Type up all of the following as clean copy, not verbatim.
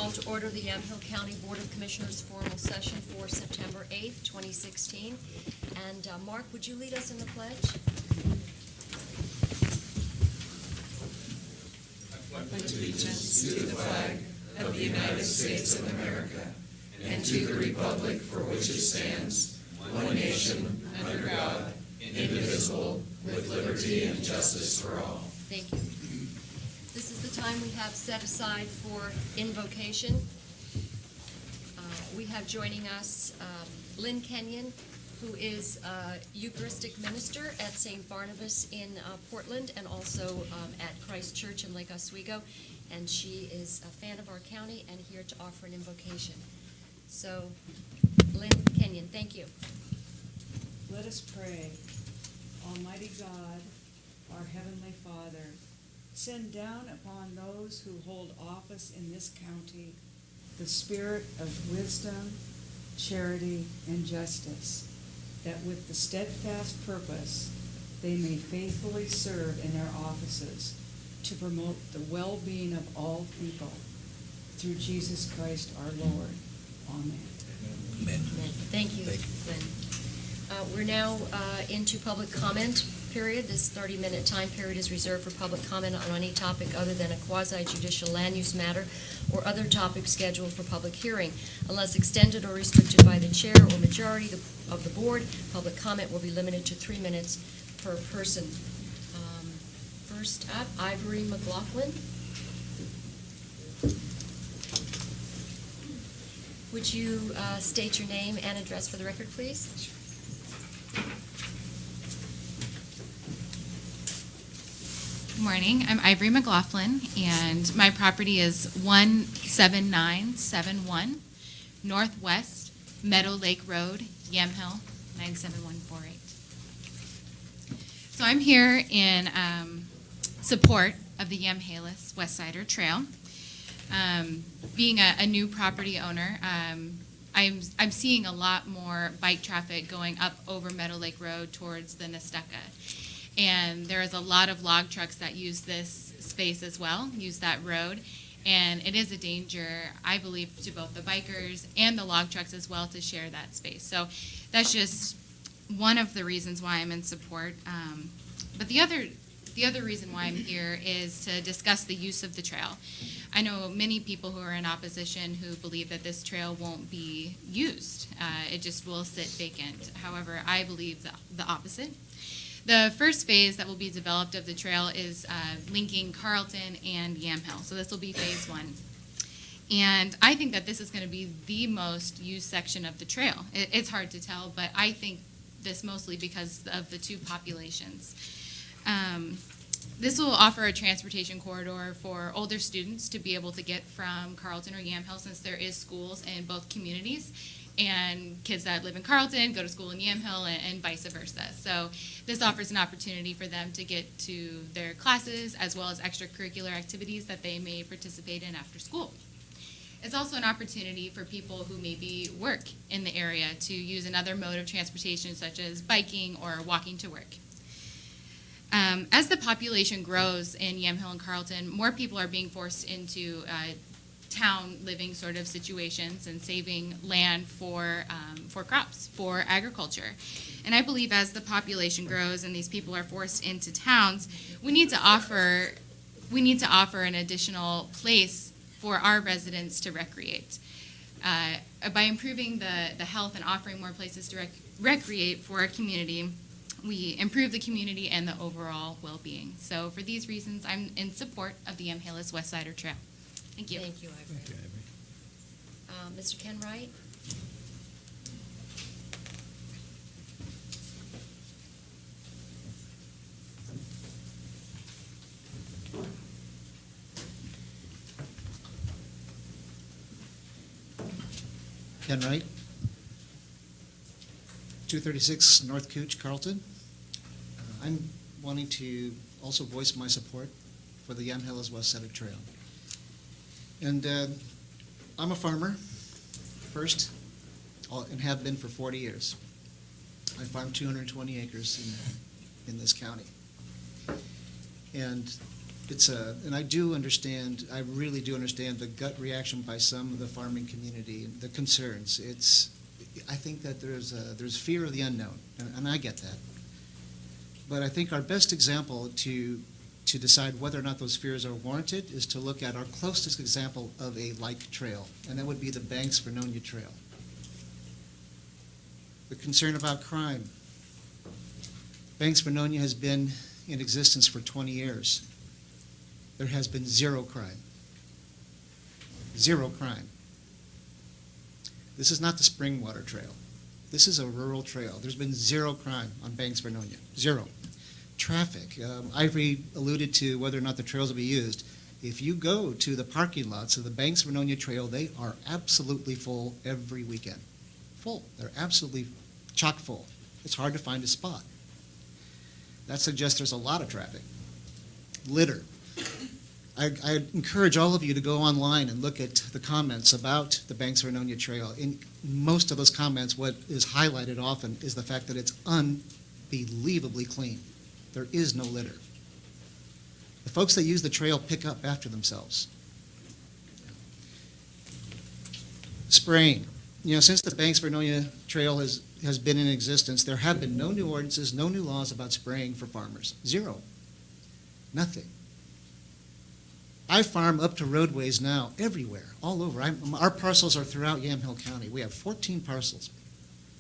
Call to order the Yamhill County Board of Commissioners formal session for September 8th, 2016. And Mark, would you lead us in the pledge? I pledge allegiance to the flag of the United States of America and to the republic for which it stands, one nation, under God, indivisible, with liberty and justice for all. Thank you. This is the time we have set aside for invocation. We have joining us Lynn Kenyon, who is a Eucharistic minister at St. Barnabas in Portland and also at Christ Church in Lake Oswego. And she is a fan of our county and here to offer an invocation. So, Lynn Kenyon, thank you. Let us pray. Almighty God, our Heavenly Father, send down upon those who hold office in this county the spirit of wisdom, charity, and justice, that with the steadfast purpose they may faithfully serve in their offices to promote the well-being of all people. Through Jesus Christ our Lord. Amen. Amen. Thank you, Lynn. We're now into public comment period. This 30-minute time period is reserved for public comment on any topic other than a quasi-judicial land use matter or other topic scheduled for public hearing. Unless extended or restricted by the chair or majority of the board, public comment will be limited to 3 minutes per person. First up, Ivory McLaughlin. Would you state your name and address for the record, please? Good morning. I'm Ivory McLaughlin, and my property is 17971 Northwest Meadow Lake Road, Yamhill, 97148. So I'm here in support of the Yamhill Westsider Trail. Being a new property owner, I'm seeing a lot more bike traffic going up over Meadow Lake Road towards the Nestucca. And there is a lot of log trucks that use this space as well, use that road. And it is a danger, I believe, to both the bikers and the log trucks as well to share that space. So that's just one of the reasons why I'm in support. But the other reason why I'm here is to discuss the use of the trail. I know many people who are in opposition who believe that this trail won't be used. It just will sit vacant. However, I believe the opposite. The first phase that will be developed of the trail is linking Carlton and Yamhill. So this will be phase 1. And I think that this is going to be the most used section of the trail. It's hard to tell, but I think this mostly because of the two populations. This will offer a transportation corridor for older students to be able to get from Carlton or Yamhill, since there is schools in both communities, and kids that live in Carlton go to school in Yamhill and vice versa. So this offers an opportunity for them to get to their classes as well as extracurricular activities that they may participate in after school. It's also an opportunity for people who maybe work in the area to use another mode of transportation, such as biking or walking to work. As the population grows in Yamhill and Carlton, more people are being forced into town living sort of situations and saving land for crops, for agriculture. And I believe as the population grows and these people are forced into towns, we need to offer an additional place for our residents to recreate. By improving the health and offering more places to recreate for our community, we improve the community and the overall well-being. So for these reasons, I'm in support of the Yamhill Westsider Trail. Thank you. Thank you, Ivory. Thank you, Ivory. Mr. Ken Wright? Ken Wright, 236 North Cooch, Carlton. I'm wanting to also voice my support for the Yamhill Westsider Trail. And I'm a farmer, first, and have been for 40 years. I farm 220 acres in this county. And and I really do understand the gut reaction by some of the farming community, and the concerns. I think that there's fear of the unknown, and I get that. But I think our best example to decide whether or not those fears are warranted is to look at our closest example of a like trail, and that would be the Banks-Vernonia Trail. The concern about crime. Banks-Vernonia has been in existence for 20 years. There has been zero crime. Zero crime. This is not the Springwater Trail. This is a rural trail. There's been zero crime on Banks-Vernonia. Zero. Traffic. Ivory alluded to whether or not the trails will be used. If you go to the parking lots of the Banks-Vernonia Trail, they are absolutely full every weekend. Full. They're absolutely chock full. It's hard to find a spot. That suggests there's a lot of traffic. Litter. I encourage all of you to go online and look at the comments about the Banks-Vernonia Trail. In most of those comments, what is highlighted often is the fact that it's unbelievably clean. There is no litter. The folks that use the trail pick up after themselves. Spraying. Since the Banks-Vernonia Trail has been in existence, there have been no new ordinances, no new laws about spraying for farmers. Zero. Nothing. I farm up to roadways now everywhere, all over. Our parcels are throughout Yamhill County. We have 14 parcels.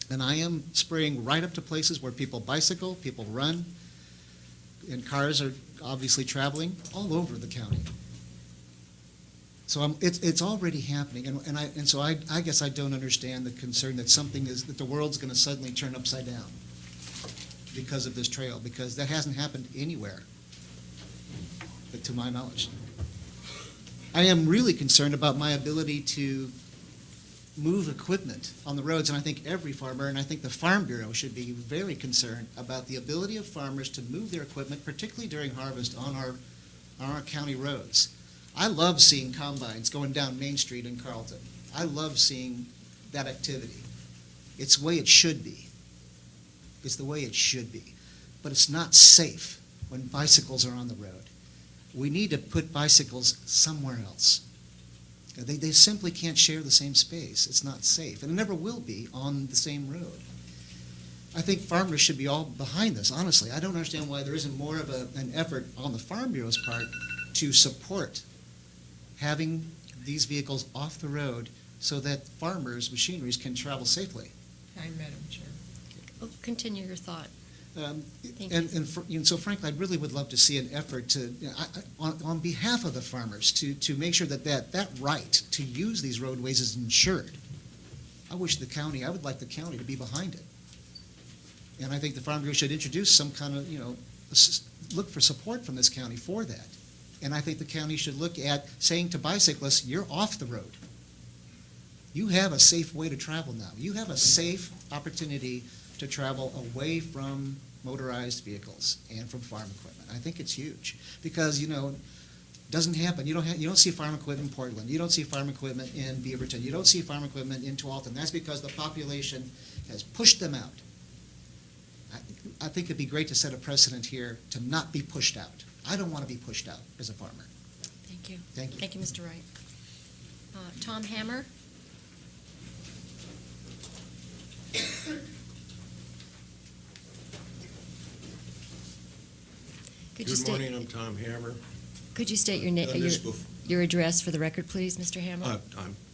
And I am spraying right up to places where people bicycle, people run, and cars are obviously traveling all over the county. So it's already happening, and so I guess I don't understand the concern that that the world's going to suddenly turn upside down because of this trail, because that hasn't happened anywhere, to my knowledge. I am really concerned about my ability to move equipment on the roads, and I think every farmer, and I think the Farm Bureau should be very concerned about the ability of farmers to move their equipment, particularly during harvest, on our county roads. I love seeing combines going down Main Street in Carlton. I love seeing that activity. It's the way it should be. It's the way it should be. But it's not safe when bicycles are on the road. We need to put bicycles somewhere else. They simply can't share the same space. It's not safe, and it never will be on the same road. I think farmers should be all behind this, honestly. I don't understand why there isn't more of an effort on the Farm Bureau's part to support having these vehicles off the road so that farmers' machineries can travel safely. Hi, Madam Chair. Oh, continue your thought. Thank And so, frankly, I really would love to see an effort to, on behalf of the farmers, to make sure that right to use these roadways is ensured. I would like the county to be behind it. And I think the Farm Bureau should introduce some kind of, look for support from this county for that. And I think the county should look at saying to bicyclists, you're off the road. You have a safe way to travel now. You have a safe opportunity to travel away from motorized vehicles and from farm equipment. I think it's huge because, it doesn't happen. You don't see farm equipment in Portland. You don't see farm equipment in Beaverton. You don't see farm equipment in Tualatin. That's because the population has pushed them out. I think it'd be great to set a precedent here to not be pushed out. I don't want to be pushed out as a farmer. Thank you. Thank you. Thank you, Mr. Wright. Tom Hammer? Good morning, I'm Tom Hammer. Could you state your address for the record, please, Mr. Hammer?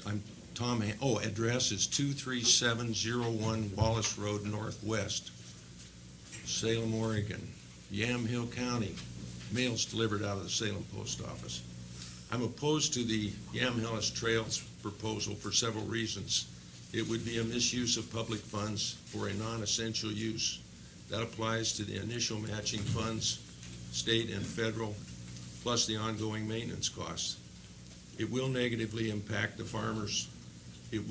I'm Tom, address is 23701 Wallace Road Northwest, Salem, Oregon, Yamhill County. Mail's delivered out of the Salem Post Office. I'm opposed to the Yamhill Trails proposal for several reasons. It would be a misuse of public funds for a non-essential use. That applies to the initial matching funds, state and federal, plus the ongoing maintenance costs. It will negatively impact the farmers. It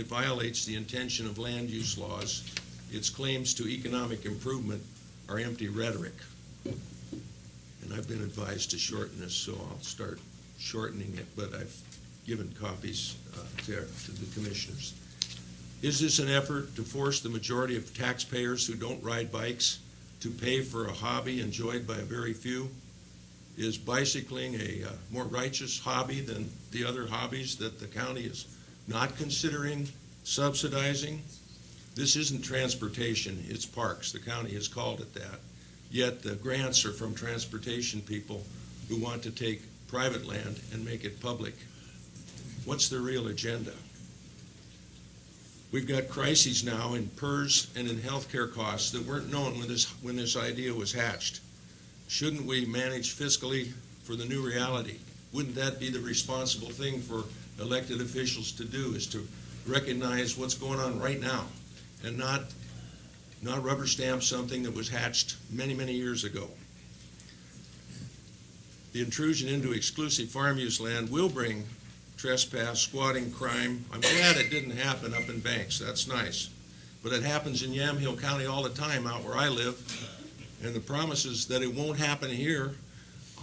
violates the intention of land use laws. Its claims to economic improvement are empty rhetoric. And I've been advised to shorten this, so I'll start shortening it, but I've given copies to the commissioners. Is this an effort to force the majority of taxpayers who don't ride bikes to pay for a hobby enjoyed by a very few? Is bicycling a more righteous hobby than the other hobbies that the county is not considering subsidizing? This isn't transportation, it's parks. The county has called it that. Yet the grants are from transportation people who want to take private land and make it public. What's their real agenda? We've got crises now in PERS and in healthcare costs that weren't known when this idea was hatched. Shouldn't we manage fiscally for the new reality? Wouldn't that be the responsible thing for elected officials to do, is to recognize what's going on right now and not rubber stamp something that was hatched many, many years ago? The intrusion into exclusive farm use land will bring trespass, squatting, crime. I'm glad it didn't happen up in Banks. That's nice. But it happens in Yamhill County all the time out where I live. And the promises that it won't happen here,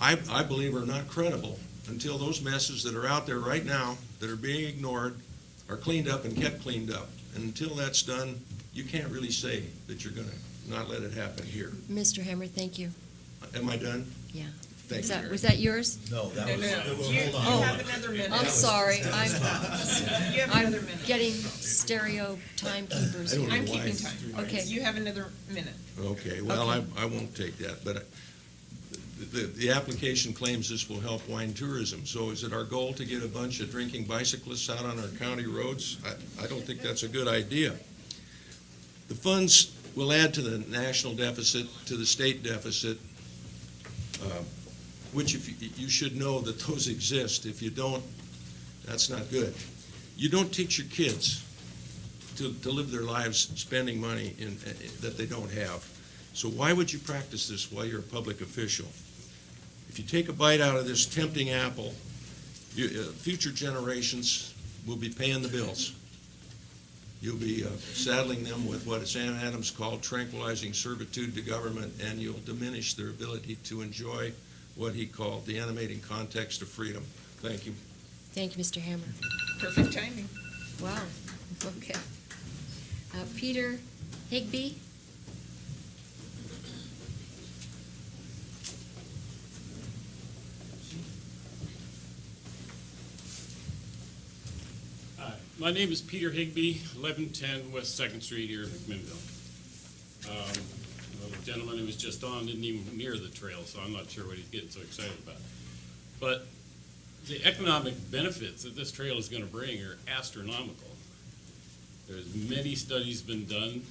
I believe, are not credible until those messes that are out there right now that are being ignored are cleaned up and kept cleaned up. And until that's done, you can't really say that you're going to not let it happen here. Mr. Hammer, thank you. Am I done? Yeah. Thank you. Was that yours? No, that No, was, no, you hold on. Oh. have another minute. I'm sorry. You have I'm another minute. getting stereo timekeepers I don't here. know I'm why. keeping time. Okay. You have another minute. Okay, well, Okay. I won't take that, but the application claims this will help wine tourism. So is it our goal to get a bunch of drinking bicyclists out on our county roads? I don't think that's a good idea. The funds will add to the national deficit, to the state deficit, which you should know that those exist. If you don't, that's not good. You don't teach your kids to live their lives spending money that they don't have. So why would you practice this while you're a public official? If you take a bite out of this tempting apple, future generations will be paying the bills. You'll be saddling them with what Sam Adams called tranquilizing servitude to government, and you'll diminish their ability to enjoy what he called the animating context of freedom. Thank you. Thank you, Mr. Hammer. Perfect timing. Wow. Okay. Peter Higbee? Hi, my name is Peter Higbee, 1110 West 2nd Street here in McMinnville. The gentleman who was just on didn't even near the trail, so I'm not sure what he's getting so excited about. But the economic benefits that this trail is going to bring are astronomical. There's many studies been done.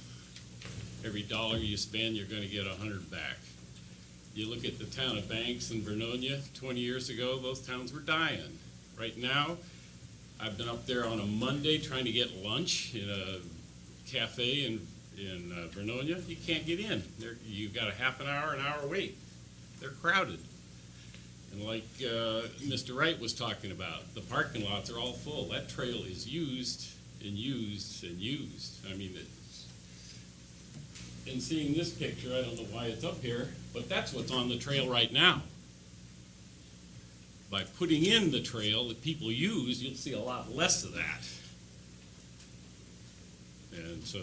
Every dollar you spend, you're going to get 100 back. You look at the town of Banks and Vernonia, 20 years ago, those towns were dying. Right now, I've been up there on a Monday trying to get lunch in a cafe in Vernonia. You can't get in. You've got a half an hour wait. They're crowded. And like Mr. Wright was talking about, the parking lots are all full. That trail is used and used and used. I mean, in seeing this picture, I don't know why it's up here, but that's what's on the trail right now. By putting in the trail that people use, you'll see a lot less of that. And so,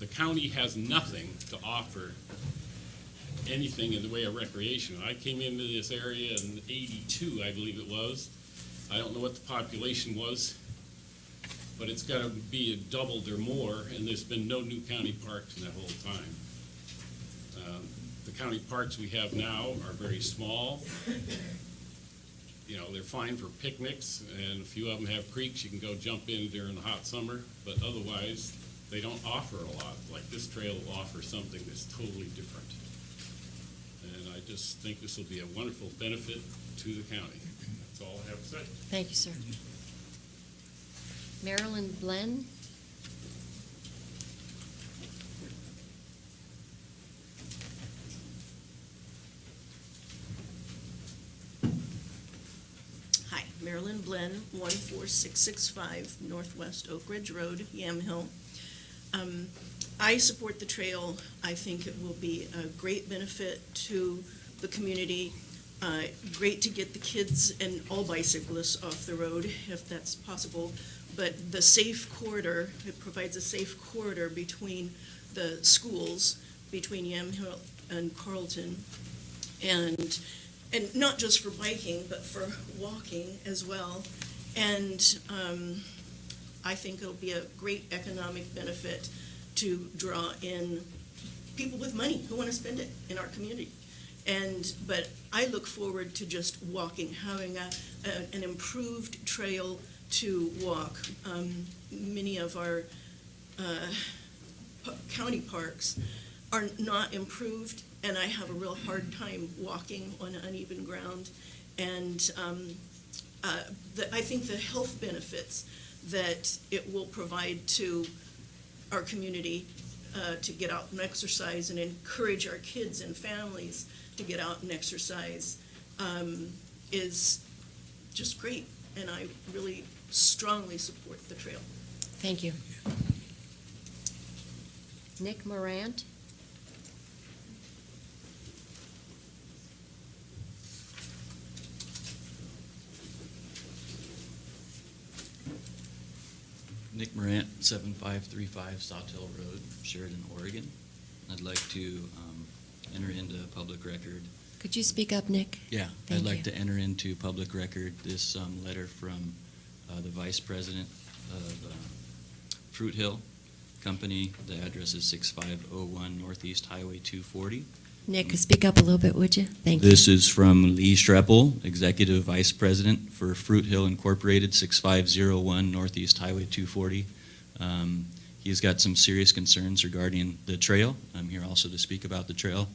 the county has nothing to offer anything in the way of recreation. I came into this area in '82, I believe it was. I don't know what the population was, but it's got to be doubled or more, and there's been no new county parks in that whole time. The county parks we have now are very small. They're fine for picnics, and a few of them have creeks you can go jump in during the hot summer, but otherwise, they don't offer a lot. Like this trail will offer something that's totally different. And I just think this will be a wonderful benefit to the county. That's all I have to say. Thank you, sir. Marilyn Blen? Hi, Marilyn Blen, 14665 Northwest Oak Ridge Road, Yamhill. I support the trail. I think it will be a great benefit to the community. Great to get the kids and all bicyclists off the road if that's possible. But the safe corridor, it provides a safe corridor between the schools, between Yamhill and Carlton. and not just for biking, but for walking as well. And I think it'll be a great economic benefit to draw in people with money who want to spend it in our community. But I look forward to just walking, having an improved trail to walk. Many of our county parks are not improved, and I have a real hard time walking on uneven ground. And I think the health benefits that it will provide to our community to get out and exercise and encourage our kids and families to get out and exercise is just great. And I really strongly support the trail. Thank you. Nick Morant? Nick Morant, 7535 Sawtell Road, Sheridan, Oregon. I'd like to enter into public record. Could you speak up, Nick? Yeah, Thank I'd like you. to enter into public record this letter from the Vice President of Fruit Hill Company. The address is 6501 Northeast Highway 240. Nick, speak up a little bit, would you? Thank you. This is from Lee Streppel, Executive Vice President for Fruit Hill Incorporated, 6501 Northeast Highway 240. He's got some serious concerns regarding the trail. I'm here also to speak about the trail.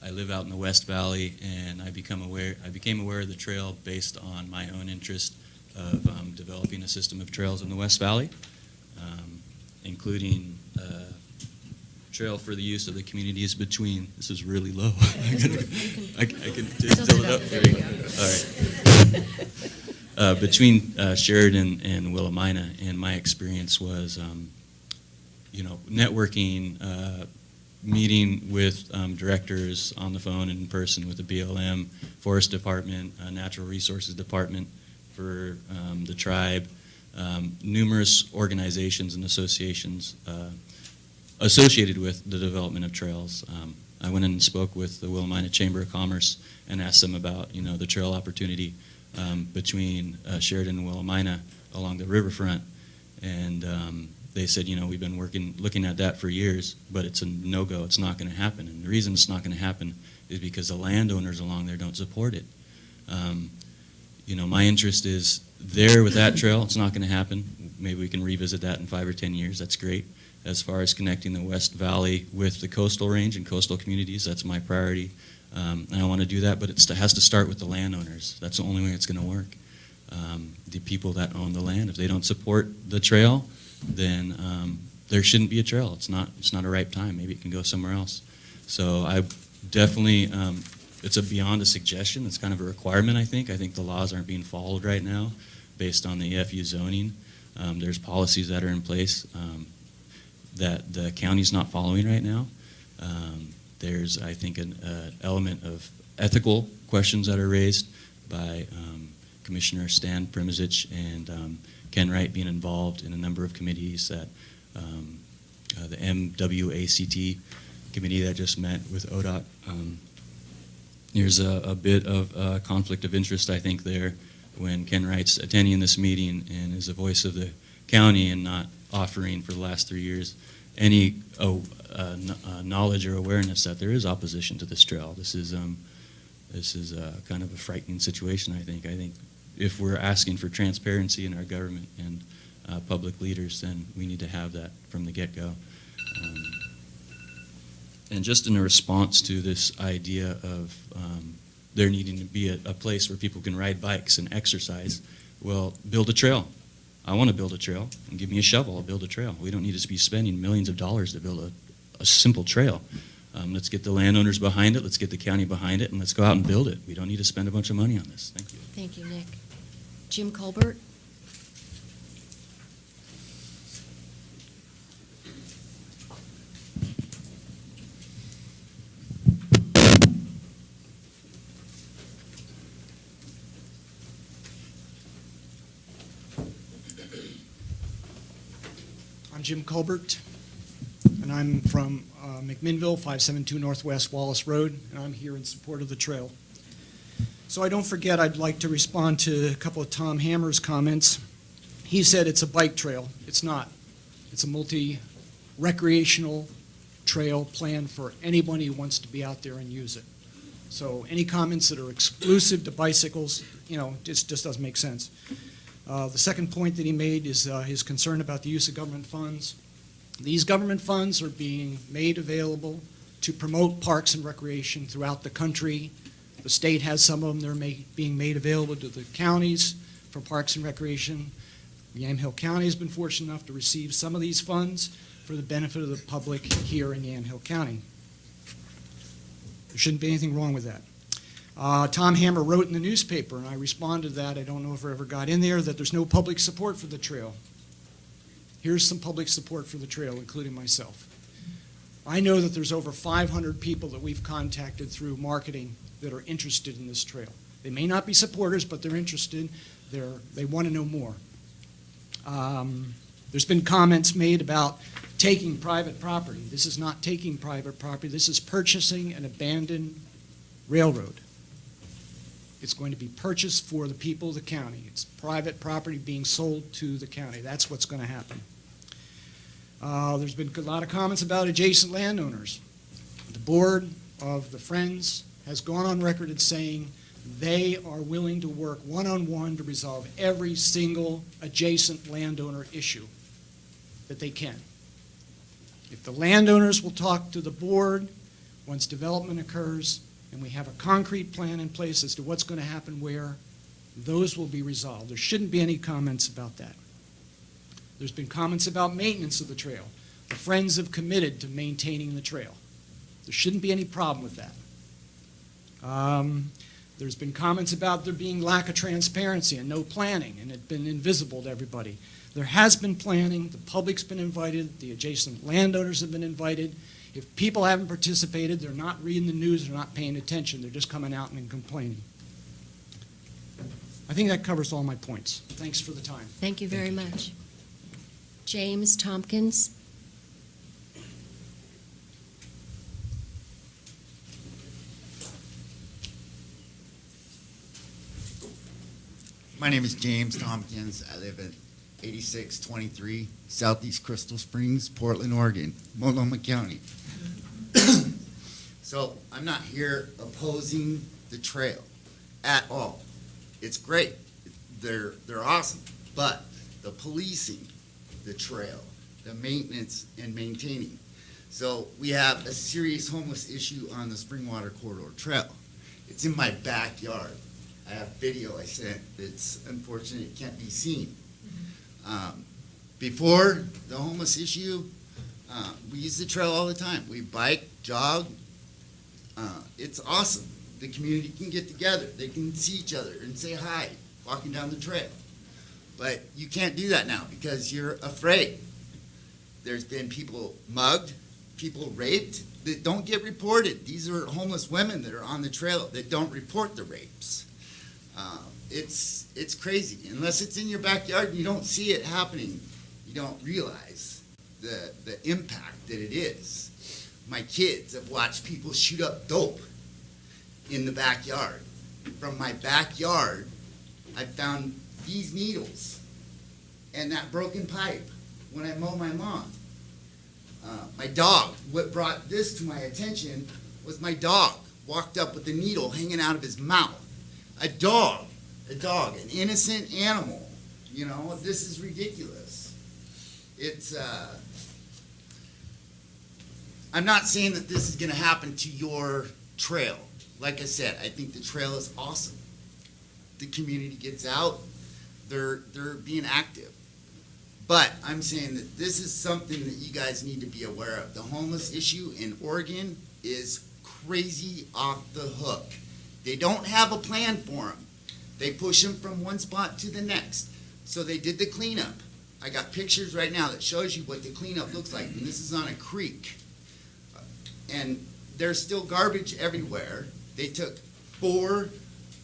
I live out in the West Valley, and I became aware of the trail based on my own interest of developing a system of trails in the West Valley, including trail for the use of the communities between. This is really low. I can just Tilt tilt it it up. up. There There you you go. All right. Between Sheridan and Willamina, and my experience was, networking, meeting with directors on the phone and in person with the BLM, Forest Department, Natural Resources Department for the tribe, numerous organizations and associations associated with the development of trails. I went in and spoke with the Willamina Chamber of Commerce and asked them about, the trail opportunity between Sheridan and Willamina along the riverfront. And they said, we've been looking at that for years, but it's a no-go. It's not going to happen. And the reason it's not going to happen is because the landowners along there don't support it. My interest is there with that trail. It's not going to happen. Maybe we can revisit that in 5 or 10 years. That's great. As far as connecting the West Valley with the coastal range and coastal communities, that's my priority. And I want to do that, but it has to start with the landowners. That's the only way it's going to work. The people that own the land, if they don't support the trail, then there shouldn't be a trail. It's not a ripe time. Maybe it can go somewhere else. So I definitely, it's beyond a suggestion. It's kind of a requirement, I think. I think the laws aren't being followed right now based on the EFU zoning. There's policies that are in place that the county's not following right now. There's, I think, an element of ethical questions that are raised by Commissioner Stan Primizic and Ken Wright being involved in a number of committees that the MWACT committee that just met with ODOT. There's a bit of conflict of interest, I think, there when Ken Wright's attending this meeting and is the voice of the county and not offering for the last 3 years any knowledge or awareness that there is opposition to this trail. This is kind of a frightening situation, I think. I think if we're asking for transparency in our government and public leaders, then we need to have that from the get-go. And just in a response to this idea of there needing to be a place where people can ride bikes and exercise, well, build a trail. I want to build a trail, and give me a shovel, I'll build a trail. We don't need to be spending millions of dollars to build a simple trail. Let's get the landowners behind it, let's get the county behind it, and let's go out and build it. We don't need to spend a bunch of money on this. Thank you. Thank you, Nick. Jim Colbert? I'm Jim Colbert. and I'm from McMinnville, 572 Northwest Wallace Road, and I'm here in support of the trail. So I don't forget, I'd like to respond to a couple of Tom Hammer's comments. He said it's a bike trail. It's not. It's a multi-recreational trail planned for anybody who wants to be out there and use it. So any comments that are exclusive to bicycles, just doesn't make sense. The second point that he made is his concern about the use of government funds. These government funds are being made available to promote parks and recreation throughout the country. The state has some of them that are being made available to the counties for parks and recreation. Yamhill County has been fortunate enough to receive some of these funds for the benefit of the public here in Yamhill County. There shouldn't be anything wrong with that. Tom Hammer wrote in the newspaper, and I responded to that, I don't know if it ever got in there, that there's no public support for the trail. Here's some public support for the trail, including myself. I know that there's over 500 people that we've contacted through marketing that are interested in this trail. They may not be supporters, but they're interested. They want to know more. There's been comments made about taking private property. This is not taking private property. This is purchasing an abandoned railroad. It's going to be purchased for the people of the county. It's private property being sold to the county. That's what's going to happen. There's been a lot of comments about adjacent landowners. The board of the Friends has gone on record as saying they are willing to work one-on-one to resolve every single adjacent landowner issue that they can. If the landowners will talk to the board once development occurs and we have a concrete plan in place as to what's going to happen where, those will be resolved. There shouldn't be any comments about that. There's been comments about maintenance of the trail. The Friends have committed to maintaining the trail. There shouldn't be any problem with that. There's been comments about there being lack of transparency and no planning, and it's been invisible to everybody. There has been planning, the public's been invited, the adjacent landowners have been invited. If people haven't participated, they're not reading the news, they're not paying attention, they're just coming out and complaining. I think that covers all my points. Thanks for the time. Thank you very much. James Tompkins. My name is James Tompkins. I live at 8623 Southeast Crystal Springs, Portland, Oregon, Multnomah County. So I'm not here opposing the trail at all. It's great. They're awesome. But the policing, the trail, the maintenance and maintaining. So we have a serious homeless issue on the Springwater Corridor Trail. It's in my backyard. I have video I sent that's unfortunate it can't be seen. Before the homeless issue, we use the trail all the time. We bike, jog. It's awesome. The community can get together. They can see each other and say hi walking down the trail. But you can't do that now because you're afraid. There's been people mugged, people raped that don't get reported. These are homeless women that are on the trail that don't report the rapes. It's crazy. Unless it's in your backyard and you don't see it happening, you don't realize the impact that it is. My kids have watched people shoot up dope in the backyard. From my backyard, I found these needles and that broken pipe when I mow my lawn. My dog, what brought this to my attention was my dog walked up with a needle hanging out of his mouth. A dog, an innocent animal. You know, this is ridiculous. I'm not saying that this is going to happen to your trail. Like I said, I think the trail is awesome. The community gets out, they're being active. But I'm saying that this is something that you guys need to be aware of. The homeless issue in Oregon is crazy off the hook. They don't have a plan for them. They push them from one spot to the next. So they did the cleanup. I got pictures right now that shows you what the cleanup looks like. And this is on a creek. And there's still garbage everywhere. They took 4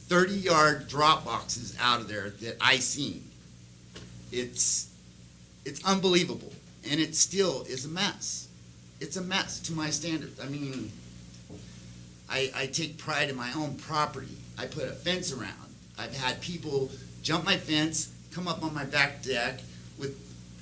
30-yard drop boxes out of there that I seen. It's unbelievable. And it still is a mess. it's a mess to my standards. I mean, I take pride in my own property. I put a fence around. I've had people jump my fence, come up on my back deck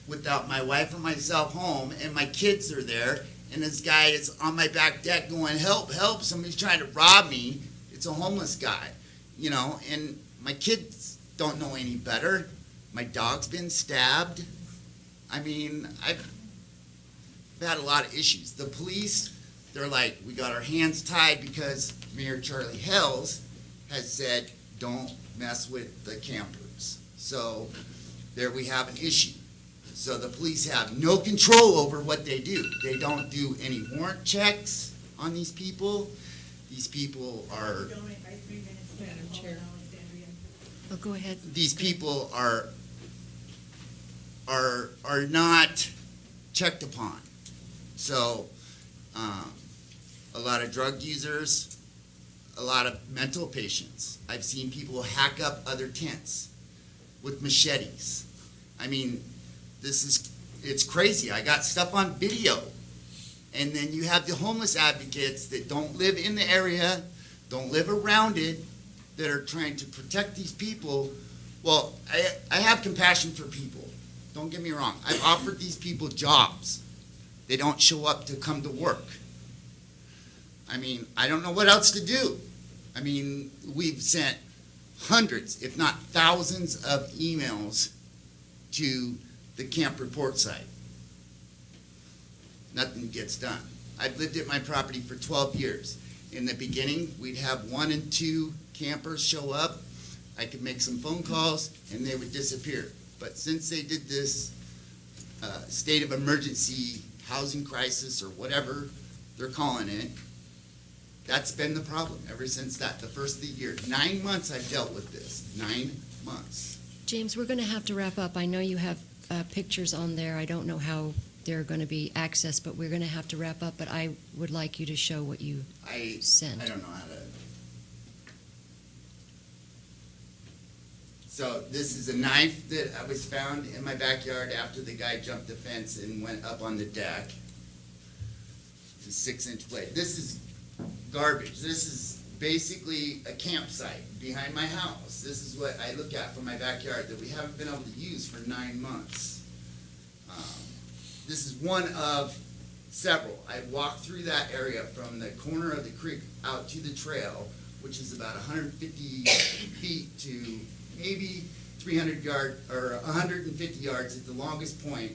without my wife or myself home, and my kids are there, and this guy is on my back deck going, help, help, somebody's trying to rob me. It's a homeless guy, you know, and my kids don't know any better. My dog's been stabbed. I mean, I've had a lot of issues. The police, they're like, we got our hands tied because Mayor Charlie Hells has said, don't mess with the campers. So there we have an issue. So the police have no control over what they do. They don't do any warrant checks on these people. These people are, Madam Chair. Oh, go ahead. these people are not checked upon. So a lot of drug users, a lot of mental patients. I've seen people hack up other tents with machetes. I mean, it's crazy. I got stuff on video. And then you have the homeless advocates that don't live in the area, don't live around it, that are trying to protect these people. Well, I have compassion for people. Don't get me wrong. I've offered these people jobs. They don't show up to come to work. I mean, I don't know what else to do. I mean, we've sent hundreds, if not thousands, of emails to the camp report site. Nothing gets done. I've lived at my property for 12 years. In the beginning, we'd have 1 and 2 campers show up. I could make some phone calls, and they would disappear. But since they did this state of emergency housing crisis or whatever they're calling it, that's been the problem ever since that, the first of the year. 9 months I've dealt with this, 9 months. James, we're going to have to wrap up. I know you have pictures on there. I don't know how they're going to be accessed, but we're going to have to wrap up. But I would like you to show what you sent. I don't know how to. So this is a knife that I was found in my backyard after the guy jumped the fence and went up on the deck. It's a 6-inch blade. This is garbage. This is basically a campsite behind my house. This is what I look at from my backyard that we haven't been able to use for 9 months. This is one of several. I walked through that area from the corner of the creek out to the trail, which is about 150 feet to maybe 300 yards or 150 yards at the longest point,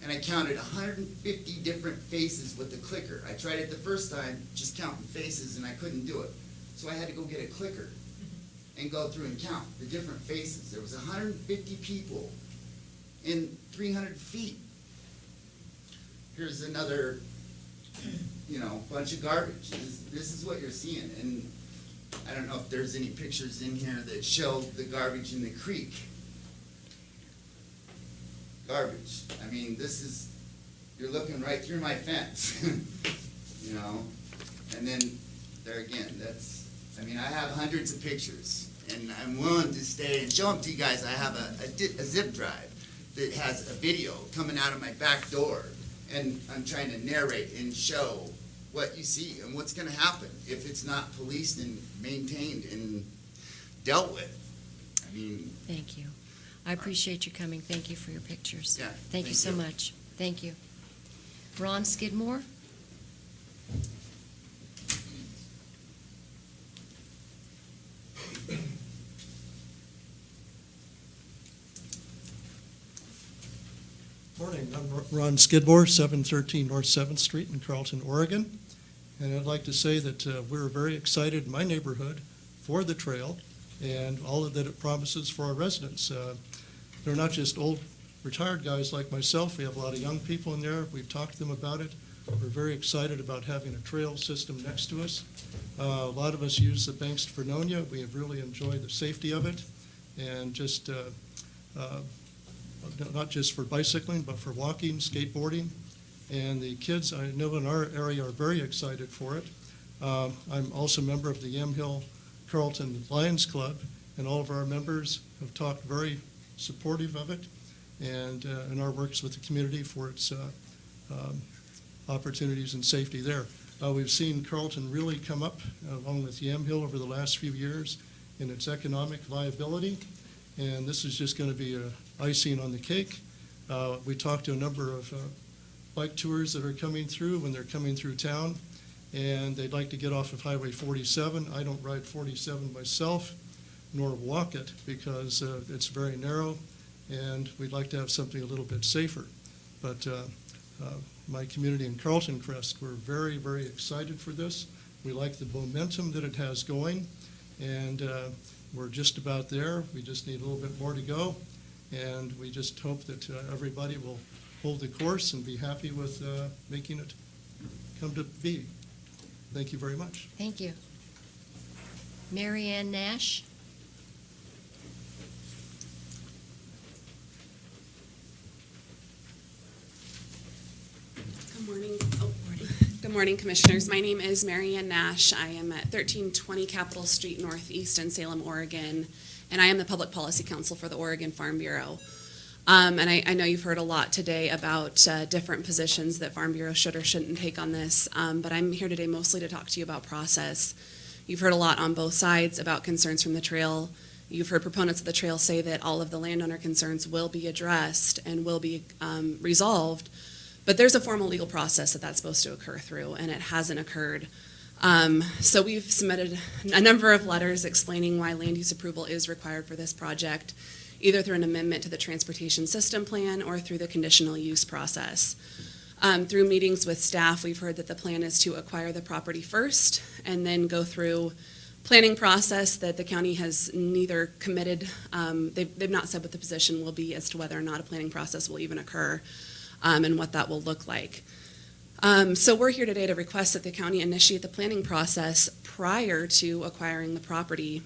and I counted 150 different faces with the clicker. I tried it the first time, just counting faces, and I couldn't do it. So I had to go get a clicker and go through and count the different faces. There was 150 people in 300 feet. Here's another, bunch of garbage. This is what you're seeing, and I don't know if there's any pictures in here that show the garbage in the creek. Garbage. I mean, you're looking right through my fence, and then there again, I have hundreds of pictures, and I'm willing to stay and show them to you guys. I have a zip drive that has a video coming out of my back door, and I'm trying to narrate and show what you see and what's going to happen if it's not policed and maintained and dealt with. I mean, Thank you. I appreciate you coming. Thank you for your pictures. Yeah, Thank you so much. Thank you. Ron Skidmore? Morning, I'm Ron Skidmore, 713 North 7th Street in Carlton, Oregon. And I'd like to say that we're very excited in my neighborhood for the trail and all that it promises for our residents. They're not just old retired guys like myself. We have a lot of young people in there. We've talked to them about it. We're very excited about having a trail system next to us. A lot of us use the Banks to Vernonia. We have really enjoyed the safety of it, and just not just for bicycling, but for walking, skateboarding. And the kids I know in our area are very excited for it. I'm also a member of the Yamhill Carlton Lions Club, and all of our members have talked very supportive of it and in our works with the community for its opportunities and safety there. We've seen Carlton really come up along with Yamhill over the last few years in its economic viability, and this is just going to be icing on the cake. We talked to a number of bike tours that are coming through when they're coming through town, and they'd like to get off of Highway 47. I don't ride 47 myself, nor walk it, because it's very narrow, and we'd like to have something a little bit safer. But my community in Carlton Crest, we're very, very excited for this. We like the momentum that it has going, and we're just about there. We just need a little bit more to go, and we just hope that everybody will hold the course and be happy with making it come to be. Thank you very much. Thank you. Mary Ann Nash? Good morning. Good morning, Commissioners. My name is Mary Ann Nash. I am at 1320 Capitol Street Northeast in Salem, Oregon, and I am the Public Policy Counsel for the Oregon Farm Bureau. And I know you've heard a lot today about different positions that Farm Bureau should or shouldn't take on this, but I'm here today mostly to talk to you about process. You've heard a lot on both sides about concerns from the trail. You've heard proponents of the trail say that all of the landowner concerns will be addressed and will be resolved, but there's a formal legal process that's supposed to occur through, and it hasn't occurred. So we've submitted a number of letters explaining why land use approval is required for this project, either through an amendment to the transportation system plan or through the conditional use process. Through meetings with staff, we've heard that the plan is to acquire the property first and then go through planning process that the county has neither committed, they've not said what the position will be as to whether or not a planning process will even occur, and what that will look like. So we're here today to request that the county initiate the planning process prior to acquiring the property.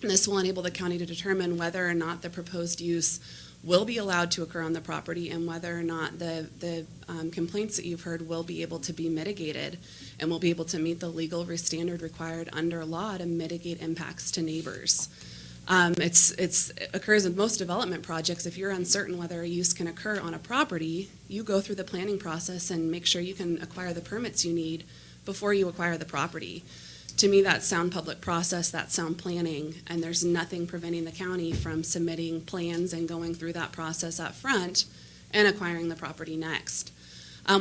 And this will enable the county to determine whether or not the proposed use will be allowed to occur on the property and whether or not the complaints that you've heard will be able to be mitigated and will be able to meet the legal standard required under law to mitigate impacts to neighbors. It occurs in most development projects. If you're uncertain whether a use can occur on a property, you go through the planning process and make sure you can acquire the permits you need before you acquire the property. To me, that's sound public process, that's sound planning, and there's nothing preventing the county from submitting plans and going through that process up front and acquiring the property next.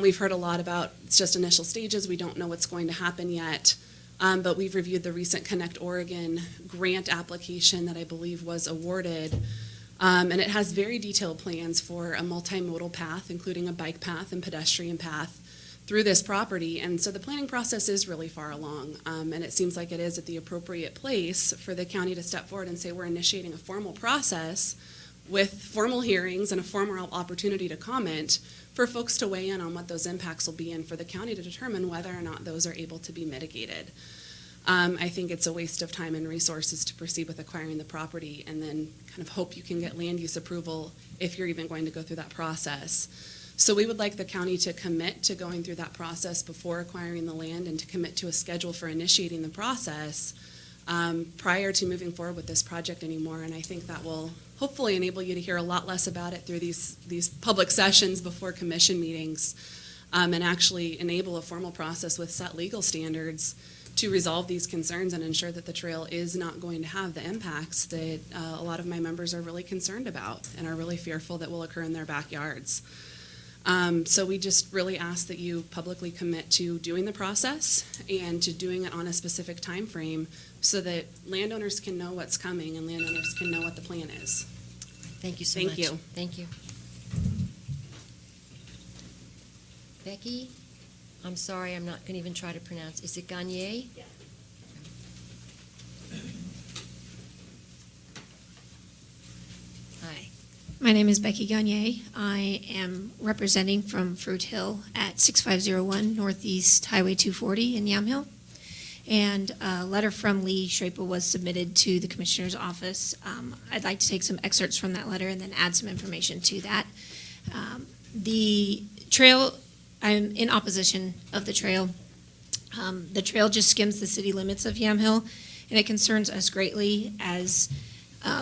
We've heard a lot about it's just initial stages, we don't know what's going to happen yet, but we've reviewed the recent Connect Oregon grant application that I believe was awarded, and it has very detailed plans for a multimodal path, including a bike path and pedestrian path through this property, and so the planning process is really far along, and it seems like it is at the appropriate place for the county to step forward and say we're initiating a formal process with formal hearings and a formal opportunity to comment for folks to weigh in on what those impacts will be and for the county to determine whether or not those are able to be mitigated. I think it's a waste of time and resources to proceed with acquiring the property and then kind of hope you can get land use approval if you're even going to go through that process. So we would like the county to commit to going through that process before acquiring the land and to commit to a schedule for initiating the process prior to moving forward with this project anymore. And I think that will hopefully enable you to hear a lot less about it through these public sessions before commission meetings, and actually enable a formal process with set legal standards to resolve these concerns and ensure that the trail is not going to have the impacts that a lot of my members are really concerned about and are really fearful that will occur in their backyards. So we just really ask that you publicly commit to doing the process and to doing it on a specific time frame so that landowners can know what's coming and landowners can know what the plan is. Thank you so Thank much. you. Thank you. Becky, I'm sorry, I'm not going to even try to pronounce. Is it Gagne? Yeah. Hi. My name is Becky Gagne. I am representing from Fruit Hill at 6501 Northeast Highway 240 in Yamhill. And a letter from Lee Schraper was submitted to the Commissioner's office. I'd like to take some excerpts from that letter and then add some information to that. The trail, I'm in opposition of the trail. The trail just skims the city limits of Yamhill, and it concerns us greatly as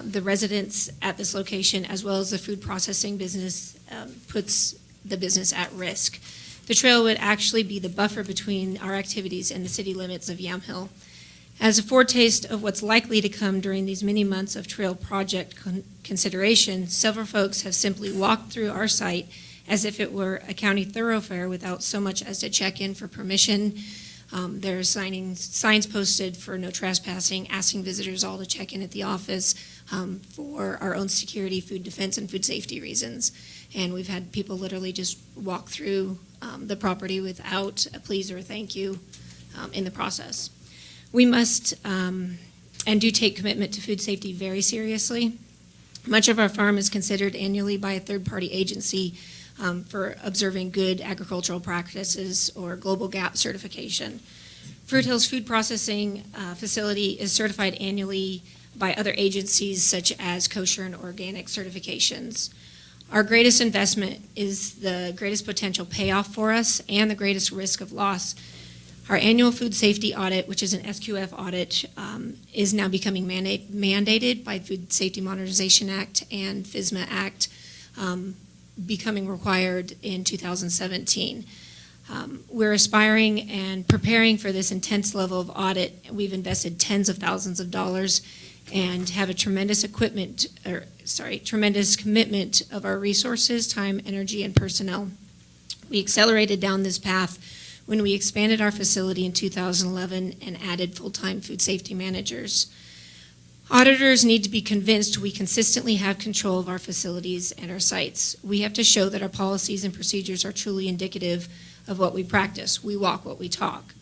the residents at this location, as well as the food processing business, puts the business at risk. The trail would actually be the buffer between our activities and the city limits of Yamhill. As a foretaste of what's likely to come during these many months of trail project consideration, several folks have simply walked through our site as if it were a county thoroughfare without so much as to check in for permission. There are signs posted for no trespassing, asking visitors all to check in at the office for our own security, food defense, and food safety reasons. And we've had people literally just walk through the property without a please or a thank you in the process. We must and do take commitment to food safety very seriously. Much of our farm is considered annually by a third-party agency for observing good agricultural practices or Global GAP certification. Fruit Hill's food processing facility is certified annually by other agencies such as kosher and organic certifications. Our greatest investment is the greatest potential payoff for us and the greatest risk of loss. Our annual food safety audit, which is an SQF audit, is now becoming mandated by Food Safety Modernization Act and FSMA Act, becoming required in 2017. We're aspiring and preparing for this intense level of audit. We've invested tens of thousands of dollars and have a tremendous commitment of our resources, time, energy, and personnel. We accelerated down this path when we expanded our facility in 2011 and added full-time food safety managers. Auditors need to be convinced we consistently have control of our facilities and our sites. We have to show that our policies and procedures are truly indicative of what we practice. We walk what we talk.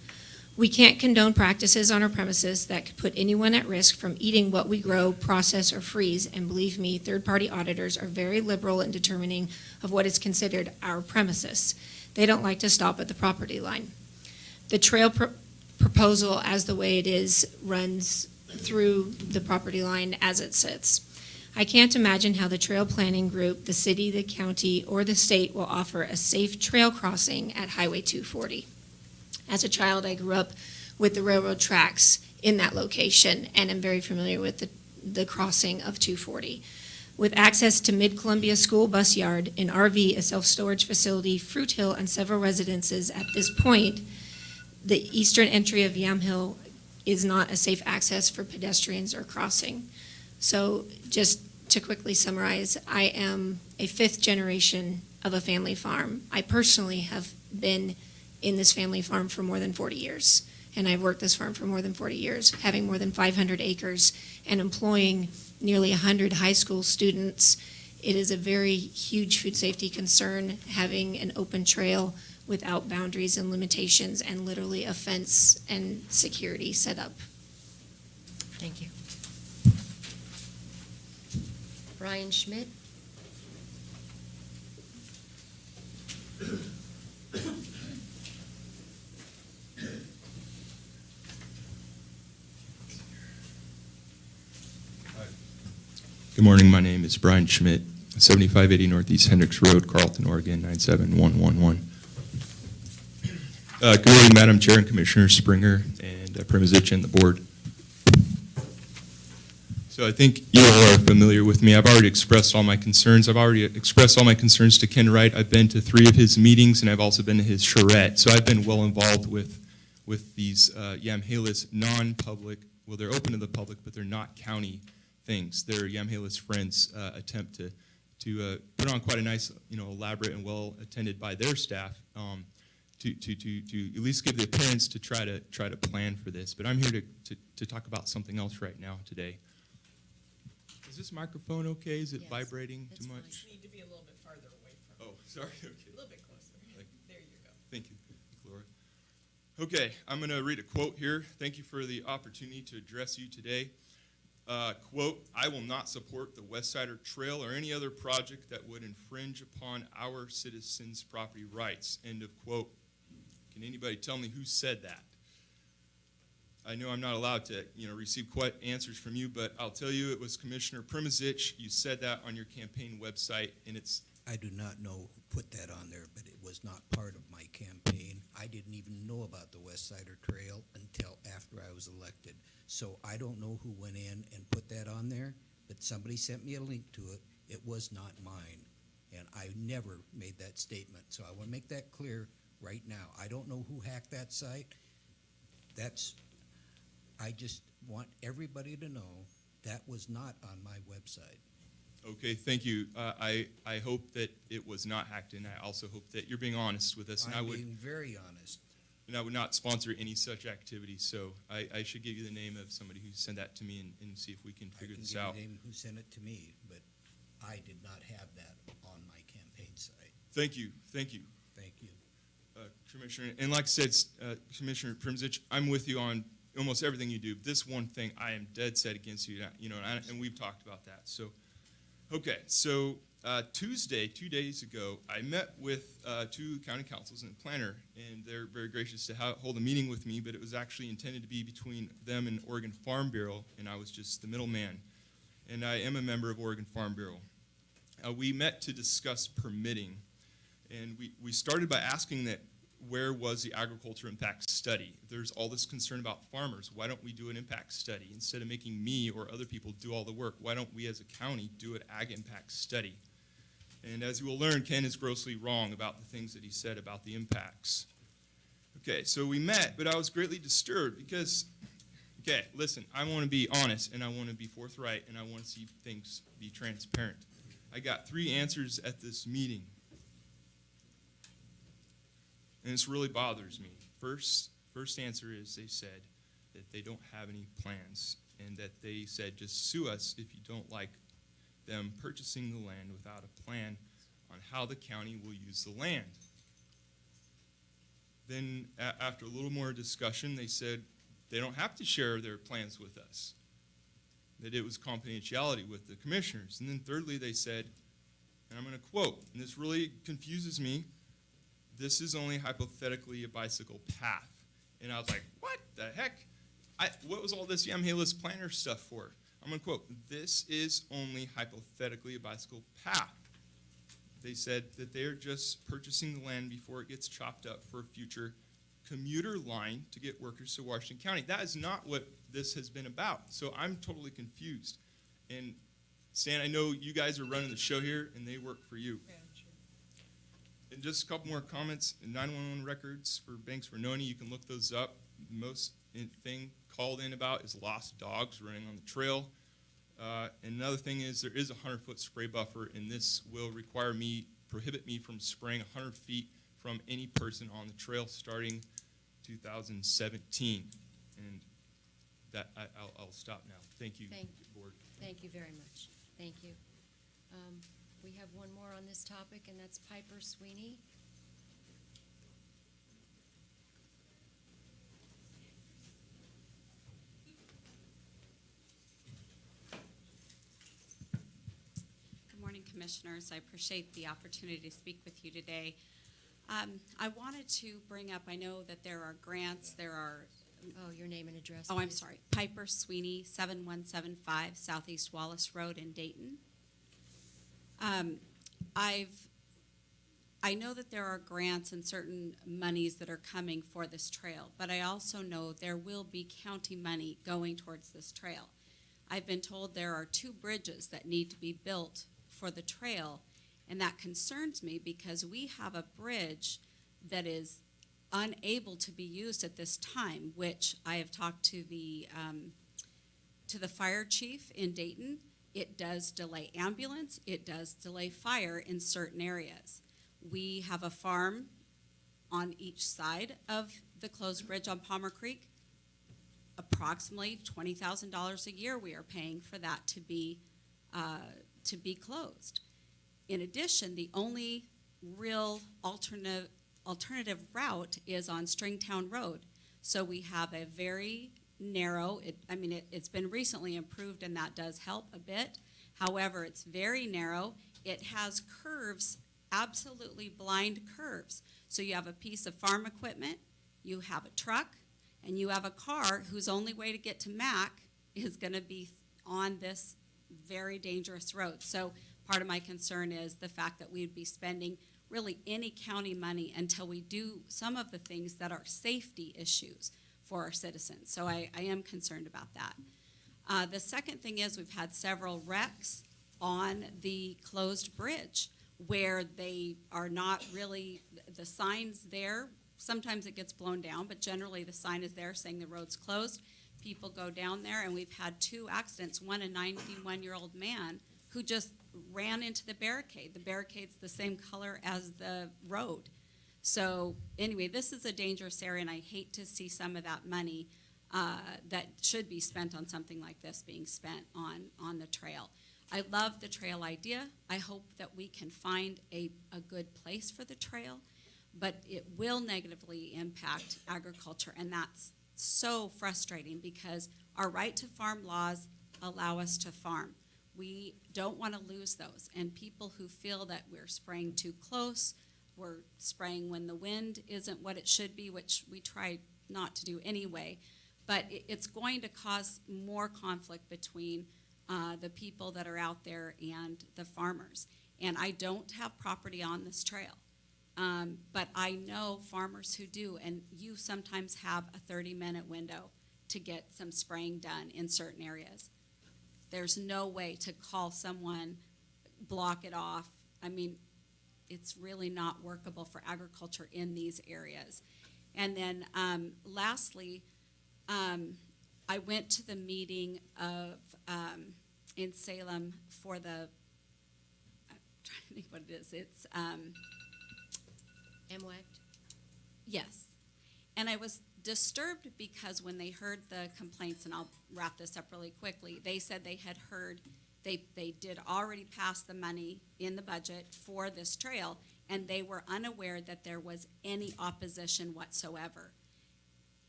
We can't condone practices on our premises that could put anyone at risk from eating what we grow, process, or freeze, and believe me, third-party auditors are very liberal in determining of what is considered our premises. They don't like to stop at the property line. The trail proposal, as the way it is, runs through the property line as it sits. I can't imagine how the trail planning group, the city, the county, or the state will offer a safe trail crossing at Highway 240. As a child, I grew up with the railroad tracks in that location and am very familiar with the crossing of 240. With access to Mid-Columbia School bus yard, an RV, a self-storage facility, Fruit Hill, and several residences at this point, the eastern entry of Yamhill is not a safe access for pedestrians or crossing. So just to quickly summarize, I am a fifth generation of a family farm. I personally have been in this family farm for more than 40 years, and I've worked this farm for more than 40 years, having more than 500 acres and employing nearly 100 high school students. It is a very huge food safety concern having an open trail without boundaries and limitations and literally a fence and security set up. Thank you. Brian Schmidt. Good morning, my name is Brian Schmidt, 7580 Northeast Hendricks Road, Carlton, Oregon, 97111. Good morning, Madam Chair and Commissioner Springer and Primazich and the board. So I think you all are familiar with me. I've already expressed all my concerns. I've already expressed all my concerns to Ken Wright. I've been to 3 of his meetings, and I've also been to his charrette. So I've been well involved with these Yamhillis non-public, well, they're open to the public, but they're not county things. They're Yamhillis Friends attempt to put on quite a nice, elaborate and well attended by their staff to at least give the appearance to try to plan for this. But I'm here to talk about something else right now today. Is this microphone okay? Is it Yes, vibrating it's too fine. much? You need to be a little bit farther away from it. Oh, sorry. Okay. A little bit closer. There you go. Thank you, Laura. Okay, I'm going to read a quote here. Thank you for the opportunity to address you today. Quote, "I will not support the West Sider Trail or any other project that would infringe upon our citizens' property rights." End of quote. Can anybody tell me who said that? I know I'm not allowed to, receive answers from you, but I'll tell you it was Commissioner Primazich. You said that on your campaign website, and it's... I do not know who put that on there, but it was not part of my campaign. I didn't even know about the West Sider Trail until after I was elected. So I don't know who went in and put that on there, but somebody sent me a link to it. It was not mine, and I never made that statement. So I want to make that clear right now. I don't know who hacked that site. I just want everybody to know that was not on my website. Okay, thank you. I hope that it was not hacked, and I also hope that you're being honest with us. And I'm being very honest. And I would not sponsor any such activity, so I should give you the name of somebody who sent that to me and see if we can figure this out. I can give you the name who sent it to me, but I did not have that on my campaign site. Thank you, thank you. Thank you. Commissioner, and like I said, Commissioner Primzich, I'm with you on almost everything you do. This one thing, I am dead set against you, and we've talked about that. So, okay, so Tuesday, 2 days ago, I met with two county councils and a planner, and they're very gracious to hold a meeting with me, but it was actually intended to be between them and Oregon Farm Bureau, and I was just the middleman. And I am a member of Oregon Farm Bureau. We met to discuss permitting. And we started by asking that where was the agriculture impact study? There's all this concern about farmers. Why don't we do an impact study? Instead of making me or other people do all the work, why don't we as a county do an ag impact study? And as you will learn, Ken is grossly wrong about the things that he said about the impacts. Okay, so we met, but I was greatly disturbed because, okay, listen, I want to be honest and I want to be forthright and I want to see things be transparent. I got 3 answers at this meeting. And this really bothers me. First answer is they said that they don't have any plans and that they said just sue us if you don't like them purchasing the land without a plan on how the county will use the land. Then after a little more discussion, they said they don't have to share their plans with us, that it was confidentiality with the commissioners. And then thirdly, they said, and I'm going to quote, and this really confuses me, this is only hypothetically a bicycle path. And I was like, what the heck? What was all this Yamhill planner stuff for? I'm going to quote, this is only hypothetically a bicycle path. They said that they're just purchasing the land before it gets chopped up for a future commuter line to get workers to Washington County. That is not what this has been about. So I'm totally confused. And Stan, I know you guys are running the show here, and they work for you. Yeah, sure. And just a couple more comments. 911 records for Banks Renoni, you can look those up. Most thing called in about is lost dogs running on the trail. And another thing is there is a 100-foot spray buffer, and this will prohibit me from spraying 100 feet from any person on the trail starting 2017. And that I'll stop now. Thank you, Board. Thank you very much. Thank you. We have one more on this topic, and that's Piper Sweeney. Good morning, Commissioners. I appreciate the opportunity to speak with you today. I wanted to bring up, I know that there are grants, there are... Oh, your name and address. Oh, I'm please. sorry. Piper Sweeney, 7175 Southeast Wallace Road in Dayton. I know that there are grants and certain monies that are coming for this trail, but I also know there will be county money going towards this trail. I've been told there are 2 bridges that need to be built for the trail, and that concerns me because we have a bridge that is unable to be used at this time, which I have talked to the fire chief in Dayton. It does delay ambulance, it does delay fire in certain areas. We have a farm on each side of the closed bridge on Palmer Creek. Approximately $20,000 a year we are paying for that to be closed. In addition, the only real alternative route is on Stringtown Road. So we have a very narrow, it's been recently improved and that does help a bit. However, it's very narrow. It has curves, absolutely blind curves. So you have a piece of farm equipment, you have a truck, and you have a car whose only way to get to Mac is going to be on this very dangerous road. So part of my concern is the fact that we would be spending really any county money until we do some of the things that are safety issues for our citizens. So I am concerned about that. The second thing is we've had several wrecks on the closed bridge. where they are not really, the sign's there. Sometimes it gets blown down, but generally the sign is there saying the road's closed. People go down there, and we've had 2 accidents, one a 91-year-old man who just ran into the barricade. The barricade's the same color as the road. So anyway, this is a dangerous area, and I hate to see some of that money that should be spent on something like this being spent on the trail. I love the trail idea. I hope that we can find a good place for the trail, but it will negatively impact agriculture, and that's so frustrating because our right to farm laws allow us to farm. We don't want to lose those, and people who feel that we're spraying too close, we're spraying when the wind isn't what it should be, which we try not to do anyway, but it's going to cause more conflict between the people that are out there and the farmers. And I don't have property on this trail, but I know farmers who do, and you sometimes have a 30-minute window to get some spraying done in certain areas. There's no way to call someone, block it off. I mean, it's really not workable for agriculture in these areas. And then lastly, I went to the meeting of in Salem for the, I'm trying to think what it is. It's MWAC? Yes. And I was disturbed because when they heard the complaints, and I'll wrap this up really quickly, they said they had heard they did already pass the money in the budget for this trail, and they were unaware that there was any opposition whatsoever.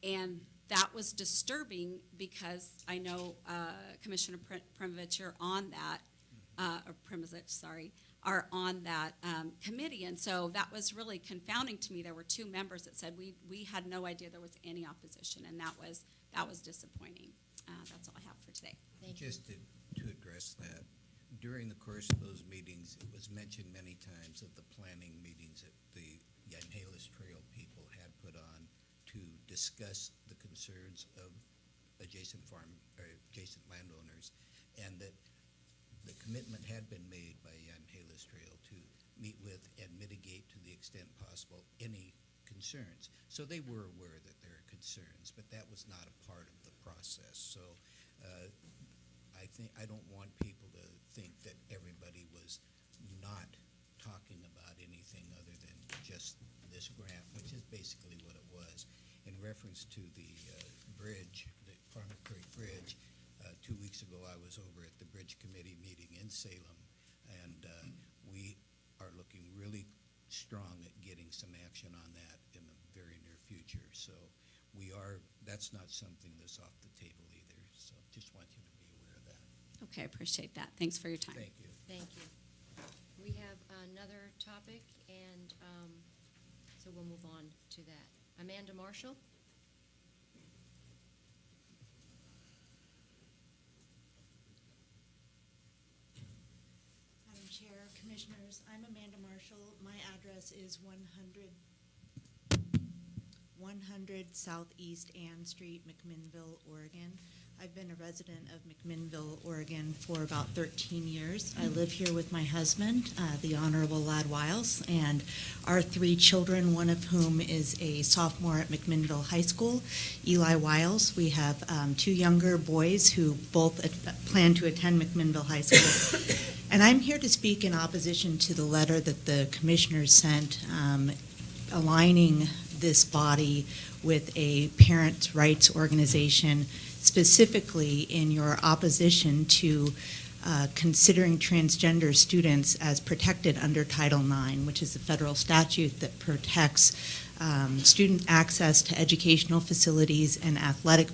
And that was disturbing because I know Commissioner Primovich, you're on that, or Primovich, sorry, are on that committee, and so that was really confounding to me. There were 2 members that said we had no idea there was any opposition, and that was disappointing. That's all I have for today. Thank you. Just to address that, during the course of those meetings, it was mentioned many times of the planning meetings that the Yamhill Trail people had put on to discuss the concerns of adjacent landowners, and that the commitment had been made by Yamhill Trail to meet with and mitigate to the extent possible any concerns. So they were aware that there are concerns, but that was not a part of the process. So I don't want people to think that everybody was not talking about anything other than just this grant, which is basically what it was. In reference to the bridge, the Farmer Creek Bridge, 2 weeks ago I was over at the Bridge Committee meeting in Salem, and we are looking really strong at getting some action on that in the very near future. So that's not something that's off the table either. So just want you to be aware of that. Okay, I appreciate that. Thanks for your time. Thank you. Thank you. We have another topic, and so we'll move on to that. Amanda Marshall? Madam Chair, Commissioners, I'm Amanda Marshall. My address is 100 Southeast Ann Street, McMinnville, Oregon. I've been a resident of McMinnville, Oregon for about 13 years. I live here with my husband, the Honorable Lad Wiles, and our 3 children, one of whom is a sophomore at McMinnville High School, Eli Wiles. We have 2 younger boys who both plan to attend McMinnville High School. And I'm here to speak in opposition to the letter that the commissioners sent aligning this body with a parents' rights organization, specifically in your opposition to considering transgender students as protected under Title IX, which is a federal statute that protects student access to educational facilities and athletic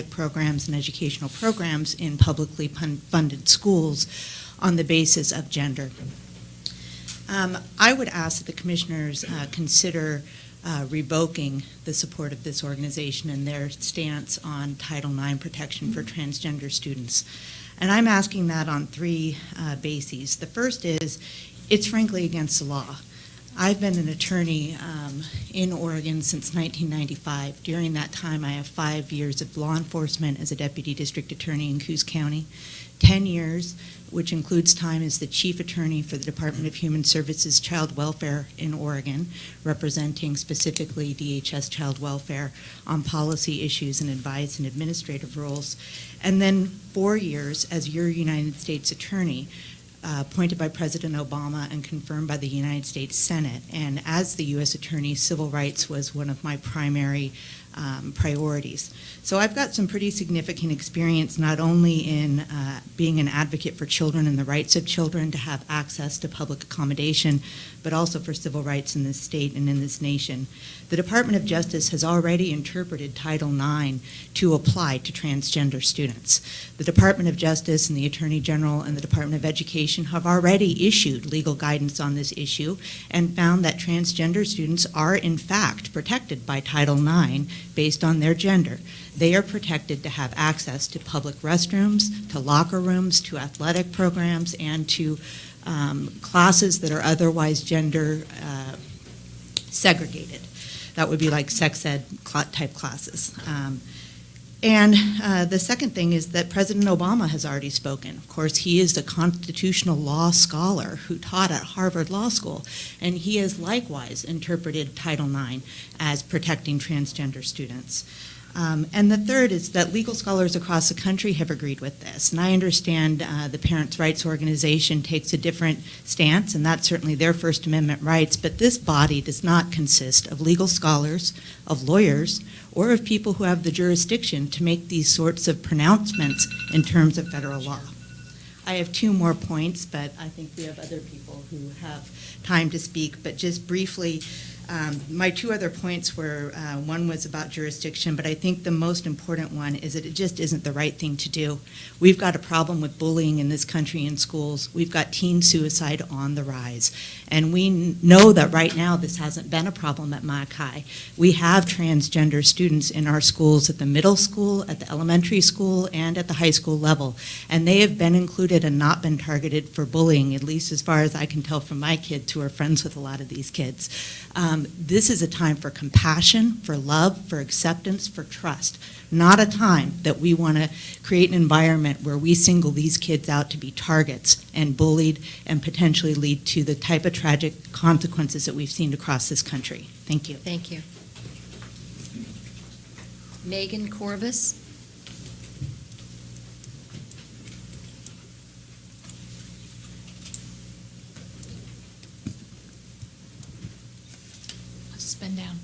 programs and educational programs in publicly funded schools on the basis of gender. I would ask that the commissioners consider revoking the support of this organization and their stance on Title IX protection for transgender students. And I'm asking that on 3 bases. The first is, it's frankly against the law. I've been an attorney in Oregon since 1995. During that time, I have 5 years of law enforcement as a deputy district attorney in Coos County, 10 years, which includes time as the chief attorney for the Department of Human Services Child Welfare in Oregon, representing specifically DHS Child Welfare on policy issues and advice and administrative roles, and then 4 years as your United States attorney, appointed by President Obama and confirmed by the United States Senate. And as the U.S. Attorney, civil rights was one of my primary priorities. So I've got some pretty significant experience not only in being an advocate for children and the rights of children to have access to public accommodation, but also for civil rights in this state and in this nation. The Department of Justice has already interpreted Title IX to apply to transgender students. The Department of Justice and the Attorney General and the Department of Education have already issued legal guidance on this issue and found that transgender students are in fact protected by Title IX based on their gender. They are protected to have access to public restrooms, to locker rooms, to athletic programs, and to classes that are otherwise gender segregated. That would be like sex ed type classes. And the second thing is that President Obama has already spoken. Of course, he is the constitutional law scholar who taught at Harvard Law School, and he has likewise interpreted Title IX as protecting transgender students. And the third is that legal scholars across the country have agreed with this. And I understand the Parents' Rights Organization takes a different stance, and that's certainly their First Amendment rights, but this body does not consist of legal scholars, of lawyers, or of people who have the jurisdiction to make these sorts of pronouncements in terms of federal law. I have 2 more points, but I think we have other people who have time to speak. But just briefly, my 2 other points were, one was about jurisdiction, but I think the most important one is that it just isn't the right thing to do. We've got a problem with bullying in this country in schools. We've got teen suicide on the rise. And we know that right now this hasn't been a problem at Mackay. We have transgender students in our schools at the middle school, at the elementary school, and at the high school level. And they have been included and not been targeted for bullying, at least as far as I can tell from my kids who are friends with a lot of these kids. This is a time for compassion, for love, for acceptance, for trust, not a time that we want to create an environment where we single these kids out to be targets and bullied and potentially lead to the type of tragic consequences that we've seen across this country. Thank you. Thank you. Megan Corvus. Bend down.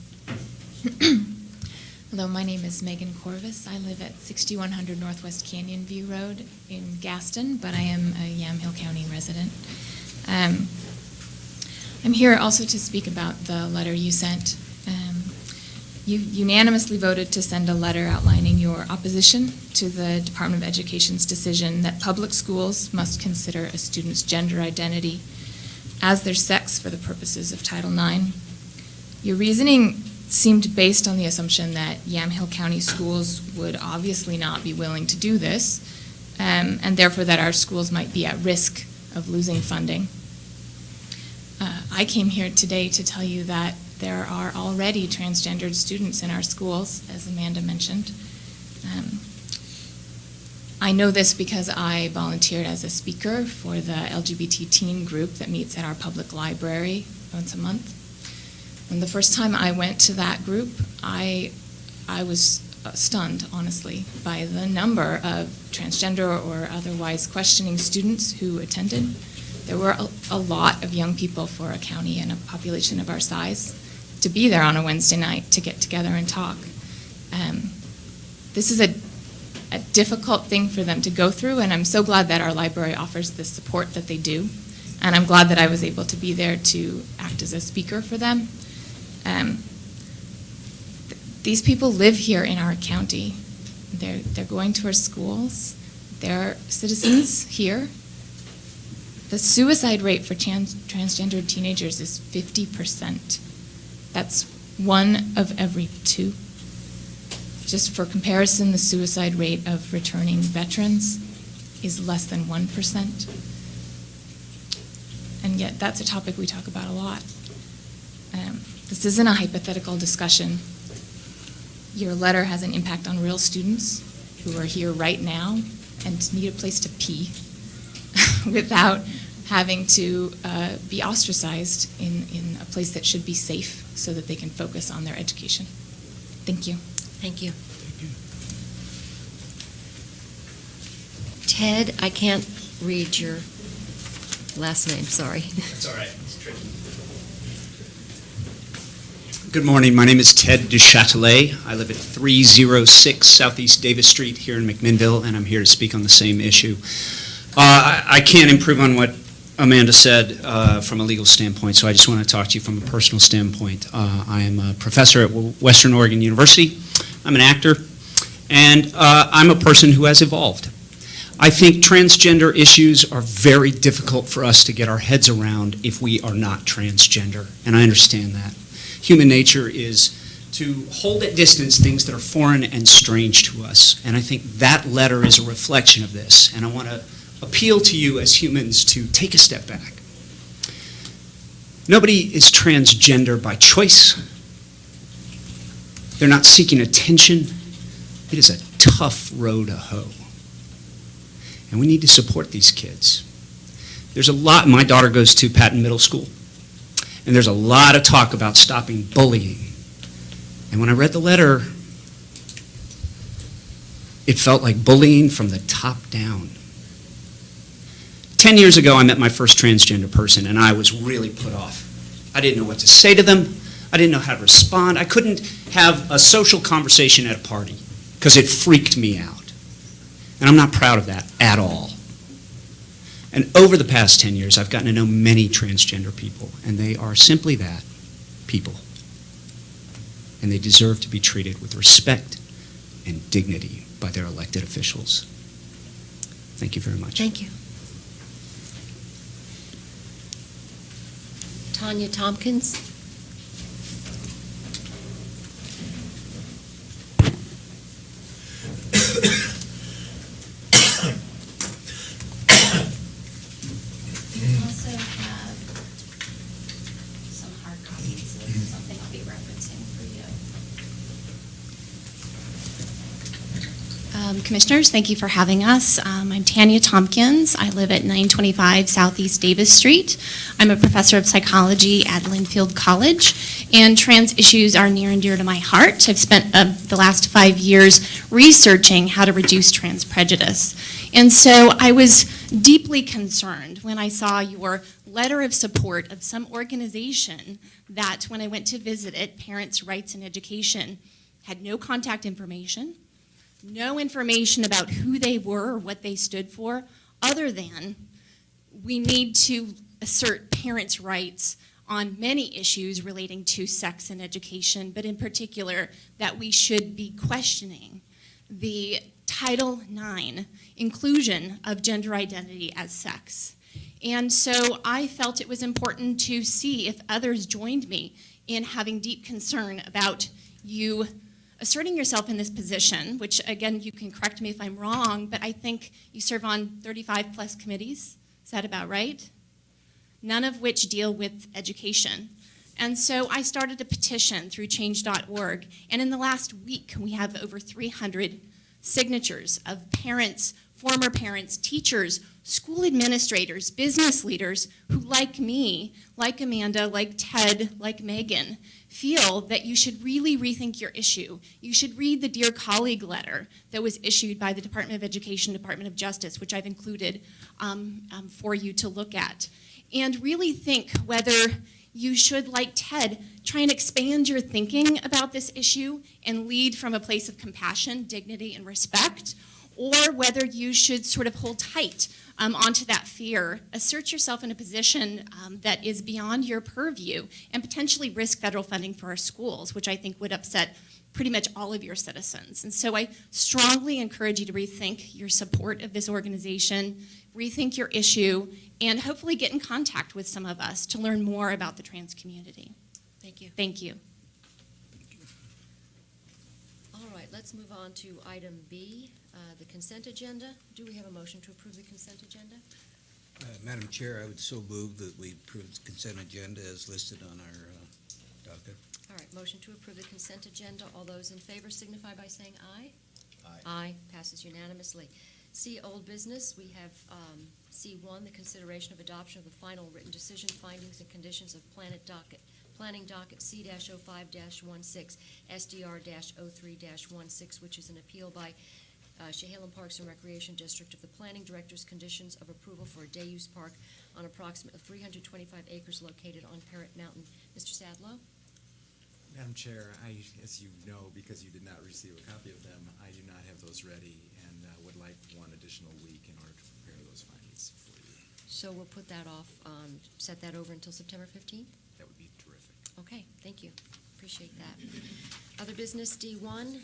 Hello, my name is Megan Corvus. I live at 6100 Northwest Canyon View Road in Gaston, but I am a Yamhill County resident. I'm here also to speak about the letter you sent. You unanimously voted to send a letter outlining your opposition to the Department of Education's decision that public schools must consider a student's gender identity as their sex for the purposes of Title IX. Your reasoning seemed based on the assumption that Yamhill County schools would obviously not be willing to do this, and therefore that our schools might be at risk of losing funding. I came here today to tell you that there are already transgendered students in our schools, as Amanda mentioned. I know this because I volunteered as a speaker for the LGBT teen group that meets at our public library once a month. And the first time I went to that group, I was stunned, honestly, by the number of transgender or otherwise questioning students who attended. There were a lot of young people for a county and a population of our size to be there on a Wednesday night to get together and talk. This is a difficult thing for them to go through, and I'm so glad that our library offers the support that they do. And I'm glad that I was able to be there to act as a speaker for them. These people live here in our county. They're going to our schools. They're citizens here. The suicide rate for transgendered teenagers is 50%. That's 1 of every 2. Just for comparison, the suicide rate of returning veterans is less than 1%. And yet that's a topic we talk about a lot. This isn't a hypothetical discussion. Your letter has an impact on real students who are here right now and need a place to pee without having to be ostracized in a place that should be safe so that they can focus on their education. Thank you. Thank you. Ted, I can't read your last name, sorry. That's all right. It's tricky. Good morning. My name is Ted Duchatelet. I live at 306 Southeast Davis Street here in McMinnville, and I'm here to speak on the same issue. I can't improve on what Amanda said from a legal standpoint, so I just want to talk to you from a personal standpoint. I am a professor at Western Oregon University. I'm an actor, and I'm a person who has evolved. I think transgender issues are very difficult for us to get our heads around if we are not transgender, and I understand that. Human nature is to hold at distance things that are foreign and strange to us, and I think that letter is a reflection of this, and I want to appeal to you as humans to take a step back. Nobody is transgender by choice. They're not seeking attention. It is a tough row to hoe. And we need to support these kids. There's a lot, my daughter goes to Patton Middle School, and there's a lot of talk about stopping bullying. And when I read the letter, it felt like bullying from the top down. 10 years ago, I met my first transgender person, and I was really put off. I didn't know what to say to them. I didn't know how to respond. I couldn't have a social conversation at a party because it freaked me out. And I'm not proud of that at all. And over the past 10 years, I've gotten to know many transgender people, and they are simply that, people. And they deserve to be treated with respect and dignity by their elected officials. Thank you very much. Thank you. Tanya Tompkins. Also have some hard copies of something I'll be referencing for you. Commissioners, thank you for having us. I'm Tanya Tompkins. I live at 925 Southeast Davis Street. I'm a professor of psychology at Linfield College, and trans issues are near and dear to my heart. I've spent the last 5 years researching how to reduce trans prejudice. And so I was deeply concerned when I saw your letter of support of some organization that, when I went to visit it, Parents' Rights in Education, had no contact information, no information about who they were or what they stood for, other than we need to assert parents' rights on many issues relating to sex and education, but in particular that we should be questioning the Title IX inclusion of gender identity as sex. And so I felt it was important to see if others joined me in having deep concern about you asserting yourself in this position, which again, you can correct me if I'm wrong, but I think you serve on 35 plus committees. Is that about right? None of which deal with education. And so I started a petition through change.org, and in the last week, we have over 300 signatures of parents, former parents, teachers, school administrators, business leaders who, like me, like Amanda, like Ted, like Megan, feel that you should really rethink your issue. You should read the Dear Colleague letter that was issued by the Department of Education, Department of Justice, which I've included for you to look at, and really think whether you should, like Ted, try and expand your thinking about this issue and lead from a place of compassion, dignity, and respect, or whether you should sort of hold tight onto that fear, assert yourself in a position that is beyond your purview, and potentially risk federal funding for our schools, which I think would upset pretty much all of your citizens. And so I strongly encourage you to rethink your support of this organization, rethink your issue, and hopefully get in contact with some of us to learn more about the trans community. Thank you. Thank you. All right, let's move on to item B, the consent agenda. Do we have a motion to approve the consent agenda? Madam Chair, I would so move that we approve the consent agenda as listed on our docket. All right, motion to approve the consent agenda. All those in favor signify by saying aye. Aye. Aye, passes unanimously. C, old business, we have C1, the consideration of adoption of the final written decision, findings, and conditions of planning docket C-05-16, SDR-03-16, which is an appeal by Yamhill Parks and Recreation District of the Planning Director's conditions of approval for a day-use park on approximately 325 acres located on Parrot Mountain. Mr. Sadlow? Madam Chair, as you know, because you did not receive a copy of them, I do not have those ready and would like one additional week in order to prepare those findings for you. So we'll put that off, set that over until September 15th? That would be terrific. Okay, thank you. Appreciate that. Other business, D1,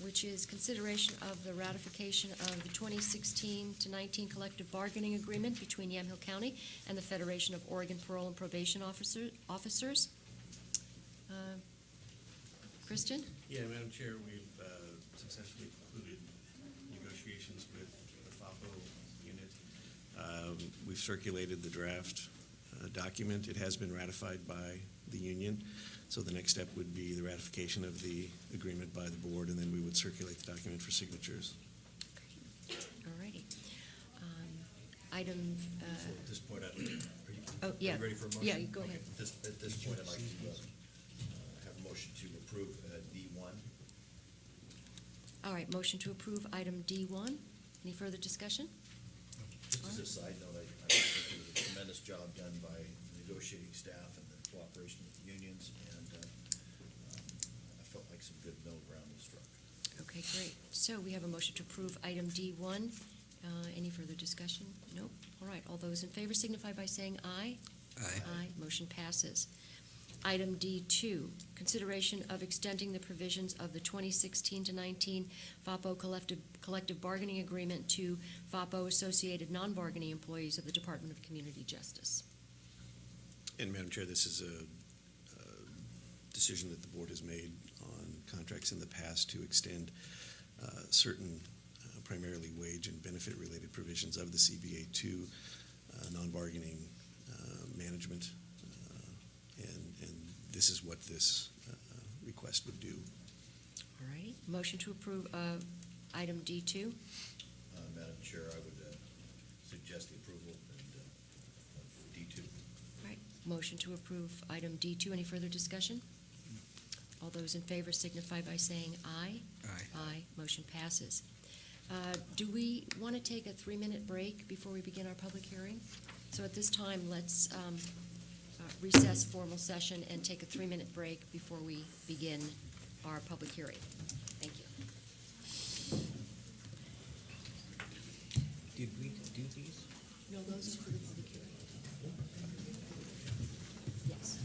which is consideration of the ratification of the 2016 to 19 collective bargaining agreement between Yamhill County and the Federation of Oregon Parole and Probation Officers. Kristen? Yeah, Madam Chair, we've successfully concluded negotiations with the FAPO unit. We've circulated the draft document. It has been ratified by the union. So the next step would be the ratification of the agreement by the board, and then we would circulate the document for signatures. All righty. Item. So at this point, are you ready for a motion? Yeah, you go ahead. At this point, I'd like to have a motion to approve D1. All right, motion to approve item D1. Any further discussion? Just as a side note, I think it was a tremendous job done by the negotiating staff and the cooperation with the unions, and I felt like some good middle ground was struck. Okay, great. So we have a motion to approve item D1. Any further discussion? Nope. All right, all those in favor signify by saying aye. Aye. Aye, motion passes. Item D2, consideration of extending the provisions of the 2016 to 19 FAPO collective bargaining agreement to FAPO associated non-bargaining employees of the Department of Community Justice. And Madam Chair, this is a decision that the board has made on contracts in the past to extend certain primarily wage and benefit-related provisions of the CBA to non-bargaining management. And this is what this request would do. All right, motion to approve item D2. Madam Chair, I would suggest the approval of D2. All right, motion to approve item D2. Any further discussion? All those in favor signify by saying aye. Aye. Aye, motion passes. Do we want to take a 3-minute break before we begin our public hearing? So at this time, let's recess formal session and take a 3-minute break before we begin our public hearing. Thank you. Did we do these? No, those are for the public hearing. Yes.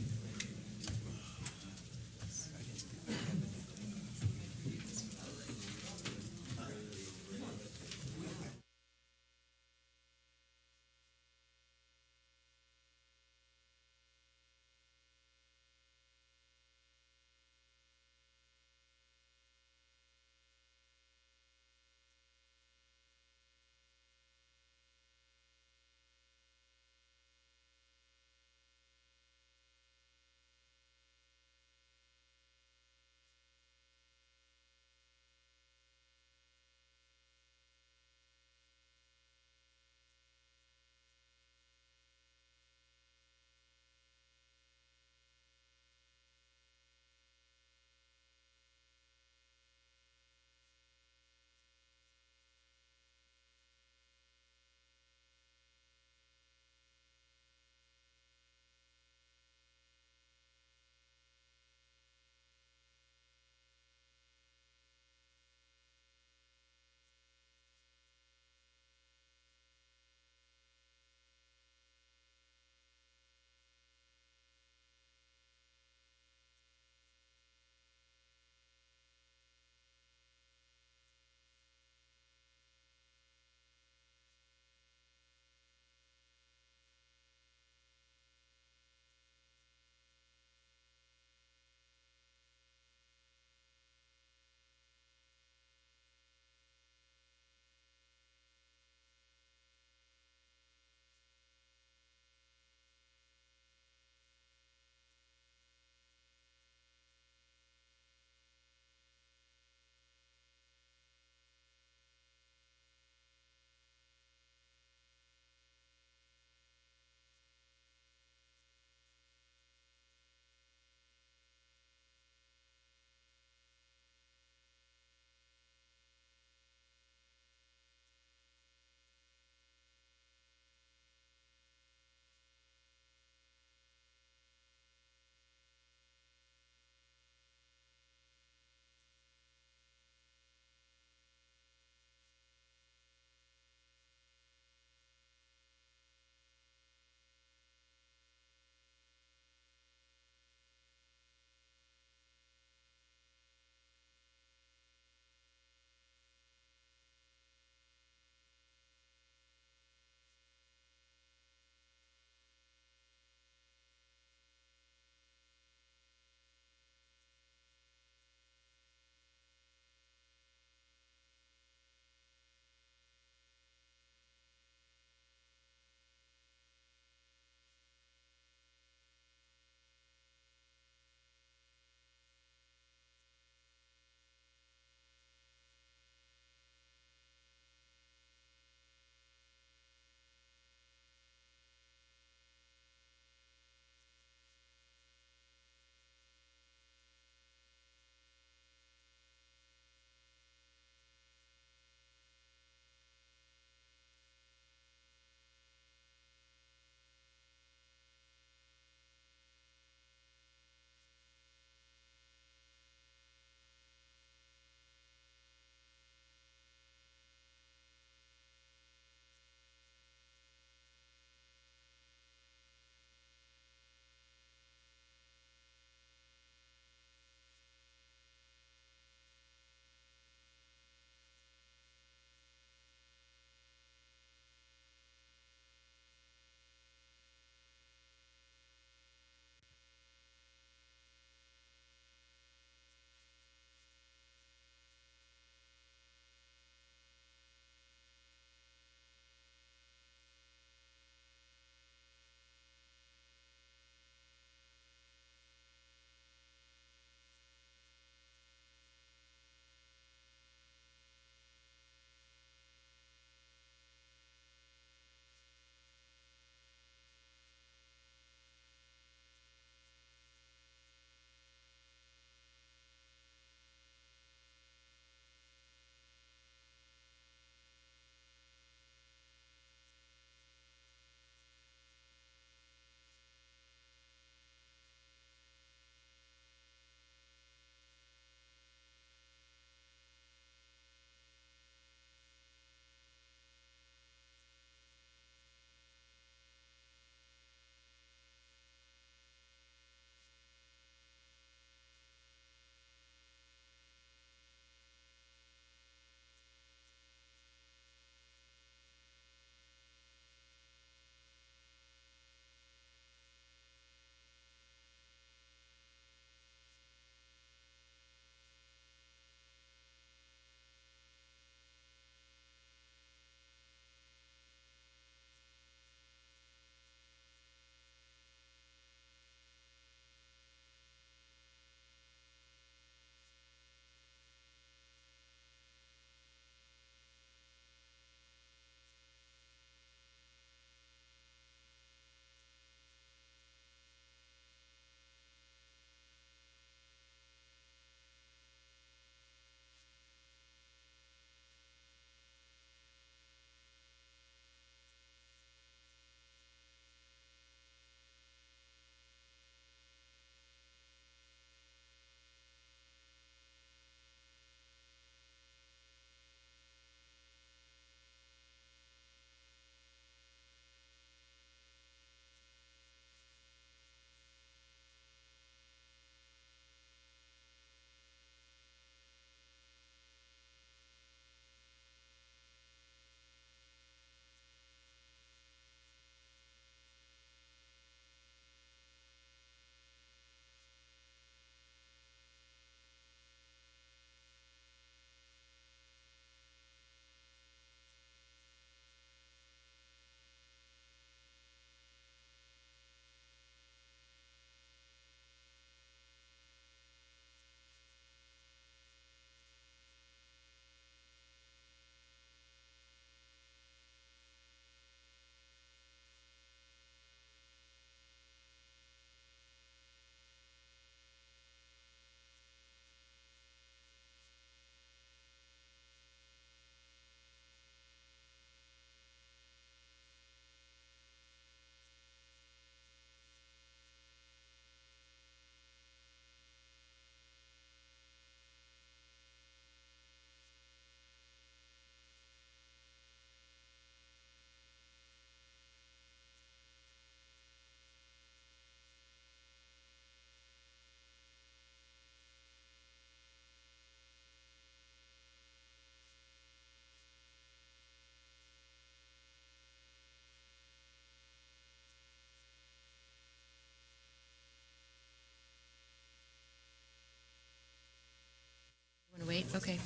Okay.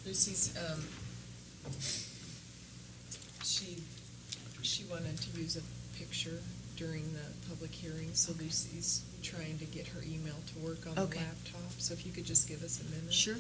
Lucy's, she wanted to use a picture during the public hearing, so Lucy's trying to get her email to work on the Okay. laptop. So if you could just give us a minute. Sure.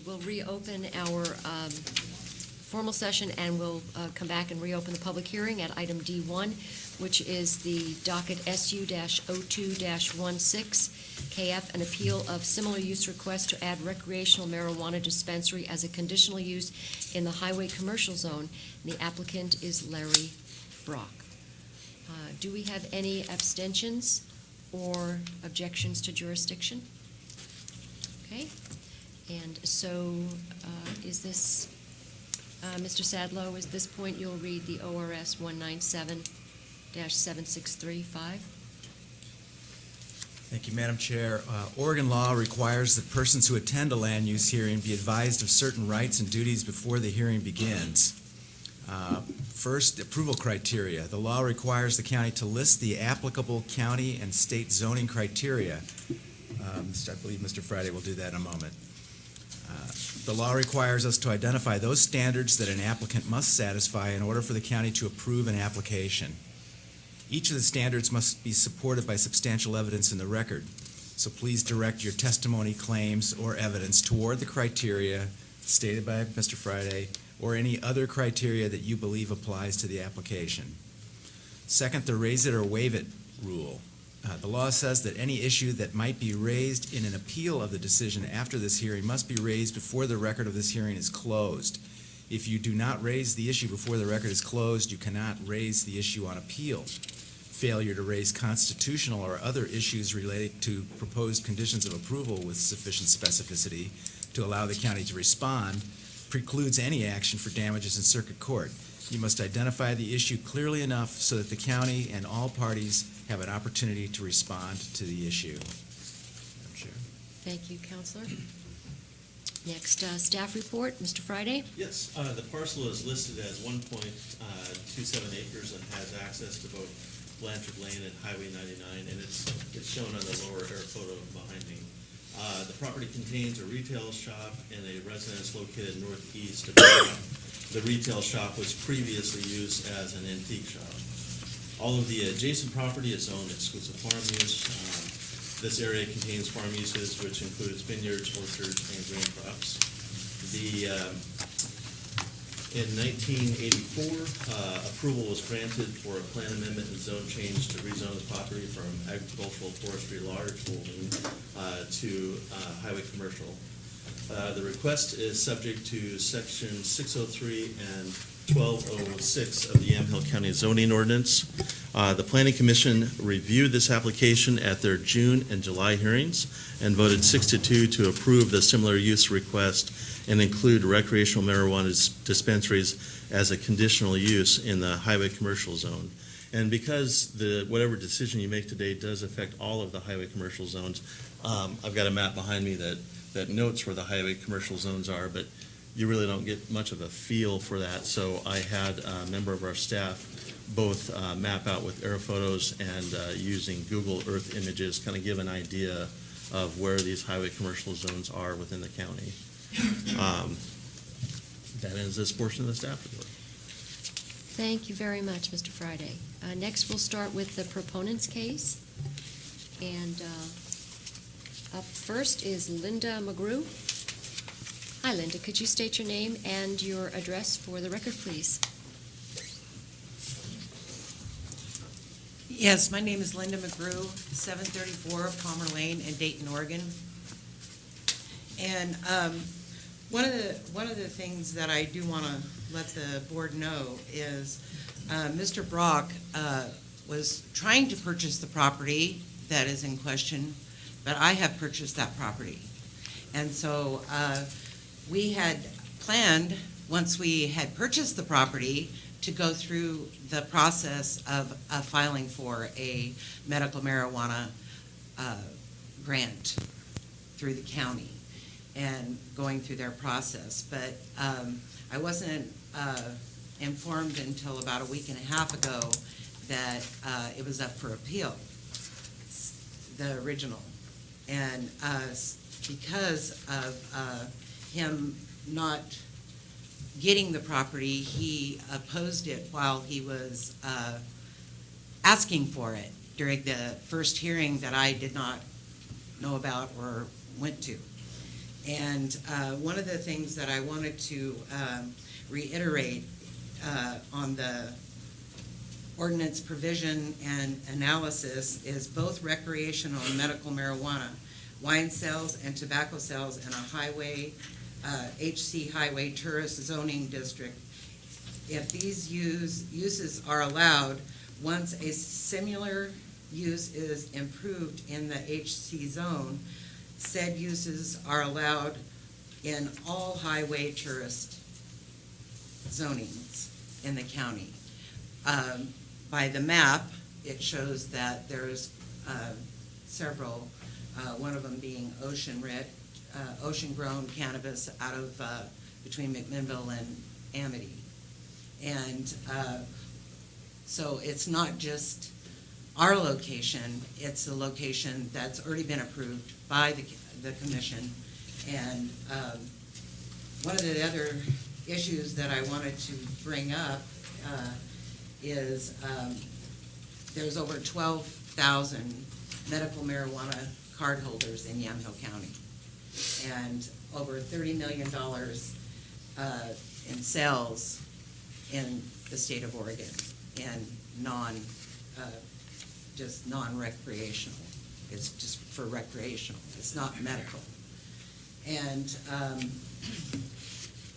we'll reopen our formal session, and we'll come back and reopen the public hearing at item D1, which is the docket SU-02-16, KF, an appeal of similar use request to add recreational marijuana dispensary as a conditional use in the highway commercial zone. And the applicant is Larry Brock. Do we have any abstentions or objections to jurisdiction? Okay, and so is this, Mr. Sadlow, at this point you'll read the ORS 197-7635. Thank you, Madam Chair. Oregon law requires that persons who attend a land use hearing be advised of certain rights and duties before the hearing begins. First, approval criteria. The law requires the county to list the applicable county and state zoning criteria. I believe Mr. Friday will do that in a moment. The law requires us to identify those standards that an applicant must satisfy in order for the county to approve an application. Each of the standards must be supported by substantial evidence in the record. So please direct your testimony, claims, or evidence toward the criteria stated by Mr. Friday or any other criteria that you believe applies to the application. Second, the raise it or waive it rule. The law says that any issue that might be raised in an appeal of the decision after this hearing must be raised before the record of this hearing is closed. If you do not raise the issue before the record is closed, you cannot raise the issue on appeal. Failure to raise constitutional or other issues related to proposed conditions of approval with sufficient specificity to allow the county to respond precludes any action for damages in circuit court. You must identify the issue clearly enough so that the county and all parties have an opportunity to respond to the issue. Madam Chair. Thank you, Counselor. Next, staff report, Mr. Friday. Yes, the parcel is listed as 1.27 acres and has access to both Blanchard Lane and Highway 99, and it's shown on the lower air photo behind me. The property contains a retail shop and a residence located northeast of town. The retail shop was previously used as an antique shop. All of the adjacent property is zoned exclusive farm use. This area contains farm uses, which includes vineyards, orchards, and grain crops. In 1984, approval was granted for a plan amendment and zone change to rezone the property from agricultural forestry large holding to highway commercial. The request is subject to section 603 and 1206 of the Yamhill County zoning ordinance. The Planning Commission reviewed this application at their June and July hearings and voted 6-2 to approve the similar use request and include recreational marijuana dispensaries as a conditional use in the highway commercial zone. And because whatever decision you make today does affect all of the highway commercial zones, I've got a map behind me that notes where the highway commercial zones are, but you really don't get much of a feel for that. So I had a member of our staff both map out with air photos and using Google Earth images, kind of give an idea of where these highway commercial zones are within the county. That ends this portion of the staff report. Thank you very much, Mr. Friday. Next, we'll start with the proponent's case. And up first is Linda McGrew. Hi, Linda. Could you state your name and your address for the record, please? Yes, my name is Linda McGrew, 734 Palmer Lane in Dayton, Oregon. And one of the things that I do want to let the board know is Mr. Brock was trying to purchase the property that is in question, but I have purchased that property. And so we had planned, once we had purchased the property, to go through the process of filing for a medical marijuana grant through the county and going through their process. But I wasn't informed until about a week and a half ago that it was up for appeal, the original. And because of him not getting the property, he opposed it while he was asking for it during the first hearing that I did not know about or went to. And one of the things that I wanted to reiterate on the ordinance provision and analysis is both recreational and medical marijuana, wine sales and tobacco sales in a highway, HC highway tourist zoning district. If these uses are allowed, once a similar use is improved in the HC zone, said uses are allowed in all highway tourist zonings in the county. By the map, it shows that there's several, one of them being ocean-grown cannabis out of between McMinnville and Amity. And so it's not just our location, it's a location that's already been approved by the commission. And one of the other issues that I wanted to bring up is there's over 12,000 medical marijuana card holders in Yamhill County, and over $30 million in sales in the state of Oregon, and just non-recreational. It's just for recreational. It's not medical. And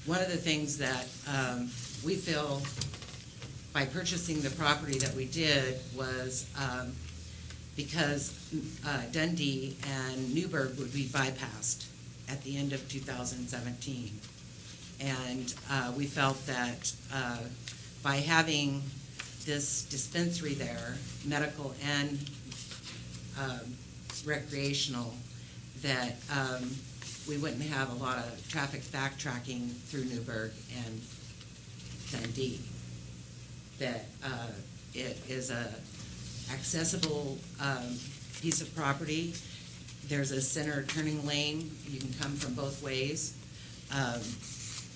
one of the things that we feel by purchasing the property that we did was because Dundee and Newburgh would be bypassed at the end of 2017. And we felt that by having this dispensary there, medical and recreational, that we wouldn't have a lot of traffic backtracking through Newburgh and Dundee. That it is a accessible piece of property. There's a center turning lane. You can come from both ways.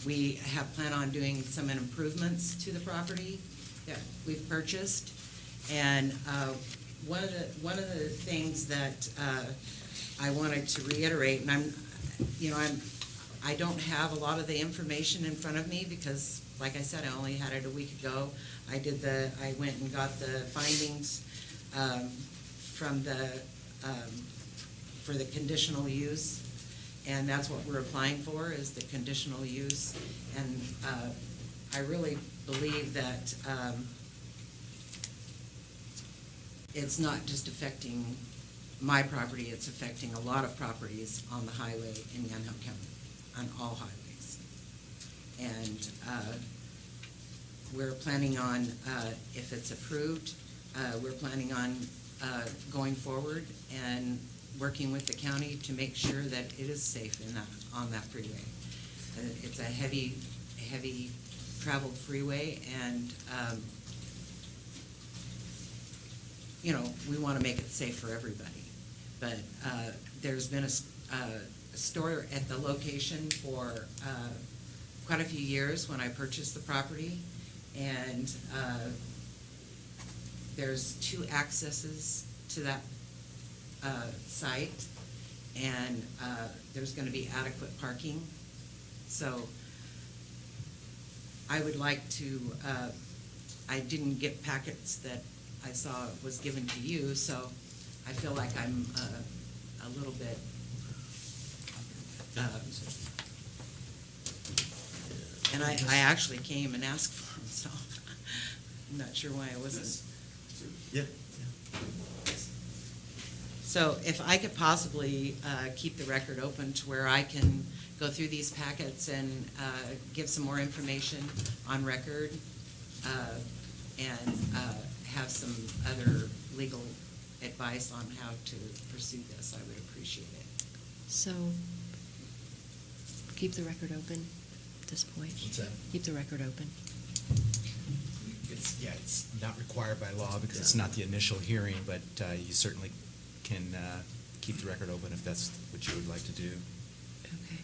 We have planned on doing some improvements to the property that we've purchased. And one of the things that I wanted to reiterate, and I don't have a lot of the information in front of me because, like I said, I only had it a week ago. I went and got the findings from for the conditional use, and that's what we're applying for, is the conditional use. And I really believe that it's not just affecting my property, it's affecting a lot of properties on the highway in Yamhill County, on all highways. And we're planning on, if it's approved, we're planning on going forward and working with the county to make sure that it is safe on that freeway. It's a heavy traveled freeway, and we want to make it safe for everybody. But there's been a store at the location for quite a few years when I purchased the property, and there's 2 accesses to that site, and there's going to be adequate parking. So I would like to, I didn't get packets that I saw was given to you, so I feel like I'm a little bit and I actually came and asked for them, so I'm not sure why I wasn't. Yeah. So if I could possibly keep the record open to where I can go through these packets and give some more information on record and have some other legal advice on how to pursue this, I would appreciate it. So, keep the record open at this point. What's that? Keep the record open. It's not required by law because it's not the initial hearing, but you certainly can keep the record open if that's what you would like to do. Okay.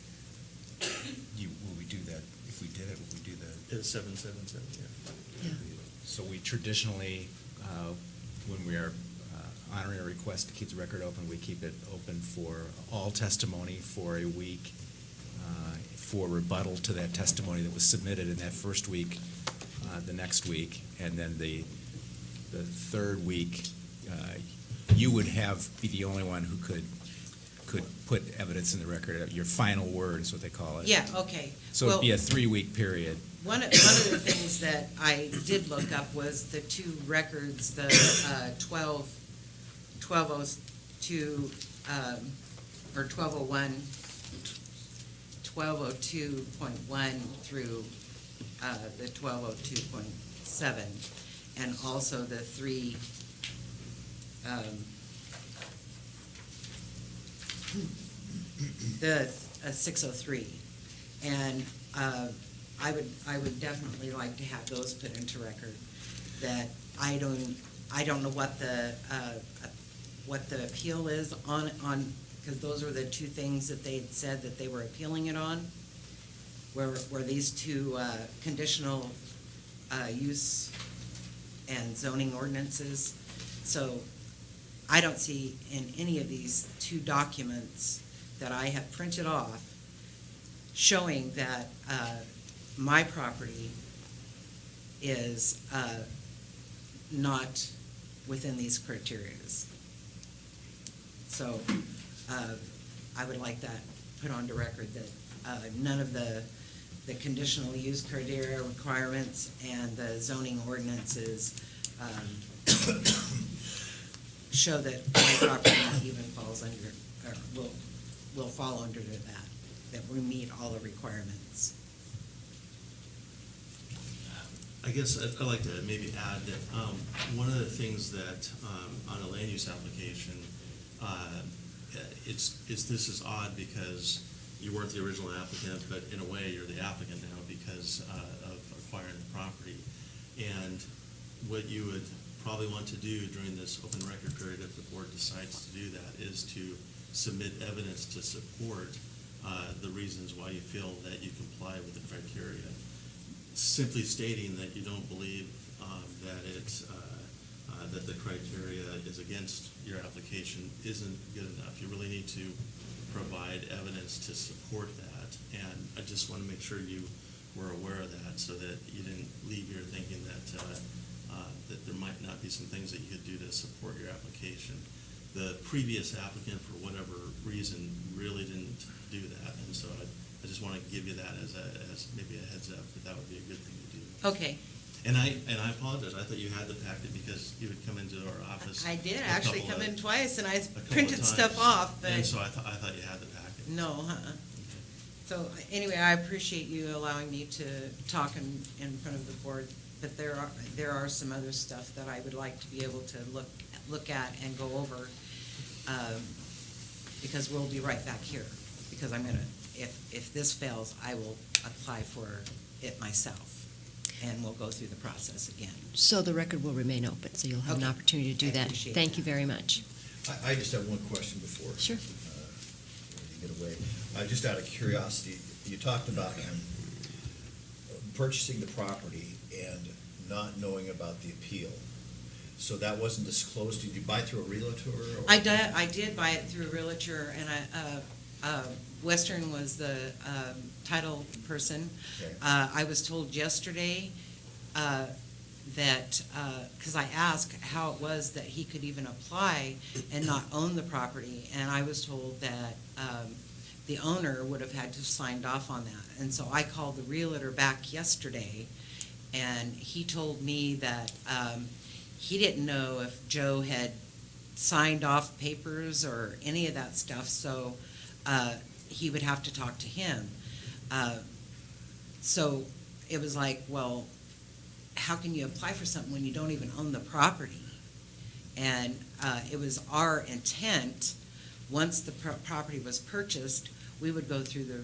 Will we do that? If we did it, would we do that? It's 777, yeah. So we traditionally, when we are honoring a request to keep the record open, we keep it open for all testimony for a week, for rebuttal to that testimony that was submitted in that first week, the next week, and then the third week, you would be the only one who could put evidence in the record. Your final word is what they call it. Yeah, okay. So it'd be a 3-week period. One of the things that I did look up was the two records, the 1202, or 1201, 1202.1 through the 1202.7, and also the three the 603. And I would definitely like to have those put into record. That I don't know what the appeal is on because those were the two things that they had said that they were appealing it on. Were these two conditional use and zoning ordinances? So I don't see in any of these two documents that I have printed off showing that my property is not within these criteria. So I would like that put on the record that none of the conditional use criteria requirements and the zoning ordinances show that my property even falls under, or will fall under that we meet all the requirements. I guess I'd like to maybe add that one of the things that on a land use application, this is odd because you weren't the original applicant, but in a way you're the applicant now because of acquiring the property. And what you would probably want to do during this open record period, if the board decides to do that, is to submit evidence to support the reasons why you feel that you comply with the criteria. Simply stating that you don't believe that the criteria is against your application isn't good enough. You really need to provide evidence to support that. And I just want to make sure you were aware of that so that you didn't leave here thinking that there might not be some things that you could do to support your application. The previous applicant, for whatever reason, really didn't do that. And so I just want to give you that as maybe a heads up that would be a good thing to do. Okay. And I apologize. I thought you had the packet because you would come into our office. I did actually come in twice, and I a couple printed of stuff times. off, but. And so I thought you had the packet. No, Okay. So anyway, I appreciate you allowing me to talk in front of the board, but there are some other stuff that I would like to be able to look at and go over, because we'll be right back here. Because I'm gonna, if this fails, I will apply for it myself, and we'll go through the process again. So the record will remain open, so you'll have an Okay. opportunity to do I that. appreciate Thank that. you very much. I just have one question before. Sure. You get away. Just out of curiosity, you talked about purchasing the property and not knowing about the appeal. So that wasn't disclosed. Did you buy through a realtor? Or? I did buy it through a realtor, and Western was the title person. Okay. I was told yesterday that, because I asked how it was that he could even apply and not own the property, and I was told that the owner would have had to have signed off on that. And so I called the realtor back yesterday, and he told me that he didn't know if Joe had signed off papers or any of that stuff, so he would have to talk to him. So it was like, well, how can you apply for something when you don't even own the property? And it was our intent, once the property was purchased, we would go through the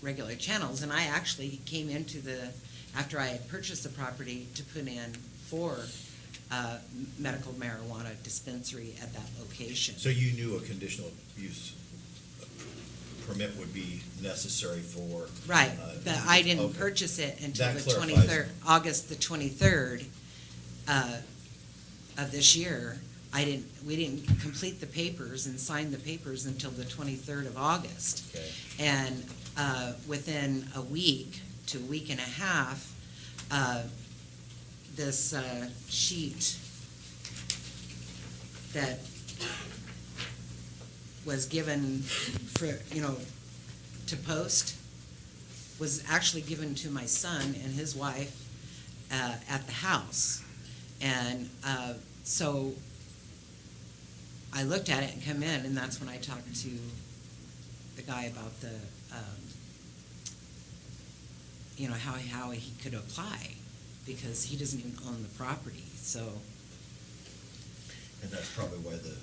regular channels. And I actually came into after I had purchased the property, to put in for medical marijuana dispensary at that location. So you knew a conditional use permit would be necessary for. Right, but I didn't okay. purchase it until That the clarifies 23rd, it. August the 23rd of this year. we didn't complete the papers and sign the papers until the 23rd of August. Okay. And within a week to a week and a half, this sheet that was given for, to post was actually given to my son and his wife at the house. And so I looked at it and come in, and that's when I talked to the guy about the, how he could apply, because he doesn't even own the property, so. And that's probably why the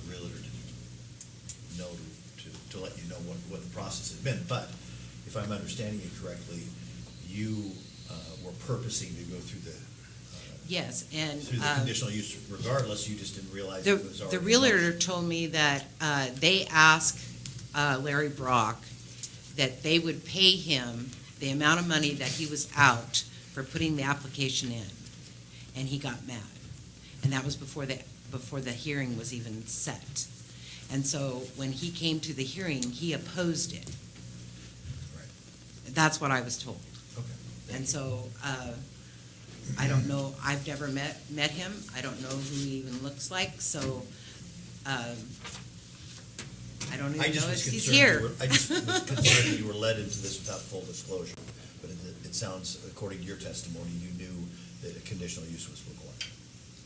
realtor didn't know to let you know what the process had been. But if I'm understanding you correctly, you were purposing to go through the Yes, and through the conditional use regardless, you just didn't realize the it was already. the realtor told me that they asked Larry Brock that they would pay him the amount of money that he was out for putting the application in, and he got mad. And that was before the hearing was even set. And so when he came to the hearing, he opposed it. Right. That's what I was told. Okay. And so I don't know, I've never met him. I don't know who he even looks like, so I don't even know if he's here. I just was concerned that you were led into this without full disclosure. But it sounds, according to your testimony, you knew that a conditional use was required.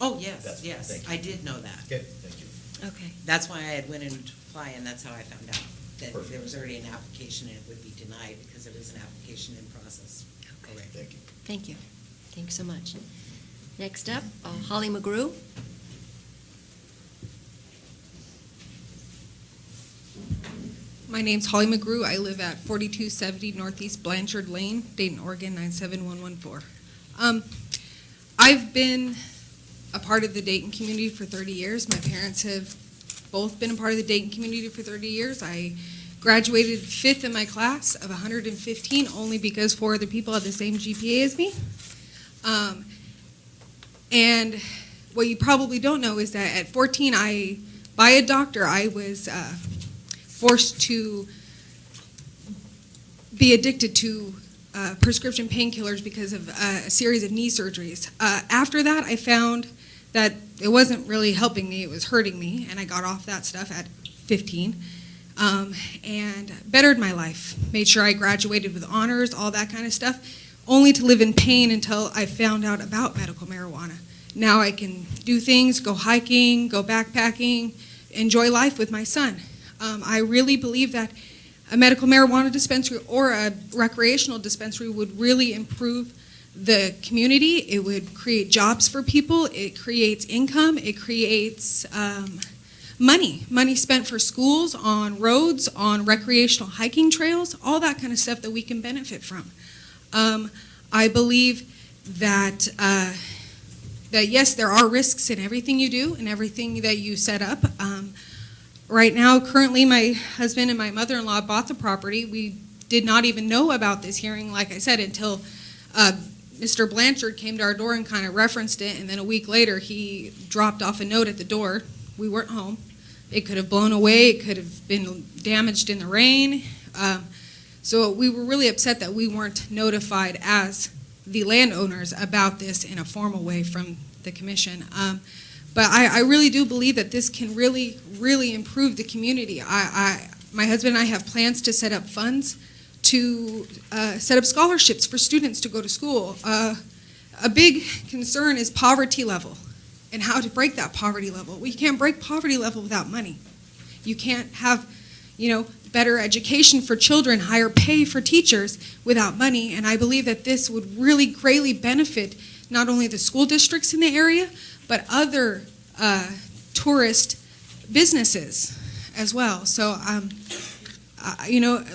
Oh, yes, Thank yes, you. I did know that. Okay, thank you. Okay. That's why I had went in to apply, and that's how I found out, that Perfect. there was already an application and it would be denied because there was an application in process. Okay. Thank you. Thank you. Thanks so much. Next up, Holly McGrew. My name's Holly McGrew. I live at 4270 Northeast Blanchard Lane, Dayton, Oregon, 97114. I've been a part of the Dayton community for 30 years. My parents have both been a part of the Dayton community for 30 years. I graduated 5th in my class of 115 only because 4 other people had the same GPA as me. And what you probably don't know is that at 14, by a doctor, I was forced to be addicted to prescription painkillers because of a series of knee surgeries. After that, I found that it wasn't really helping me, it was hurting me, and I got off that stuff at 15 and bettered my life, made sure I graduated with honors, all that kind of stuff, only to live in pain until I found out about medical marijuana. Now I can do things, go hiking, go backpacking, enjoy life with my son. I really believe that a medical marijuana dispensary or a recreational dispensary would really improve the community. It would create jobs for people. It creates income. It creates money spent for schools, on roads, on recreational hiking trails, all that kind of stuff that we can benefit from. I believe that yes, there are risks in everything you do and everything that you set up. Right now, currently, my husband and my mother-in-law bought the property. We did not even know about this hearing, like I said, until Mr. Blanchard came to our door and kind of referenced it, and then a week later, he dropped off a note at the door. We weren't home. It could have blown away. It could have been damaged in the rain. So we were really upset that we weren't notified as the landowners about this in a formal way from the commission. But I really do believe that this can really, really improve the community. My husband and I have plans to set up funds to set up scholarships for students to go to school. A big concern is poverty level and how to break that poverty level. We can't break poverty level without money. You can't have, better education for children, higher pay for teachers without money. And I believe that this would really greatly benefit not only the school districts in the area, but other tourist businesses as well. So,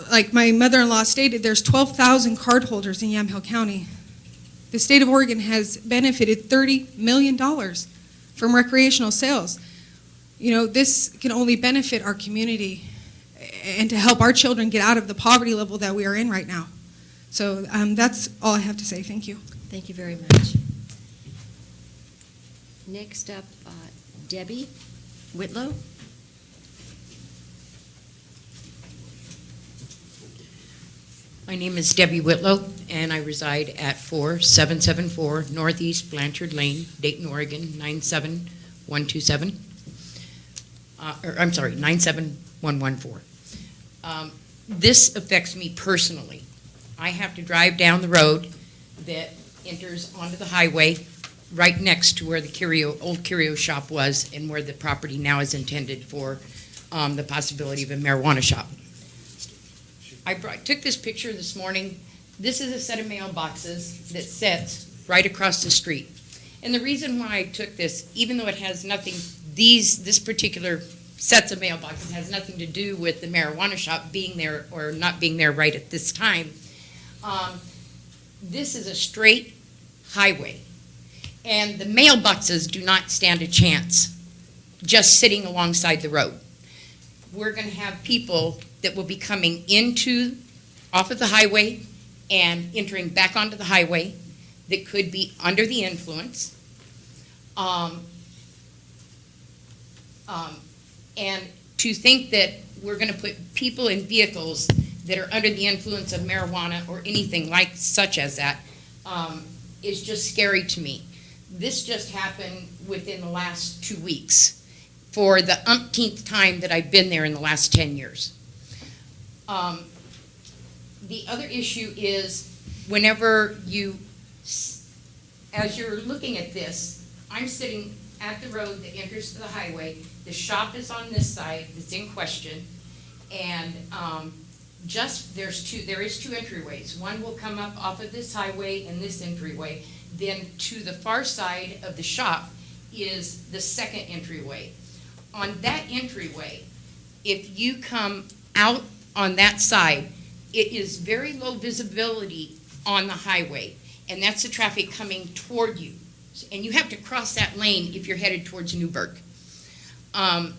like my mother-in-law stated, there's 12,000 cardholders in Yamhill County. The state of Oregon has benefited $30 million from recreational sales. This can only benefit our community and to help our children get out of the poverty level that we are in right now. So that's all I have to say. Thank you. Thank you very much. Next up, Debbie Whitlow? My name is Debbie Whitlow, and I reside at 4774 Northeast Blanchard Lane, Dayton, Oregon, 97127. I'm sorry, 97114. This affects me personally. I have to drive down the road that enters onto the highway right next to where the old curio shop was and where the property now is intended for the possibility of a marijuana shop. I took this picture this morning. This is a set of mailboxes that sits right across the street. And the reason why I took this, even though it has nothing, this particular sets of mailboxes has nothing to do with the marijuana shop being there or not being there right at this time. This is a straight highway. And the mailboxes do not stand a chance just sitting alongside the road. We're going to have people that will be coming off of the highway and entering back onto the highway that could be under the influence. And to think that we're going to put people in vehicles that are under the influence of marijuana or anything like such as that is just scary to me. This just happened within the last 2 weeks for the umpteenth time that I've been there in the last 10 years. The other issue is whenever as you're looking at this, I'm sitting at the road that enters to the highway. The shop is on this side that's in question, and there is two entryways. One will come up off of this highway and this entryway. Then to the far side of the shop is the second entryway. On that entryway, if you come out on that side, it is very low visibility on the highway, and that's the traffic coming toward you. And you have to cross that lane if you're headed towards Newburgh. It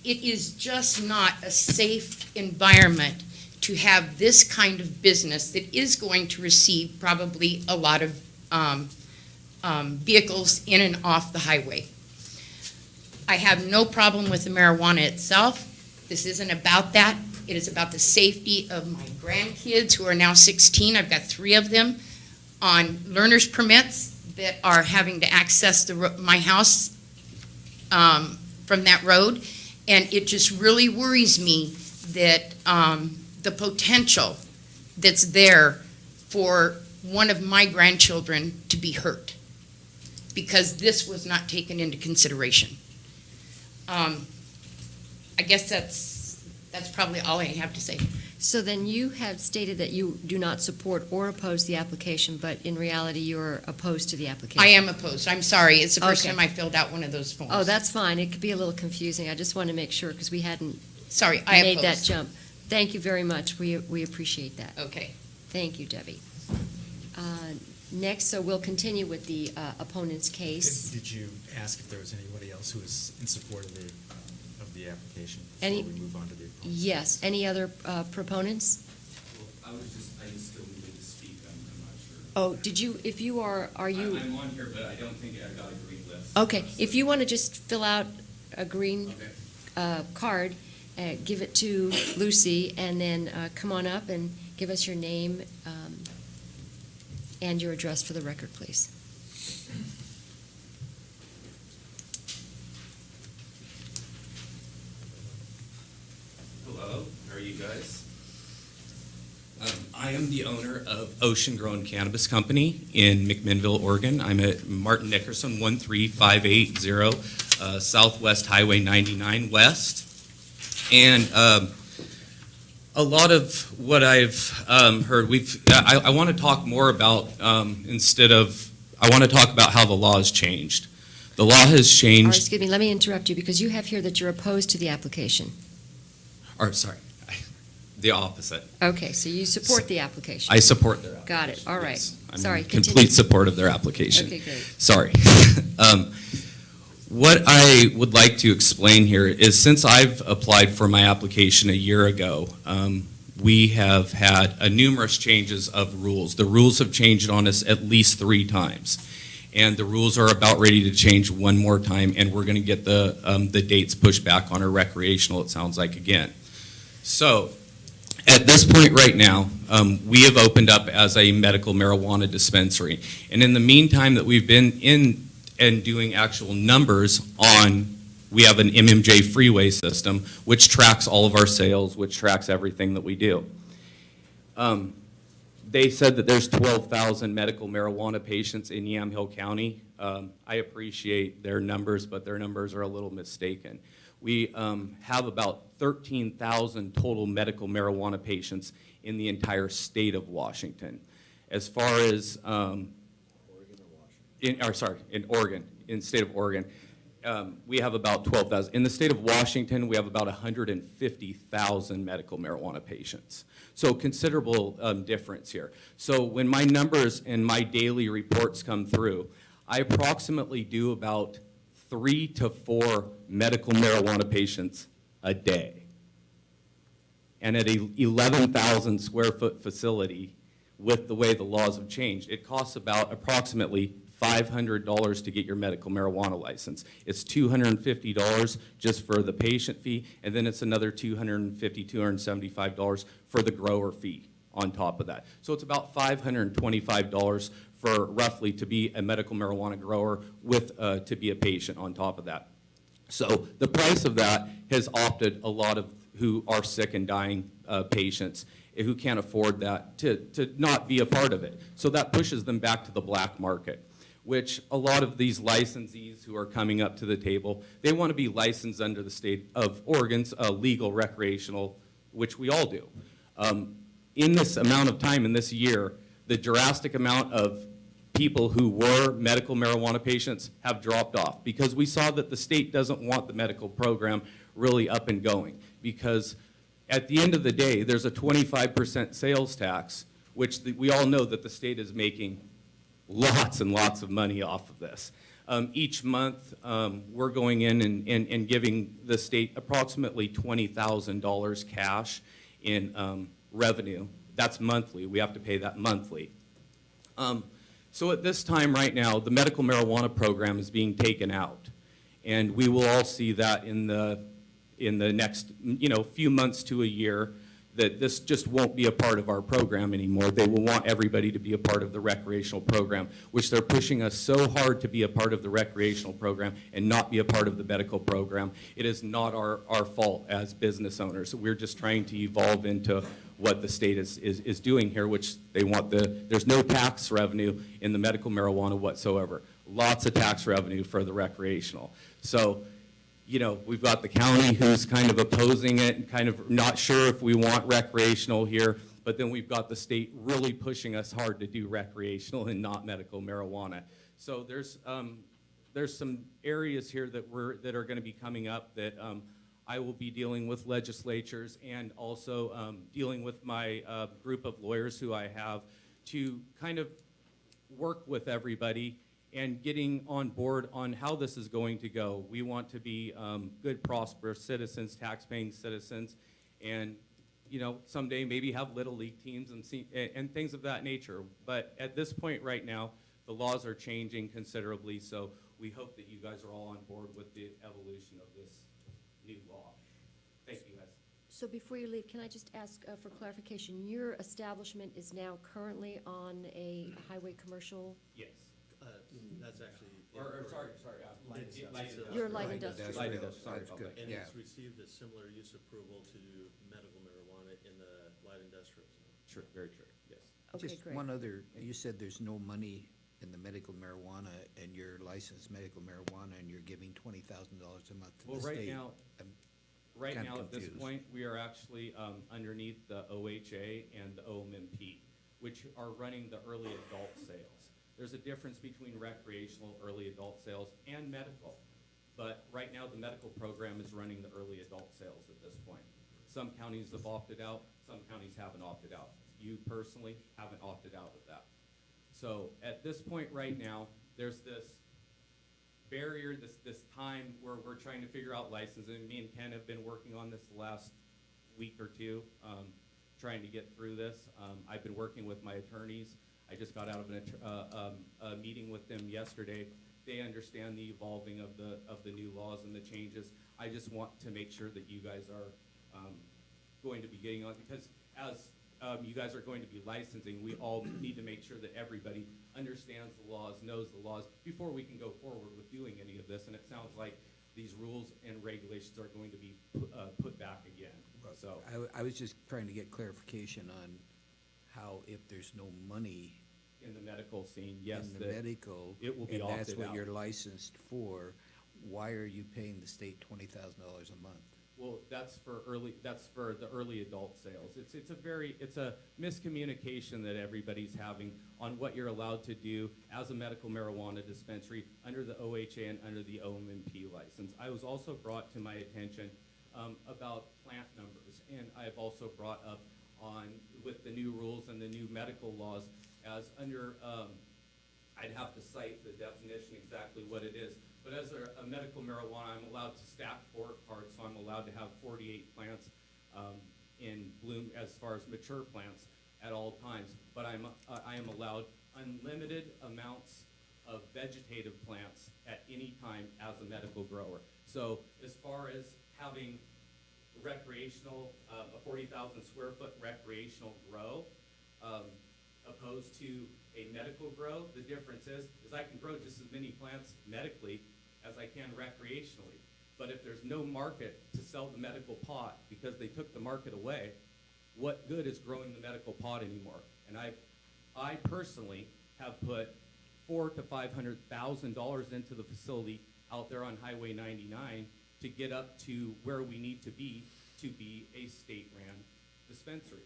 is just not a safe environment to have this kind of business that is going to receive probably a lot of vehicles in and off the highway. I have no problem with the marijuana itself. This isn't about that. It is about the safety of my grandkids who are now 16. I've got 3 of them on learner's permits that are having to access my house from that road. And it just really worries me that the potential that's there for one of my grandchildren to be hurt because this was not taken into consideration. I guess that's probably all I have to say. So then you have stated that you do not support or oppose the application, but in reality you're opposed to the application. I am opposed. I'm sorry. It's the first Okay. time I filled out one of those forms. Oh, that's fine. It could be a little confusing. I just want to make sure because we hadn't Sorry, I made that oppose. jump. Thank you very much. We appreciate that. Okay. Thank you, Debbie. Next, so we'll continue with the opponent's case. Did you ask if there was anybody else who was in support of the application Any- before we move on to the opponents? Yes. Any other proponents? I still needed to speak, I'm not sure. Oh, did you, if you are you? I'm on here, but I don't think I got a green list. Okay, if you want to just fill out a green card, give it to Lucy, and then come on up and give us your name and your address for the record, please. Hello, how are you guys? I am the owner of Ocean Grown Cannabis Company in McMinnville, Oregon. I'm at Martin Nickerson, 13580 Southwest Highway 99 West. And a lot of what I've heard, I want to talk more about, I want to talk about how the law has changed. The law has Or, changed. excuse me, let me interrupt you, because you have here that you're opposed to the application. Or, sorry, the opposite. Okay, so you support the application? I support their application. Got it, all right. Yes. I'm Sorry, in continue. complete support of their application. Okay, great. Sorry. What I would like to explain here is since I've applied for my application a year ago, we have had numerous changes of rules. The rules have changed on us at least 3 times. And the rules are about ready to change one more time, and we're going to get the dates pushed back on our recreational, it sounds like, again. So at this point right now, we have opened up as a medical marijuana dispensary. And in the meantime that we've been in and doing actual numbers on, we have an MMJ freeway system, which tracks all of our sales, which tracks everything that we do. They said that there's 12,000 medical marijuana patients in Yamhill County. I appreciate their numbers, but their numbers are a little mistaken. We have about 13,000 total medical marijuana patients in the entire state of Washington. As far as, in Oregon, in the state of Oregon, we have about 12,000. In the state of Washington, we have about 150,000 medical marijuana patients. So considerable difference here. So when my numbers and my daily reports come through, I approximately do about 3 to 4 medical marijuana patients a day. And at a 11,000 square foot facility, with the way the laws have changed, it costs about approximately $500 to get your medical marijuana license. It's $250 just for the patient fee, and then it's another $250, $275 for the grower fee on top of that. So it's about $525 for roughly to be a medical marijuana grower with to be a patient on top of that. So the price of that has opted a lot of who are sick and dying patients who can't afford that to not be a part of it. So that pushes them back to the black market, which a lot of these licensees who are coming up to the table, they want to be licensed under the state of Oregon's legal recreational, which we all do. In this amount of time in this year, the drastic amount of people who were medical marijuana patients have dropped off because we saw that the state doesn't want the medical program really up and going, because at the end of the day, there's a 25% sales tax, which we all know that the state is making lots and lots of money off of this. Each month, we're going in and giving the state approximately $20,000 cash in revenue. That's monthly. We have to pay that monthly. So at this time right now, the medical marijuana program is being taken out. And we will all see that in the next few months to a year, that this just won't be a part of our program anymore. They will want everybody to be a part of the recreational program, which they're pushing us so hard to be a part of the recreational program and not be a part of the medical program. It is not our fault as business owners. We're just trying to evolve into what the state is doing here, which they want there's no tax revenue in the medical marijuana whatsoever. Lots of tax revenue for the recreational. So, we've got the county who's kind of opposing it and kind of not sure if we want recreational here, but then we've got the state really pushing us hard to do recreational and not medical marijuana. So there's some areas here that are going to be coming up that I will be dealing with legislatures and also dealing with my group of lawyers who I have to kind of work with everybody and getting on board on how this is going to go. We want to be good, prosperous citizens, tax-paying citizens, and someday maybe have little league teams and things of that nature. But at this point right now, the laws are changing considerably, so we hope that you guys are all on board with the evolution of this new law. Thank you, guys. So before you leave, can I just ask for clarification? Your establishment is now currently on a highway commercial? Yes. That's actually. Sorry. You're light industrial. Light industrial, sorry about that. And it's received a similar use approval to medical marijuana in the light industrial zone. True, very true, yes. Okay, Just great. one other, you said there's no money in the medical marijuana, and you're licensed medical marijuana, and you're giving $20,000 a month to the state. Right kinda now, at this confused. point, we are actually underneath the OHA and the OMMP, which are running the early adult sales. There's a difference between recreational, early adult sales, and medical. But right now, the medical program is running the early adult sales at this point. Some counties have opted out, some counties haven't opted out. You personally haven't opted out of that. So at this point right now, there's this barrier, this time where we're trying to figure out licensing. Me and Ken have been working on this the last week or two, trying to get through this. I've been working with my attorneys. I just got out of a meeting with them yesterday. They understand the evolving of the new laws and the changes. I just want to make sure that you guys are going to be getting on, because as you guys are going to be licensing, we all need to make sure that everybody understands the laws, knows the laws, before we can go forward with doing any of this. And it sounds like these rules and regulations are going to be put back again. So I was just trying to get clarification on how, if there's no money in the medical scene, yes, in the medical, it will be and that's opted what out. you're licensed for, why are you paying the state $20,000 a month? Well, that's for the early adult sales. It's a miscommunication that everybody's having on what you're allowed to do as a medical marijuana dispensary under the OHA and under the OMP license. I was also brought to my attention about plant numbers, and I've also brought up with the new rules and the new medical laws as under, I'd have to cite the definition exactly what it is, but as a medical marijuana, I'm allowed to stack fork carts, so I'm allowed to have 48 plants in bloom as far as mature plants at all times. But I am allowed unlimited amounts of vegetative plants at any time as a medical grower. So as far as having recreational, a 40,000 square foot recreational grow, opposed to a medical grow, the difference is I can grow just as many plants medically as I can recreationally. But if there's no market to sell the medical pot because they took the market away, what good is growing the medical pot anymore? And I personally have put $400,000 to $500,000 into the facility out there on Highway 99 to get up to where we need to be a state-ran dispensary.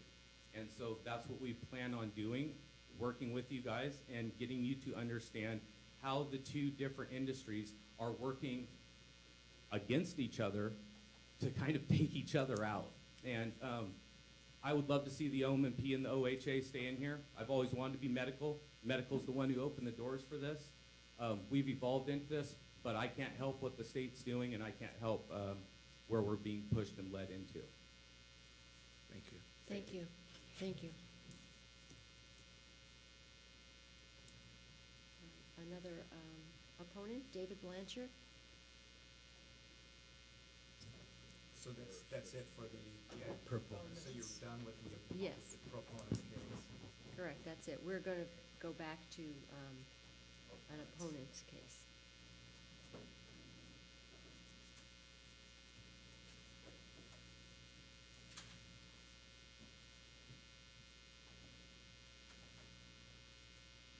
And so that's what we plan on doing, working with you guys and getting you to understand how the two different industries are working against each other to kind of take each other out. And I would love to see the OMP and the OHA stay in here. I've always wanted to be medical. Medical's the one who opened the doors for this. We've evolved into this, but I can't help what the state's doing, and I can't help where we're being pushed and led into. Thank you. Thank you. Thank you. Another opponent, David Blanchard. So that's it for the proponents. So you're done with the Yes. proponent case? Correct, that's it. We're going to go back to an opponent's case.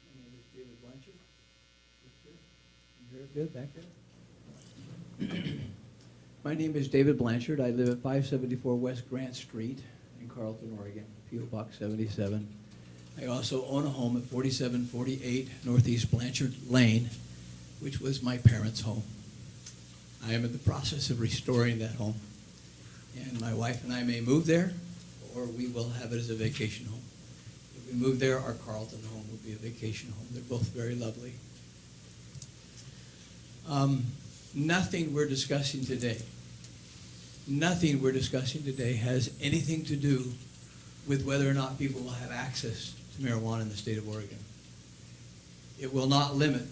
My name is David Blanchard. Very good, back there. My name is David Blanchard. I live at 574 West Grant Street in Carlton, Oregon, P.O. Box 77. I also own a home at 4748 Northeast Blanchard Lane, which was my parents' home. I am in the process of restoring that home, and my wife and I may move there, or we will have it as a vacation home. If we move there, our Carlton home will be a vacation home. They're both very lovely. Nothing we're discussing today has anything to do with whether or not people will have access to marijuana in the state of Oregon. It will not limit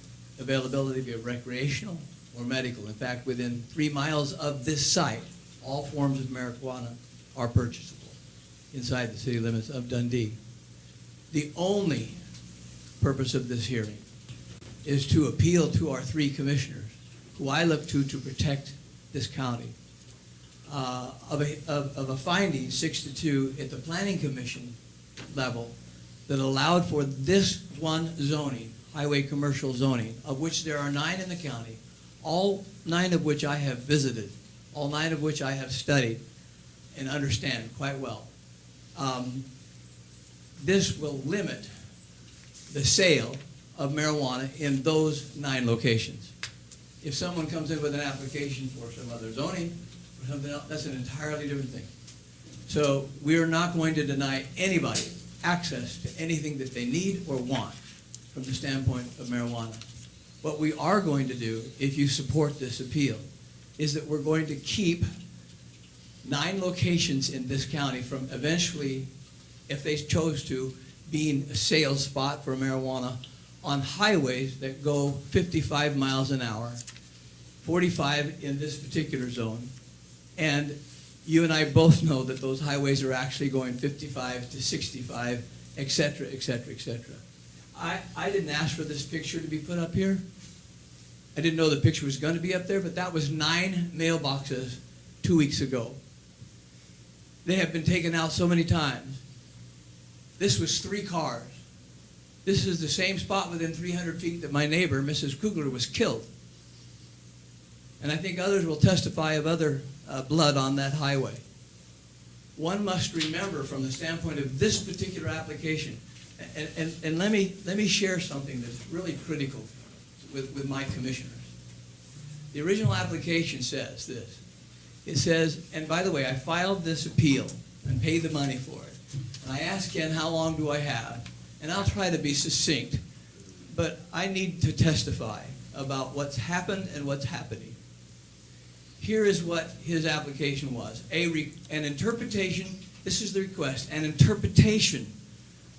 availability of recreational or medical. In fact, within 3 miles of this site, all forms of marijuana are purchasable inside the city limits of Dundee. The only purpose of this hearing is to appeal to our 3 commissioners, who I look to protect this county, of a finding 6-2 at the Planning Commission level that allowed for this one zoning, highway commercial zoning, of which there are 9 in the county, all 9 of which I have visited, all 9 of which I have studied and understand quite well. This will limit the sale of marijuana in those 9 locations. If someone comes in with an application for some other zoning or something else, that's an entirely different thing. So we are not going to deny anybody access to anything that they need or want from the standpoint of marijuana. What we are going to do, if you support this appeal, is that we're going to keep 9 locations in this county from eventually, if they chose to, being a sales spot for marijuana on highways that go 55 miles an hour, 45 in this particular zone. And you and I both know that those highways are actually going 55 to 65, et cetera, et cetera, et cetera. I didn't ask for this picture to be put up here. I didn't know the picture was going to be up there, but that was 9 mailboxes 2 weeks ago. They have been taken out so many times. This was 3 cars. This is the same spot within 300 feet that my neighbor, Mrs. Kugler, was killed. And I think others will testify of other blood on that highway. One must remember from the standpoint of this particular application, and let me share something that's really critical with my commissioners. The original application says this. It says, and by the way, I filed this appeal and paid the money for it. And I asked Ken, how long do I have? And I'll try to be succinct, but I need to testify about what's happened and what's happening. Here is what his application was. An interpretation, this is the request, an interpretation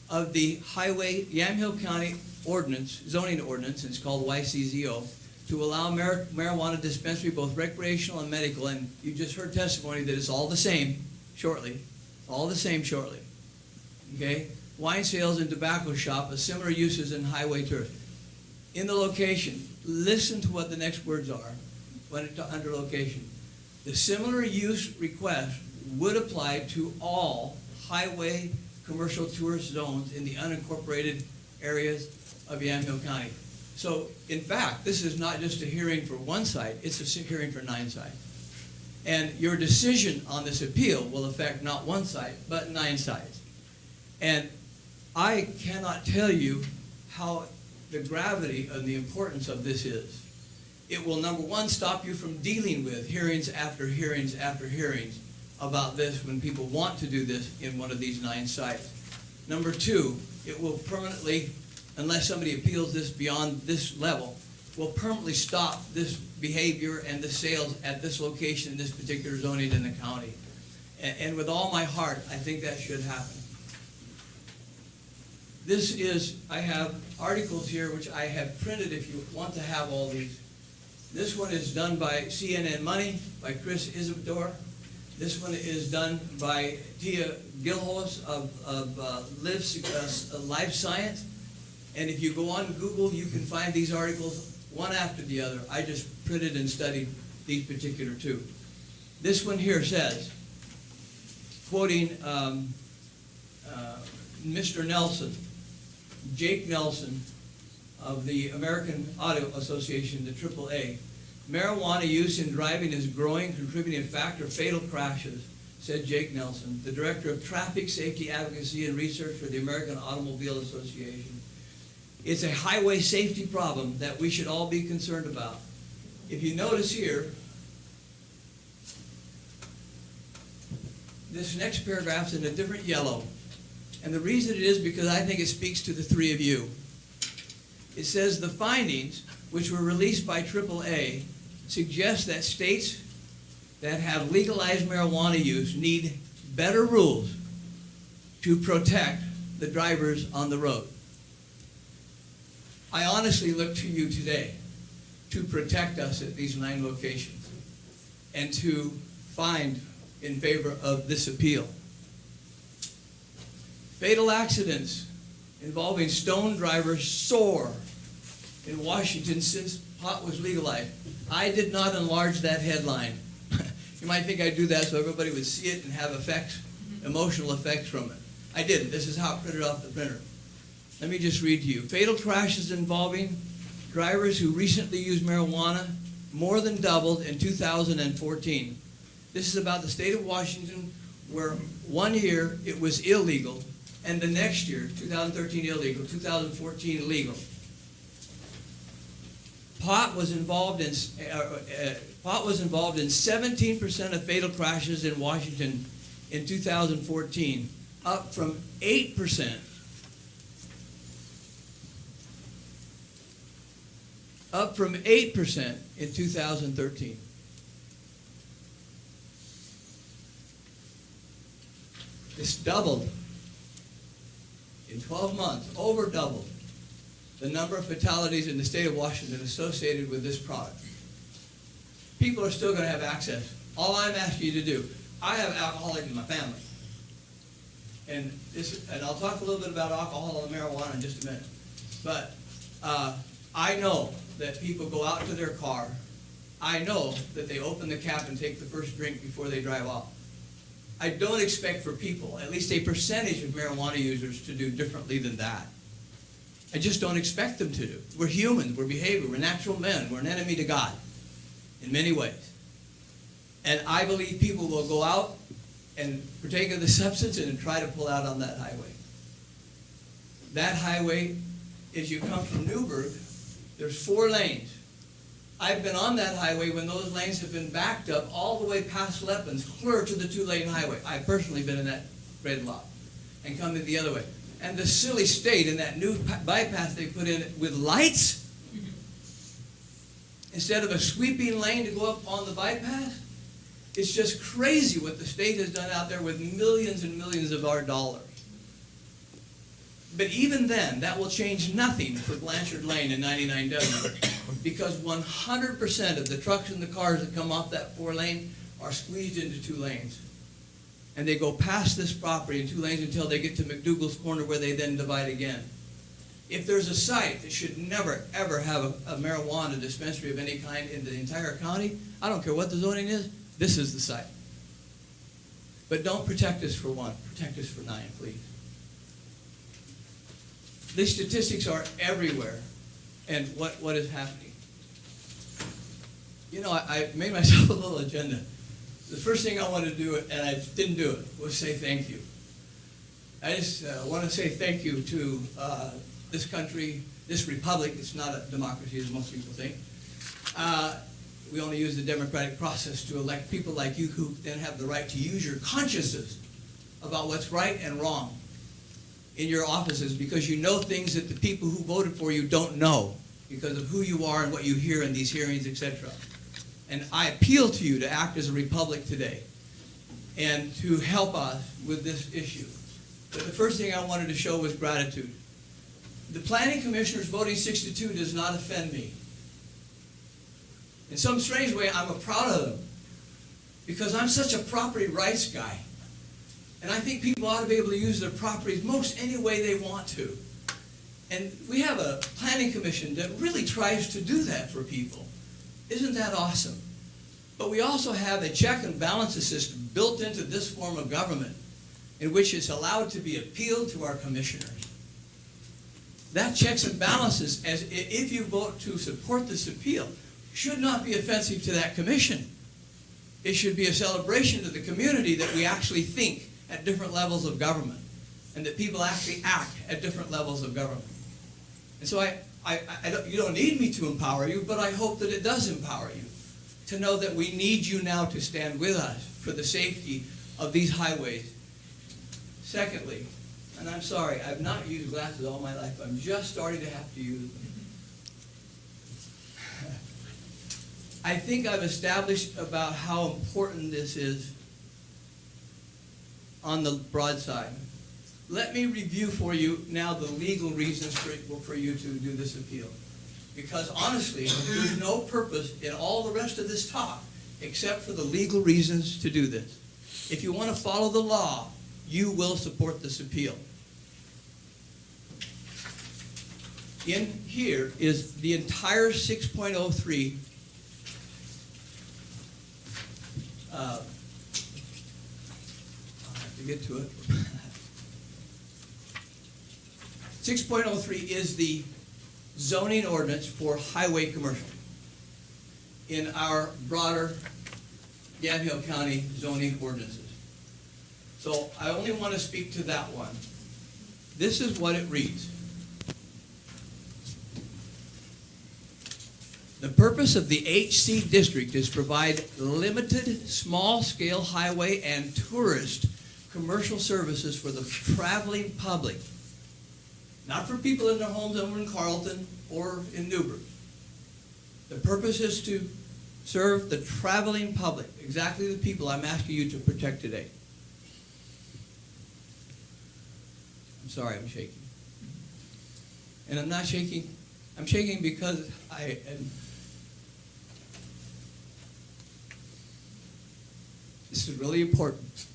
of the Yamhill County ordinance, zoning ordinance, and it's called YCZO, to allow marijuana dispensary, both recreational and medical. And you just heard testimony that it's all the same shortly. All the same shortly. Okay? Wine sales and tobacco shop with similar uses in highway turf. In the location, listen to what the next words are when it's under location. The similar use request would apply to all highway commercial tourist zones in the unincorporated areas of Yamhill County. So, in fact, this is not just a hearing for one site, it's a hearing for 9 sites. And your decision on this appeal will affect not one site, but 9 sites. And I cannot tell you how the gravity and the importance of this is. It will, number one, stop you from dealing with hearings after hearings after hearings about this when people want to do this in one of these 9 sites. Number two, it will permanently, unless somebody appeals this beyond this level, will permanently stop this behavior and the sales at this location in this particular zoning in the county. And with all my heart, I think that should happen. This is, I have articles here which I have printed if you want to have all these. This one is done by CNN Money, by Chris Isidore. This one is done by Tia Gilhos of Life Science. And if you go on Google, you can find these articles one after the other. I just printed and studied these particular 2. This one here says, quoting Mr. Nelson, Jake Nelson of the American Auto Association, the AAA, marijuana use in driving is a growing contributing factor of fatal crashes, said Jake Nelson, the Director of Traffic Safety Advocacy and Research for the American Automobile Association. It's a highway safety problem that we should all be concerned about. If you notice here, this next paragraph's in a different yellow. And the reason it is because I think it speaks to the 3 of you. It says the findings, which were released by AAA, suggest that states that have legalized marijuana use need better rules to protect the drivers on the road. I honestly look to you today to protect us at these 9 locations and to find in favor of this appeal. Fatal accidents involving stone drivers soar in Washington since pot was legalized. I did not enlarge that headline. You might think I do that so everybody would see it and have effects, emotional effects from it. I didn't. This is how it printed off the printer. Let me just read to you. Fatal crashes involving drivers who recently used marijuana more than doubled in 2014. This is about the state of Washington, where 1 year it was illegal, and the next year, 2013 illegal, 2014 legal. Pot was involved in 17% of fatal crashes in Washington in 2014, up from 8%. Up from 8% in 2013. It's doubled. in 12 months, over doubled the number of fatalities in the state of Washington associated with this product. People are still going to have access. All I'm asking you to do, I have alcoholics in my family. And I'll talk a little bit about alcohol and marijuana in just a minute. But I know that people go out to their car. I know that they open the cap and take the first drink before they drive off. I don't expect for people, at least a percentage of marijuana users, to do differently than that. I just don't expect them to do. We're humans, we're behavior, we're natural men, we're an enemy to God in many ways. And I believe people will go out and partake of the substance and try to pull out on that highway. That highway, as you come from Newburgh, there's 4 lanes. I've been on that highway when those lanes have been backed up all the way past Leppins, clear to the 2-lane highway. I've personally been in that red lot and come in the other way. And the silly state in that new bypass they put in with lights, instead of a sweeping lane to go up on the bypass, it's just crazy what the state has done out there with millions and millions of our dollars. But even then, that will change nothing for Blanchard Lane and 99W, because 100% of the trucks and the cars that come off that 4-lane are squeezed into 2 lanes. And they go past this property in 2 lanes until they get to McDougal's Corner, where they then divide again. If there's a site that should never, ever have a marijuana dispensary of any kind in the entire county, I don't care what the zoning is, this is the site. But don't protect us for 1, protect us for 9, please. These statistics are everywhere, and what is happening. You know, I made myself a little agenda. The first thing I wanted to do, and I didn't do it, was say thank you. I just want to say thank you to this country, this republic. It's not a democracy, as most people think. We only use the democratic process to elect people like you, who then have the right to use your consciences about what's right and wrong in your offices, because you know things that the people who voted for you don't know because of who you are and what you hear in these hearings, etc. And I appeal to you to act as a republic today and to help us with this issue. But the first thing I wanted to show was gratitude. The planning commissioners voting 6-2 does not offend me. In some strange way, I'm proud of them, because I'm such a property rights guy. And I think people ought to be able to use their properties most any way they want to. And we have a planning commission that really tries to do that for people. Isn't that awesome? But we also have a check and balances system built into this form of government, in which it's allowed to be appealed to our commissioners. That checks and balances, as if you vote to support this appeal, should not be offensive to that commission. It should be a celebration to the community that we actually think at different levels of government, and that people actually act at different levels of government. And so you don't need me to empower you, but I hope that it does empower you to know that we need you now to stand with us for the safety of these highways. Secondly, and I'm sorry, I've not used glasses all my life. I'm just starting to have to use them. I think I've established about how important this is on the broad side. Let me review for you now the legal reasons for you to do this appeal. Because honestly, there's no purpose in all the rest of this talk except for the legal reasons to do this. If you want to follow the law, you will support this appeal. In here is the entire 6.03 I'll have to get to it. 6.03 is the zoning ordinance for highway commercial in our broader Yamhill County zoning ordinances. So I only want to speak to that one. This is what it reads. The purpose of the HC district is to provide limited, small-scale highway and tourist commercial services for the traveling public. Not for people in their homes over in Carlton or in Newburgh. The purpose is to serve the traveling public, exactly the people I'm asking you to protect today. I'm sorry, I'm shaking. And I'm not shaking. I'm shaking because I am. This is really important.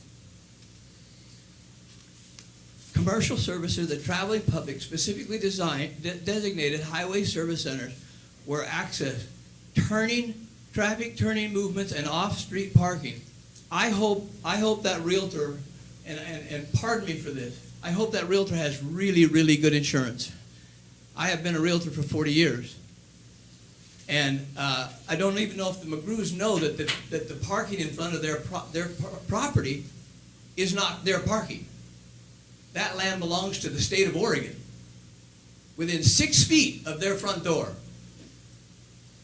Commercial services, the traveling public, specifically designated highway service centers where access, traffic turning movements, and off-street parking. I hope that realtor, and pardon me for this, I hope that realtor has really, really good insurance. I have been a realtor for 40 years. And I don't even know if the McGrews know that the parking in front of their property is not their parking. That land belongs to the state of Oregon, within 6 feet of their front door.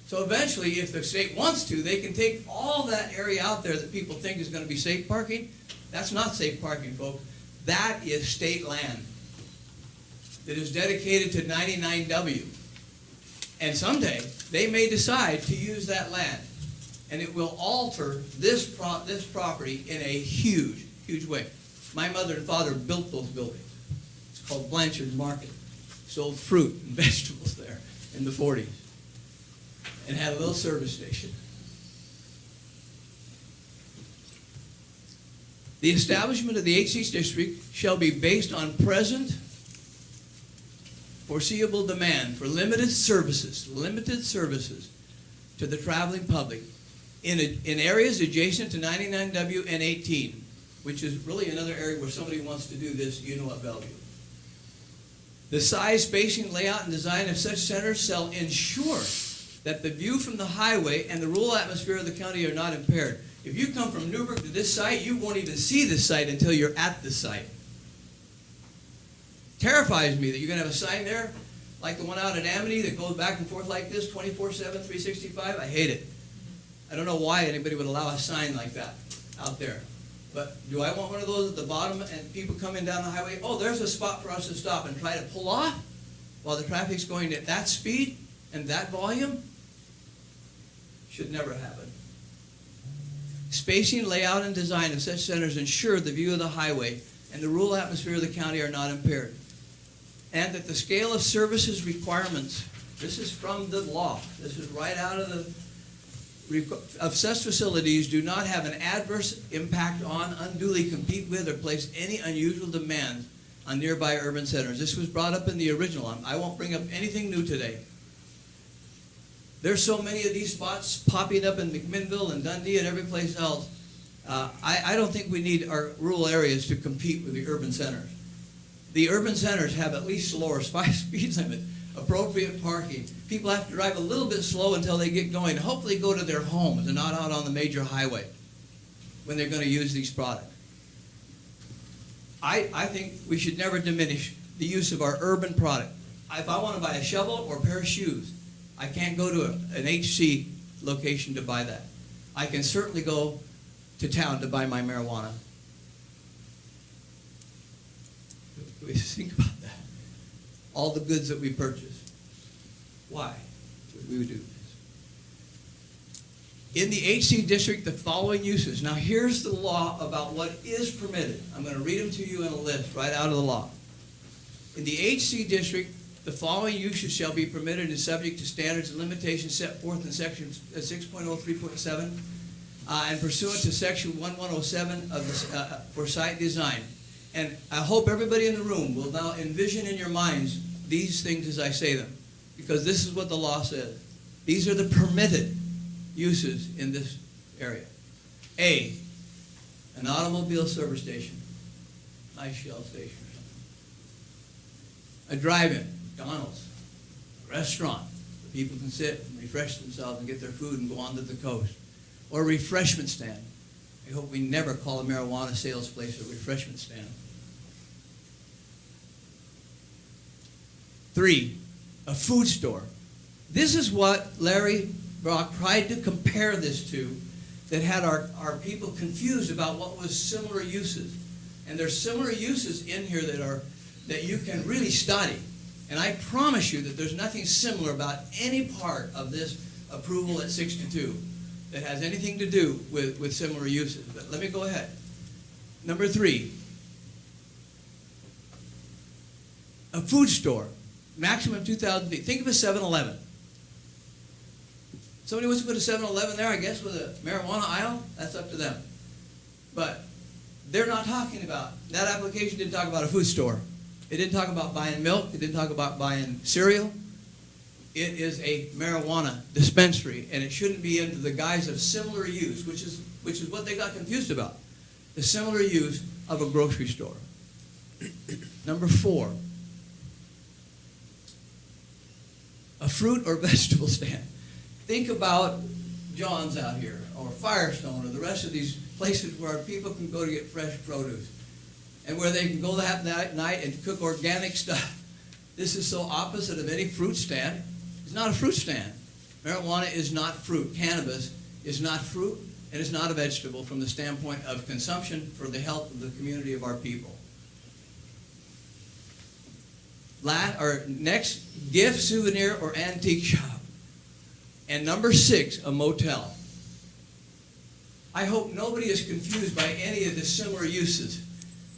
So eventually, if the state wants to, they can take all that area out there that people think is going to be safe parking. That's not safe parking, folks. That is state land that is dedicated to 99W. And someday, they may decide to use that land. And it will alter this property in a huge, huge way. My mother and father built those buildings. It's called Blanchard Market. Sold fruit and vegetables there in the 40s. And had a little service station. The establishment of the HC district shall be based on present foreseeable demand for limited services to the traveling public in areas adjacent to 99W and 18, which is really another area where somebody wants to do this, you know, at Bellevue. The size, spacing, layout, and design of such centers shall ensure that the view from the highway and the rural atmosphere of the county are not impaired. If you come from Newburgh to this site, you won't even see this site until you're at the site. Terrifies me that you're going to have a sign there like the one out at Amity that goes back and forth like this 24/7, 365. I hate it. I don't know why anybody would allow a sign like that out there. But do I want one of those at the bottom and people coming down the highway? Oh, there's a spot for us to stop and try to pull off while the traffic's going at that speed and that volume? Should never happen. Spacing, layout, and design of such centers ensure the view of the highway and the rural atmosphere of the county are not impaired. And that the scale of services requirements, this is from the law, this is right out of such facilities do not have an adverse impact on, unduly compete with, or place any unusual demands on nearby urban centers. This was brought up in the original. I won't bring up anything new today. There's so many of these spots popping up in McMinnville and Dundee and every place else. I don't think we need our rural areas to compete with the urban centers. The urban centers have at least slower speed limit, appropriate parking. People have to drive a little bit slow until they get going. Hopefully go to their homes and not out on the major highway when they're going to use these products. I think we should never diminish the use of our urban product. If I want to buy a shovel or a pair of shoes, I can't go to an HC location to buy that. I can certainly go to town to buy my marijuana. We think about that. All the goods that we purchase. Why would we do this? In the HC district, the following uses. Now here's the law about what is permitted. I'm going to read them to you in a list right out of the law. In the HC district, the following uses shall be permitted and subject to standards and limitations set forth in section 6.03.7 and pursuant to section 1107 of the, for site design. And I hope everybody in the room will now envision in your minds these things as I say them, because this is what the law says. These are the permitted uses in this area. A, an automobile service station, nice Shell station or something. A drive-in, McDonald's, a restaurant where people can sit and refresh themselves and get their food and go on to the coast. Or a refreshment stand. I hope we never call a marijuana sales place a refreshment stand. 3, a food store. This is what Larry Brock tried to compare this to that had our people confused about what was similar uses. And there's similar uses in here that you can really study. And I promise you that there's nothing similar about any part of this approval at 62 that has anything to do with similar uses. But let me go ahead. Number 3, a food store. maximum 2,000 feet. Think of a 7-Eleven. Somebody wants to put a 7-Eleven there, I guess, with a marijuana aisle, that's up to them. But they're not talking about, that application didn't talk about a food store. It didn't talk about buying milk. It didn't talk about buying cereal. It is a marijuana dispensary, and it shouldn't be under the guise of similar use, which is what they got confused about. The similar use of a grocery store. Number 4, a fruit or vegetable stand. Think about John's out here, or Firestone, or the rest of these places where people can go to get fresh produce, and where they can go that night and cook organic stuff. This is so opposite of any fruit stand. It's not a fruit stand. Marijuana is not fruit. Cannabis is not fruit, and it's not a vegetable from the standpoint of consumption for the health of the community of our people. Next, gift, souvenir, or antique shop. And number 6, a motel. I hope nobody is confused by any of the similar uses,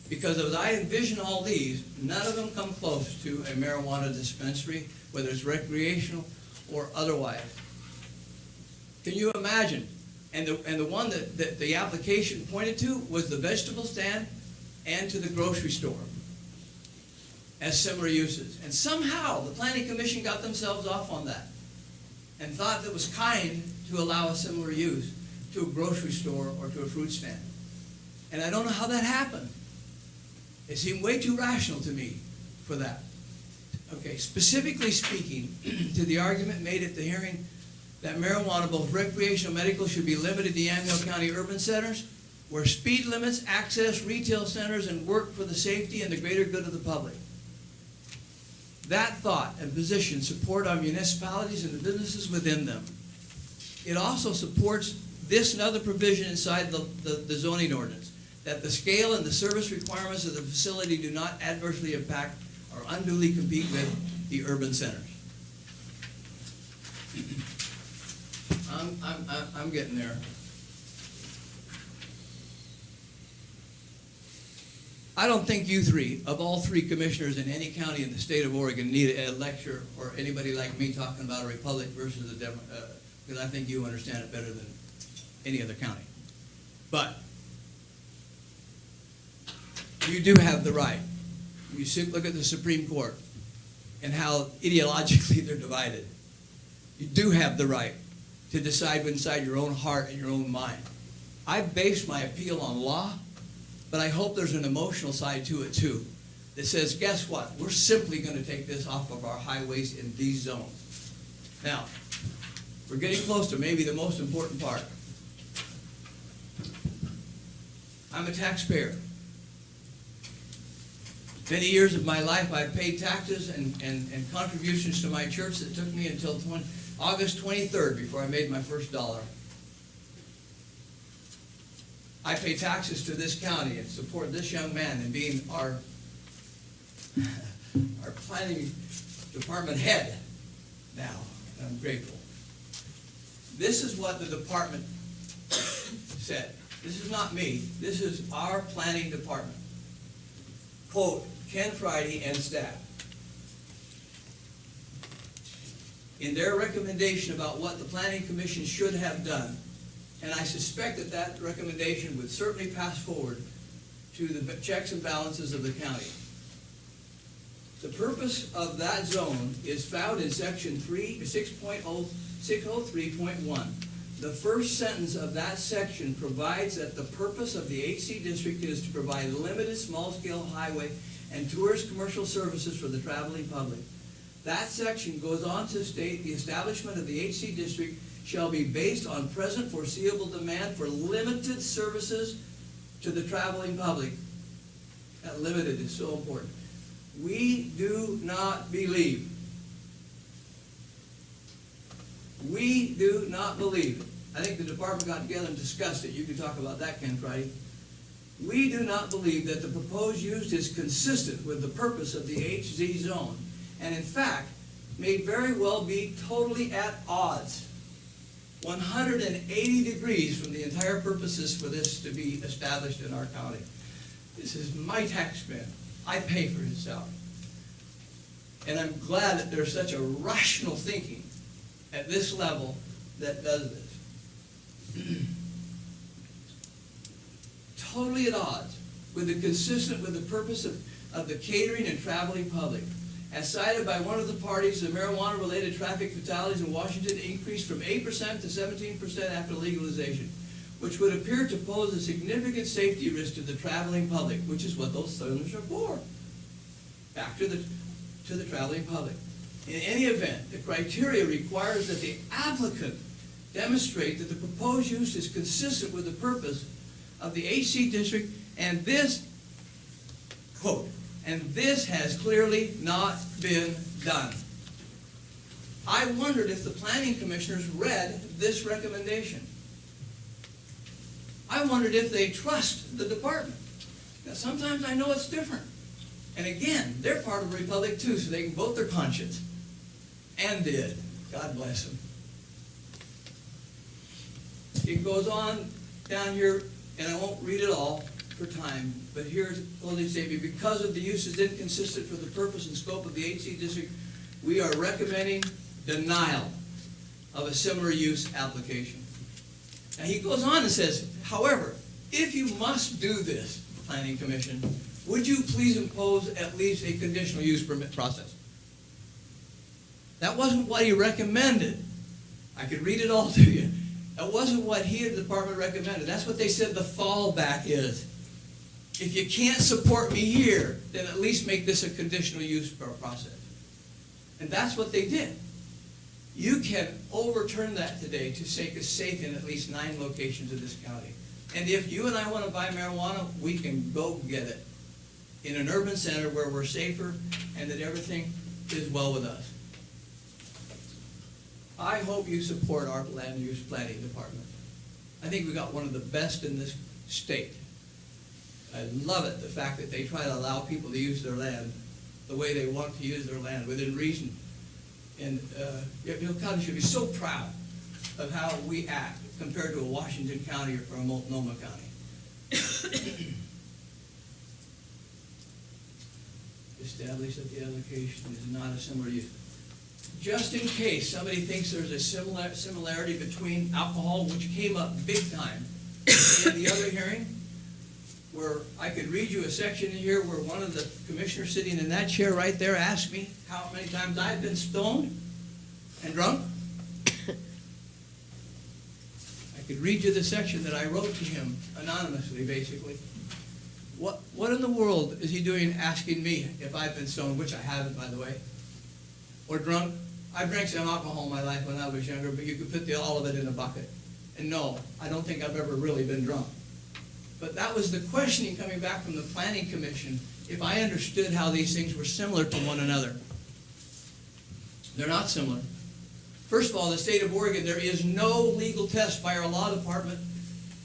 because as I envision all these, none of them come close to a marijuana dispensary, whether it's recreational or otherwise. Can you imagine? And the one that the application pointed to was the vegetable stand and to the grocery store as similar uses. And somehow the Planning Commission got themselves off on that and thought that it was kind to allow a similar use to a grocery store or to a fruit stand. And I don't know how that happened. It seemed way too rational to me for that. Okay, specifically speaking to the argument made at the hearing that marijuana, both recreational and medical, should be limited to Yamhill County urban centers where speed limits, access, retail centers, and work for the safety and the greater good of the public. That thought and position support our municipalities and the businesses within them. It also supports this and other provision inside the zoning ordinance, that the scale and the service requirements of the facility do not adversely impact or unduly compete with the urban centers. I'm getting there. I don't think you three, of all 3 commissioners in any county in the state of Oregon, need a lecture or anybody like me talking about a republic versus a democracy, because I think you understand it better than any other county. But you do have the right. You look at the Supreme Court and how ideologically they're divided. You do have the right to decide inside your own heart and your own mind. I've based my appeal on law, but I hope there's an emotional side to it too, that says, guess what? We're simply going to take this off of our highways in these zones. Now, we're getting close to maybe the most important part. I'm a taxpayer. Many years of my life I've paid taxes and contributions to my church that took me until August 23rd before I made my first dollar. I pay taxes to this county and support this young man in being our planning department head now, and I'm grateful. This is what the department said. This is not me. This is our planning department. Quote, Ken Friday and staff. In their recommendation about what the Planning Commission should have done, and I suspect that that recommendation would certainly pass forward to the checks and balances of the county. The purpose of that zone is found in section 603.1. The first sentence of that section provides that the purpose of the HC district is to provide limited small-scale highway and tourist commercial services for the traveling public. That section goes on to state the establishment of the HC district shall be based on present foreseeable demand for limited services to the traveling public. That limited is so important. We do not believe. We do not believe. I think the department got together and discussed it. You can talk about that, Ken Friday. We do not believe that the proposed use is consistent with the purpose of the HZ zone, and in fact, may very well be totally at odds, 180 degrees from the entire purposes for this to be established in our county. This is my tax man. I pay for his salary. And I'm glad that there's such a rational thinking at this level that does this. Totally at odds consistent with the purpose of the catering and traveling public. As cited by one of the parties, the marijuana-related traffic fatalities in Washington increased from 8% to 17% after legalization, which would appear to pose a significant safety risk to the traveling public, which is what those cylinders are for. Back to the traveling public. In any event, the criteria requires that the applicant demonstrate that the proposed use is consistent with the purpose of the HC district, and this, quote, and this has clearly not been done. I wondered if the planning commissioners read this recommendation. I wondered if they trust the department. Now, sometimes I know it's different. And again, they're part of the Republic too, so they can vote their conscience. And did. God bless them. It goes on down here, and I won't read it all for time, but here's closing statement. Because of the uses inconsistent for the purpose and scope of the HC district, we are recommending denial of a similar use application. Now he goes on and says, however, if you must do this, Planning Commission, would you please impose at least a conditional use permit process? That wasn't what he recommended. I could read it all to you. That wasn't what he and the department recommended. That's what they said the fallback is. If you can't support me here, then at least make this a conditional use process. And that's what they did. You can overturn that today to make us safe in at least 9 locations in this county. And if you and I want to buy marijuana, we can go get it in an urban center where we're safer and that everything is well with us. I hope you support our land use planning department. I think we got one of the best in this state. I love it, the fact that they try to allow people to use their land the way they want to use their land within reason. And Yamhill County should be so proud of how we act compared to a Washington County or a Multnomah County. Establish that the allocation is not a similar use. Just in case somebody thinks there's a similarity between alcohol, which came up big time in the other hearing, where I could read you a section in here where one of the commissioners sitting in that chair right there asked me how many times I've been stoned and drunk. I could read you the section that I wrote to him anonymously, basically. What in the world is he doing asking me if I've been stoned, which I haven't, by the way, or drunk? I drank some alcohol in my life when I was younger, but you could put all of it in a bucket. And no, I don't think I've ever really been drunk. But that was the questioning coming back from the Planning Commission, if I understood how these things were similar to one another. They're not similar. First of all, in the state of Oregon, there is no legal test by our law department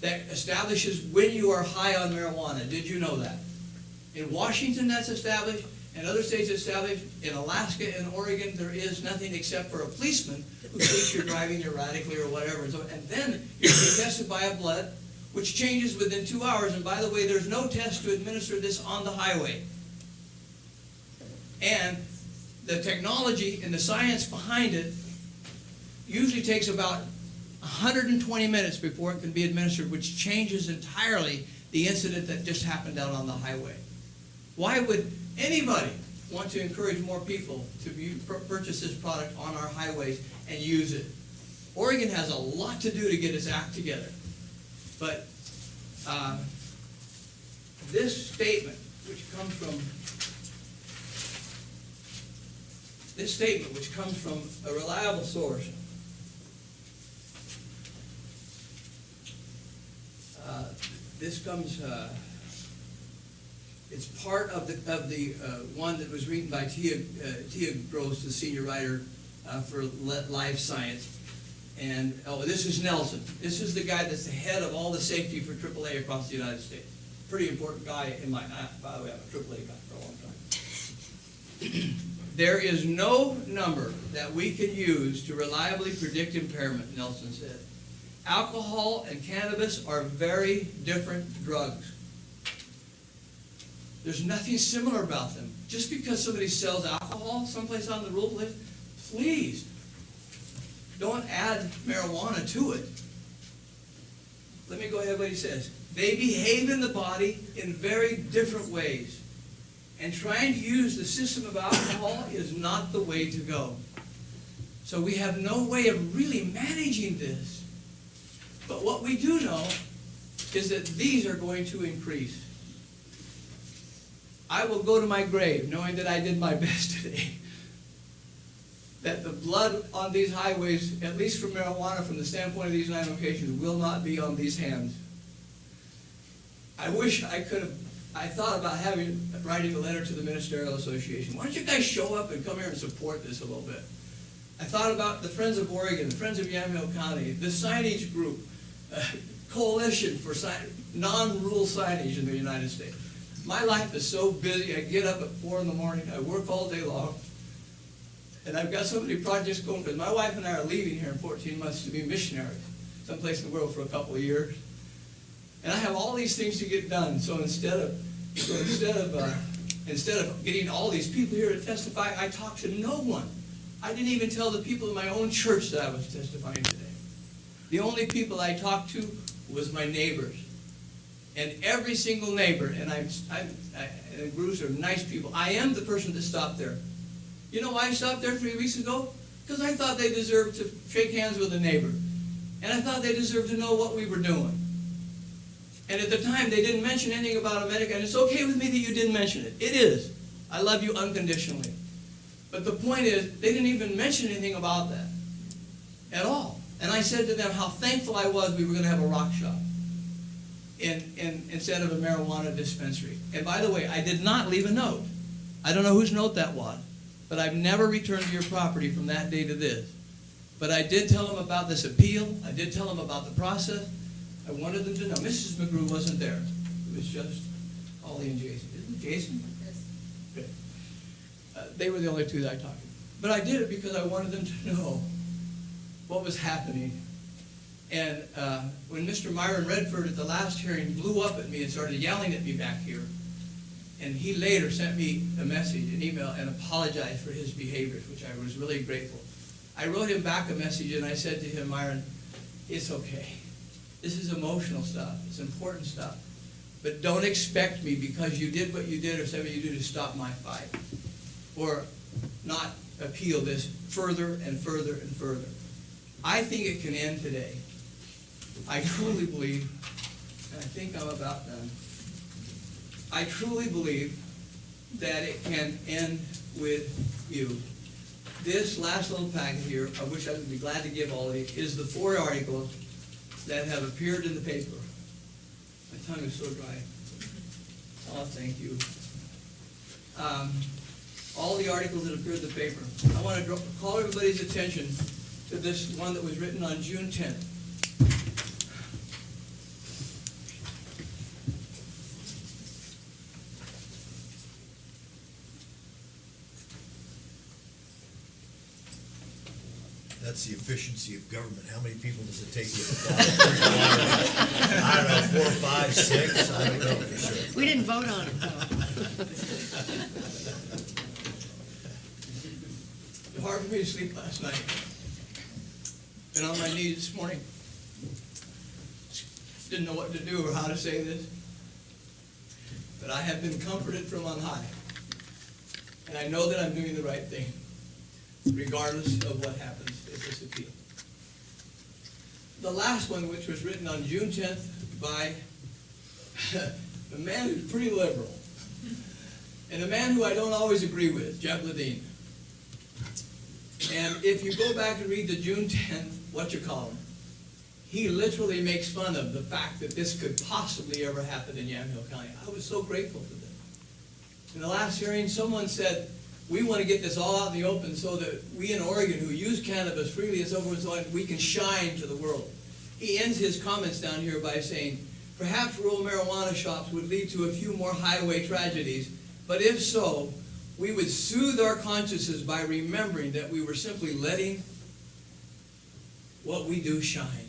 that establishes when you are high on marijuana. Did you know that? In Washington, that's established. In other states, established. In Alaska and Oregon, there is nothing except for a policeman who thinks you're driving erratically or whatever. And then you're being tested by a blood, which changes within 2 hours. And by the way, there's no test to administer this on the highway. And the technology and the science behind it usually takes about 120 minutes before it can be administered, which changes entirely the incident that just happened out on the highway. Why would anybody want to encourage more people to purchase this product on our highways and use it? Oregon has a lot to do to get its act together. But this statement, which comes from a reliable source, it's part of the one that was written by Tia Gross, the senior writer for Life Science. And, this is Nelson. This is the guy that's the head of all the safety for AAA across the United States. Pretty important guy in my, by the way, I'm a AAA guy for a long time. There is no number that we can use to reliably predict impairment, Nelson said. Alcohol and cannabis are very different drugs. There's nothing similar about them. Just because somebody sells alcohol someplace on the rule list, please, don't add marijuana to it. Let me go ahead with what he says. They behave in the body in very different ways. And trying to use the system of alcohol is not the way to go. So we have no way of really managing this. But what we do know is that these are going to increase. I will go to my grave knowing that I did my best today. That the blood on these highways, at least for marijuana from the standpoint of these 9 locations, will not be on these hands. I wish I could have, I thought about writing a letter to the Ministerial Association. Why don't you guys show up and come here and support this a little bit? I thought about the Friends of Oregon, the Friends of Yamhill County, the signage group, coalition for non-rule signage in the United States. My life is so busy. I get up at 4 in the morning. I work all day long. And I've got so many projects going, because my wife and I are leaving here in 14 months to be missionaries someplace in the world for a couple of years. And I have all these things to get done. So instead of getting all these people here to testify, I talked to no one. I didn't even tell the people in my own church that I was testifying today. The only people I talked to was my neighbors. And every single neighbor, and Bruce are nice people. I am the person that stopped there. You know why I stopped there 3 weeks ago? Because I thought they deserved to shake hands with a neighbor. And I thought they deserved to know what we were doing. And at the time, they didn't mention anything about America, and it's okay with me that you didn't mention it. It is. I love you unconditionally. But the point is, they didn't even mention anything about that at all. And I said to them how thankful I was we were going to have a rock shop instead of a marijuana dispensary. And by the way, I did not leave a note. I don't know whose note that was, but I've never returned to your property from that day to this. But I did tell them about this appeal. I did tell them about the process. I wanted them to know. Mrs. McGrew wasn't there. It was just Holly and Jason. Isn't it Jason? Yes. Good. They were the only two that I talked to. But I did it because I wanted them to know what was happening. And when Mr. Myron Redford at the last hearing blew up at me and started yelling at me back here, and he later sent me a message, an email, and apologized for his behaviors, which I was really grateful. I wrote him back a message, and I said to him, Myron, it's okay. This is emotional stuff. It's important stuff. But don't expect me, because you did what you did or said what you did, to stop my fight or not appeal this further and further and further. I think it can end today. I truly believe, and I think I'm about done, I truly believe that it can end with you. This last little packet here, of which I would be glad to give all of you, is the 4 articles that have appeared in the paper. My tongue is so dry. Oh, thank you. All the articles that appeared in the paper. I want to call everybody's attention to this one that was written on June 10th. That's the efficiency of government. How many people does it take you to I don't know, 4, 5, 6? I don't know for sure. We didn't vote on it, though. It was hard for me to sleep last night. Been on my knees this morning. Didn't know what to do or how to say this. But I have been comforted from on high. And I know that I'm doing the right thing, regardless of what happens at this appeal. The last one, which was written on June 10th by a man who's pretty liberal, and a man who I don't always agree with, Jeb Ledeen. And if you go back and read the June 10th, he literally makes fun of the fact that this could possibly ever happen in Yamhill County. I was so grateful for this. In the last hearing, someone said, we want to get this all out in the open so that we in Oregon, who use cannabis freely and so forth and so on, we can shine to the world. He ends his comments down here by saying, perhaps rural marijuana shops would lead to a few more highway tragedies, but if so, we would soothe our consciences by remembering that we were simply letting what we do shine.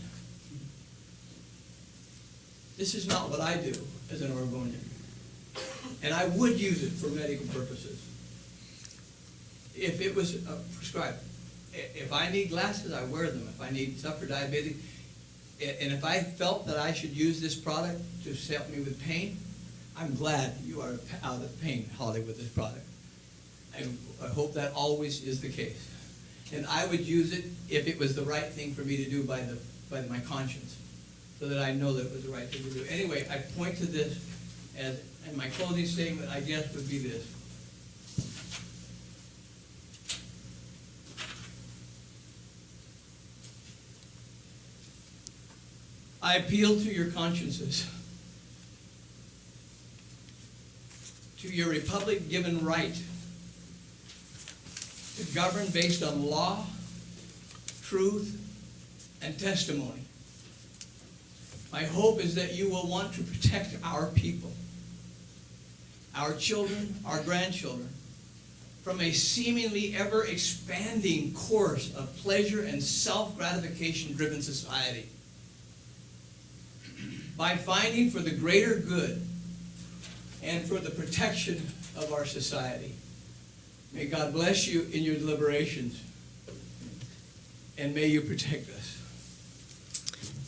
This is not what I do as an Oregonian. And I would use it for medical purposes if it was prescribed. If I need glasses, I wear them. If I need stuff for diabetes, and if I felt that I should use this product to help me with pain, I'm glad you are out of pain, Holly, with this product. And I hope that always is the case. And I would use it if it was the right thing for me to do by my conscience, so that I know that it was the right thing to do. Anyway, I point to this as, and my closing statement, I guess, would be this. I appeal to your consciences, to your republic-given right to govern based on law, truth, and testimony. My hope is that you will want to protect our people, our children, our grandchildren, from a seemingly ever-expanding course of pleasure and self-gratification-driven society. By fighting for the greater good and for the protection of our society. May God bless you in your deliberations, and may you protect us.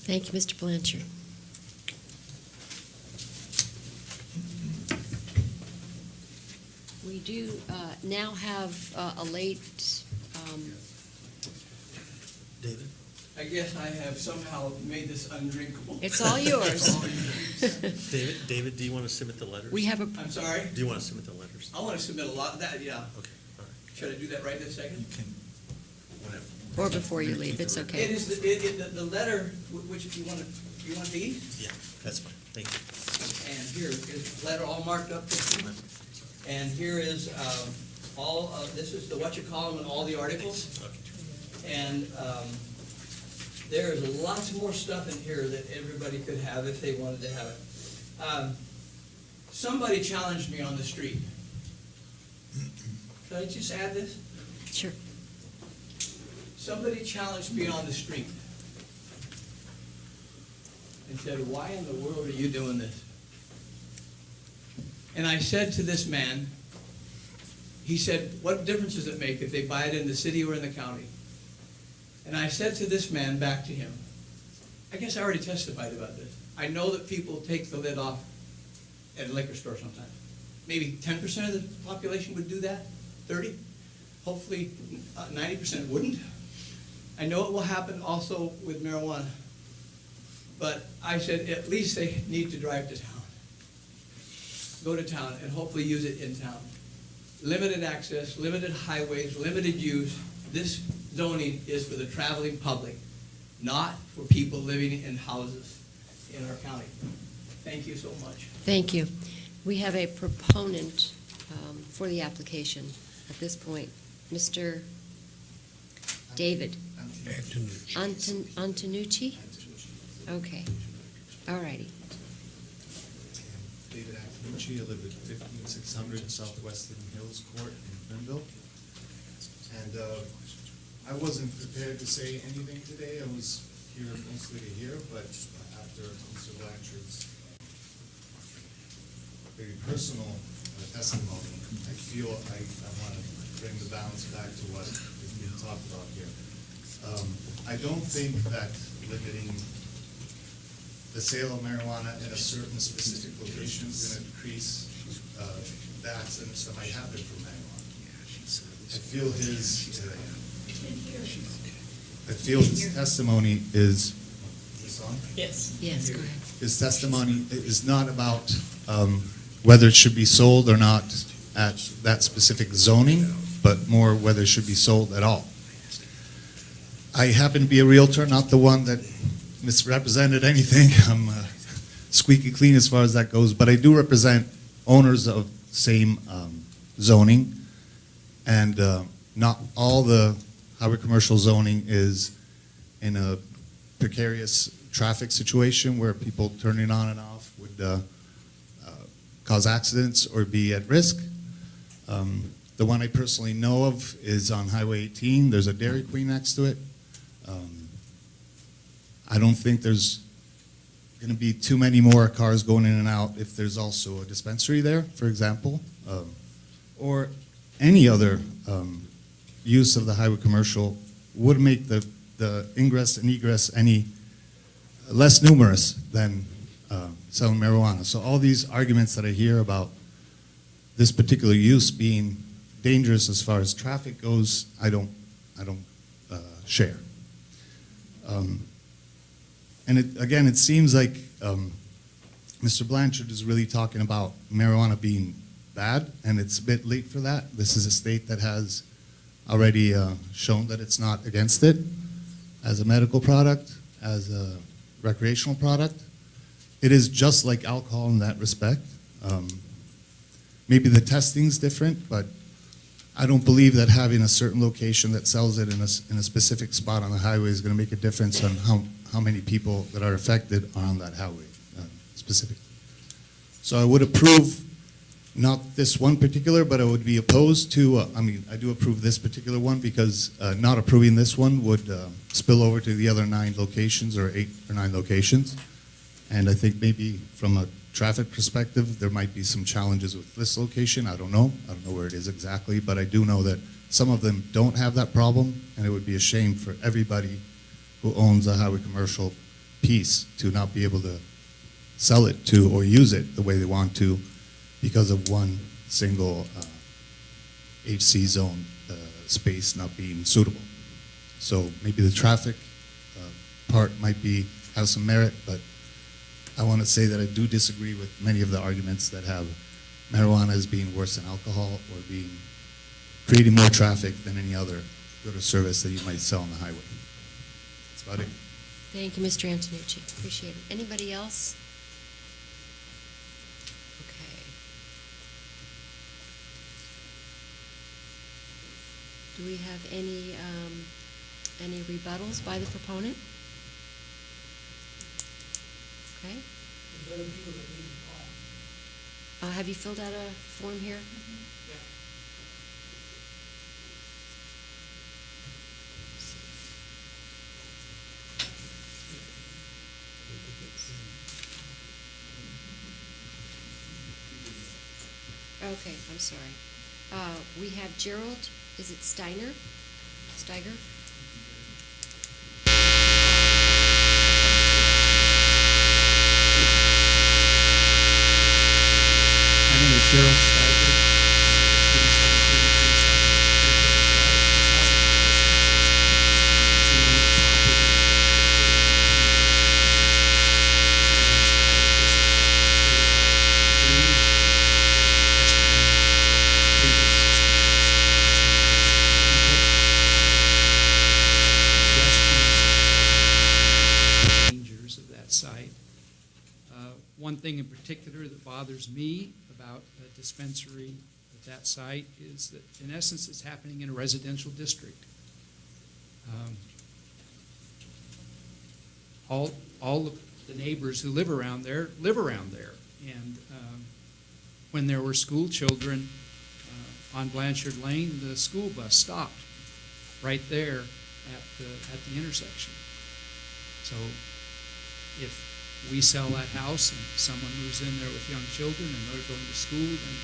Thank you, Mr. Blanchard. We do now have a late... David? I guess I have somehow made this undrinkable. It's all yours. David, do you want to submit the letters? We have a... I'm sorry? Do you want to submit the letters? I want to submit a lot of that, yeah. Okay, all right. Should I do that right this second? You can, whatever. Or before you leave, it's okay. It is the letter, which if you want these? Yeah, that's fine. Thank you. And here is the letter all marked up. And here is all of, this is the whatchamacallit and all the articles. Okay. And there's lots more stuff in here that everybody could have if they wanted to have it. Somebody challenged me on the street. Could I just add this? Sure. Somebody challenged me on the street and said, "Why in the world are you doing this?" And I said to this man, he said, "What difference does it make if they buy it in the city or in the county?" And I said to this man back to him, I guess I already testified about this. I know that people take the lid off at a liquor store sometimes. Maybe 10% of the population would do that, 30. Hopefully 90% wouldn't. I know it will happen also with marijuana. But I said at least they need to drive to town. Go to town and hopefully use it in town. Limited access, limited highways, limited use. This zoning is for the traveling public, not for people living in houses in our county. Thank you so much. Thank you. We have a proponent for the application at this point. Mr. David Antonucci? Okay. All righty. David Antonucci. I live at 15600 Southwestern Hills Court in Greenville. And I wasn't prepared to say anything today. I was here mostly to hear, but after Mr. Blanchard's very personal testimony, I feel I want to bring the balance back to what is being talked about here. I don't think that limiting the sale of marijuana in a certain specific location is going to decrease the accidents that might happen from marijuana. I feel his testimony is this on? Yes. Yes, go ahead. His testimony is not about whether it should be sold or not at that specific zoning, but more whether it should be sold at all. I happen to be a realtor, not the one that misrepresented anything. I'm squeaky clean as far as that goes, but I do represent owners of same zoning, and not all the highway commercial zoning is in a precarious traffic situation where people turning on and off would cause accidents or be at risk. The one I personally know of is on Highway 18. There's a Dairy Queen next to it. I don't think there's going to be too many more cars going in and out if there's also a dispensary there, for example, or any other use of the highway commercial would make the ingress and egress any less numerous than selling marijuana. So all these arguments that I hear about this particular use being dangerous as far as traffic goes, I don't share. And again, it seems like Mr. Blanchard is really talking about marijuana being bad, and it's a bit late for that. This is a state that has already shown that it's not against it as a medical product, as a recreational product. It is just like alcohol in that respect. Maybe the testing's different, but I don't believe that having a certain location that sells it in a specific spot on the highway is going to make a difference on how many people that are affected are on that highway specifically. So I would approve not this one particular, but I would be opposed to, I do approve this particular one because not approving this one would spill over to the other 9 locations or 8 or 9 locations. And I think maybe from a traffic perspective, there might be some challenges with this location. I don't know where it is exactly, but I do know that some of them don't have that problem, and it would be a shame for everybody who owns a highway commercial piece to not be able to sell it to or use it the way they want to because of one single HC zone space not being suitable. So maybe the traffic part might have some merit, but I want to say that I do disagree with many of the arguments that have marijuana as being worse than alcohol or creating more traffic than any other good or service that you might sell on the highway. That's about it. Thank you, Mr. Antonucci. Appreciate it. Anybody else? Okay. Do we have any rebuttals by the proponent? Okay. Have you filled out a form here? Okay, I'm sorry. We have Gerald, is it Steiger? My name is Gerald Steiger. Dangers of that site. One thing in particular that bothers me about a dispensary at that site is that, in essence, it's happening in a residential district. All of the neighbors who live around there, and when there were school children on Blanchard Lane, the school bus stopped right there at the intersection. So if we sell that house and someone moves in there with young children and they're going to school, then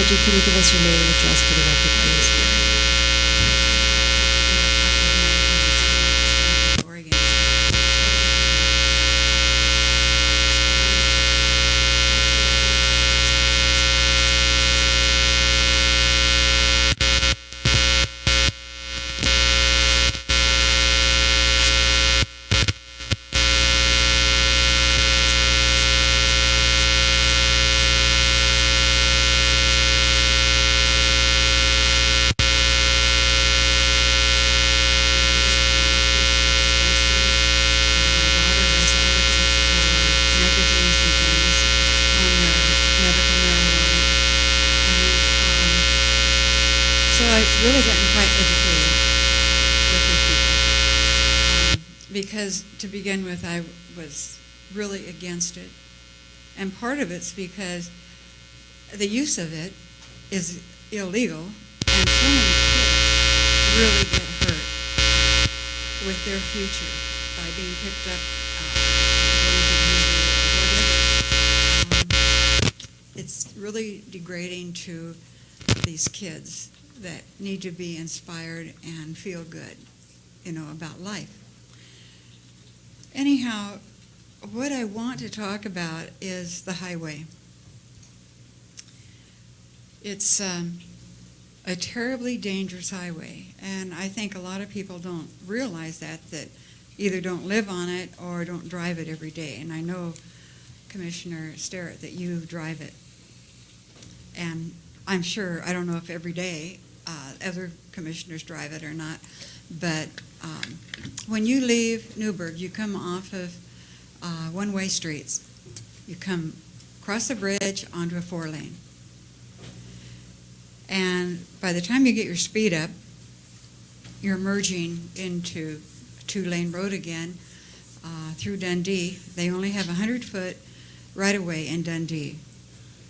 Margie, can you give us your name and address for the record, please? Oregon. So I've really gotten quite educated with these people. Because to begin with, I was really against it. And part of it's because the use of it is illegal, and so many kids really get hurt with their future by being picked up going to juvie or whatever. It's really degrading to these kids that need to be inspired and feel good, about life. Anyhow, what I want to talk about is the highway. It's a terribly dangerous highway, and I think a lot of people don't realize that either don't live on it or don't drive it every day. And I know, Commissioner Sterrett, that you drive it. And I'm sure, I don't know if every day other commissioners drive it or not, but when you leave Newburgh, you come off of one-way streets. You come across the bridge onto a 4-lane. And by the time you get your speed up, you're merging into a 2-lane road again through Dundee. They only have 100-foot right-of-way in Dundee,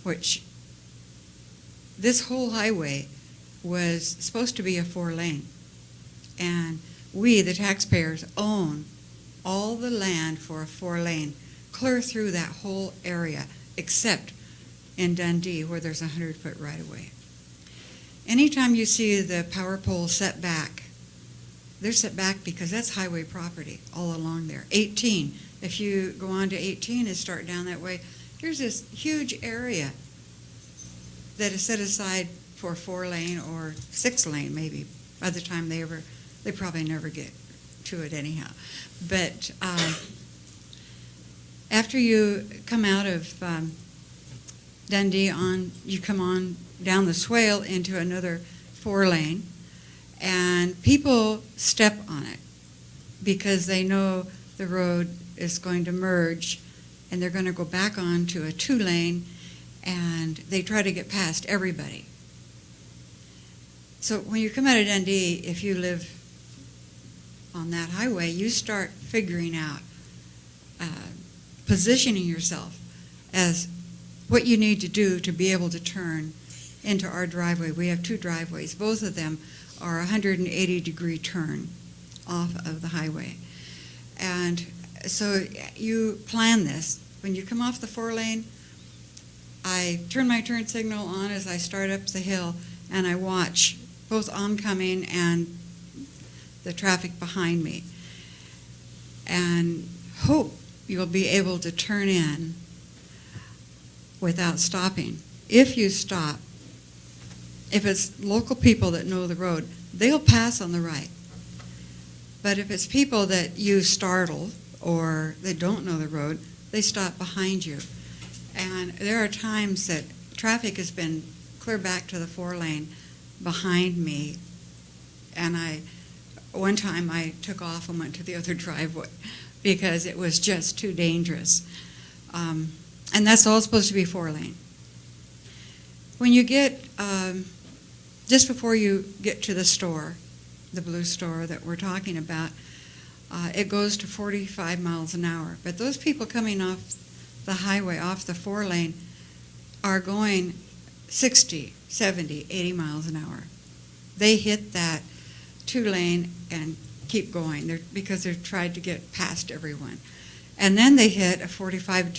which this whole highway was supposed to be a 4-lane. And we, the taxpayers, own all the land for a 4-lane, clear through that whole area, except in Dundee, where there's a 100-foot right-of-way. Anytime you see the power pole set back, they're set back because that's highway property all along there. 18, if you go on to 18 and start down that way, there's this huge area that is set aside for 4-lane or 6-lane maybe. By the time they probably never get to it anyhow. But after you come out of Dundee you come on down the swale into another 4-lane, and people step on it because they know the road is going to merge and they're going to go back on to a 2-lane, and they try to get past everybody. So when you come out of Dundee, if you live on that highway, you start figuring out, positioning yourself as what you need to do to be able to turn into our driveway. We have 2 driveways. Both of them are a 180-degree turn off of the highway. And so you plan this. When you come off the 4-lane, I turn my turn signal on as I start up the hill, and I watch both oncoming and the traffic behind me, and hope you'll be able to turn in without stopping. If you stop, if it's local people that know the road, they'll pass on the right. But if it's people that you startle or they don't know the road, they stop behind you. And there are times that traffic has been clear back to the 4-lane behind me, and one time I took off and went to the other driveway because it was just too dangerous. And that's all supposed to be 4-lane. When you get, just before you get to the store, the blue store that we're talking about, it goes to 45 miles an hour. But those people coming off the highway, off the 4-lane, are going 60, 70, 80 miles an hour. They hit that 2-lane and keep going because they've tried to get past everyone. And then they hit a 45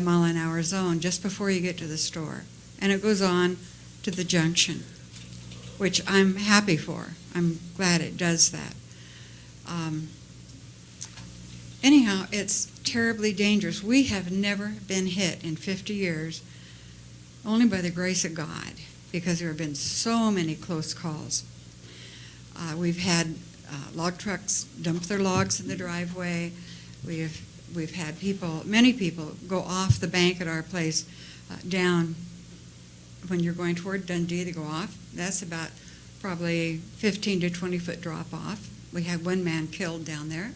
mile an hour zone just before you get to the store. and it goes on to the junction, which I'm happy for. I'm glad it does that. Anyhow, it's terribly dangerous. We have never been hit in 50 years, only by the grace of God, because there have been so many close calls. We've had log trucks dump their logs in the driveway. We've had many people go off the bank at our place down when you're going toward Dundee. They go off. That's about probably 15 to 20 foot drop off. We had one man killed down there.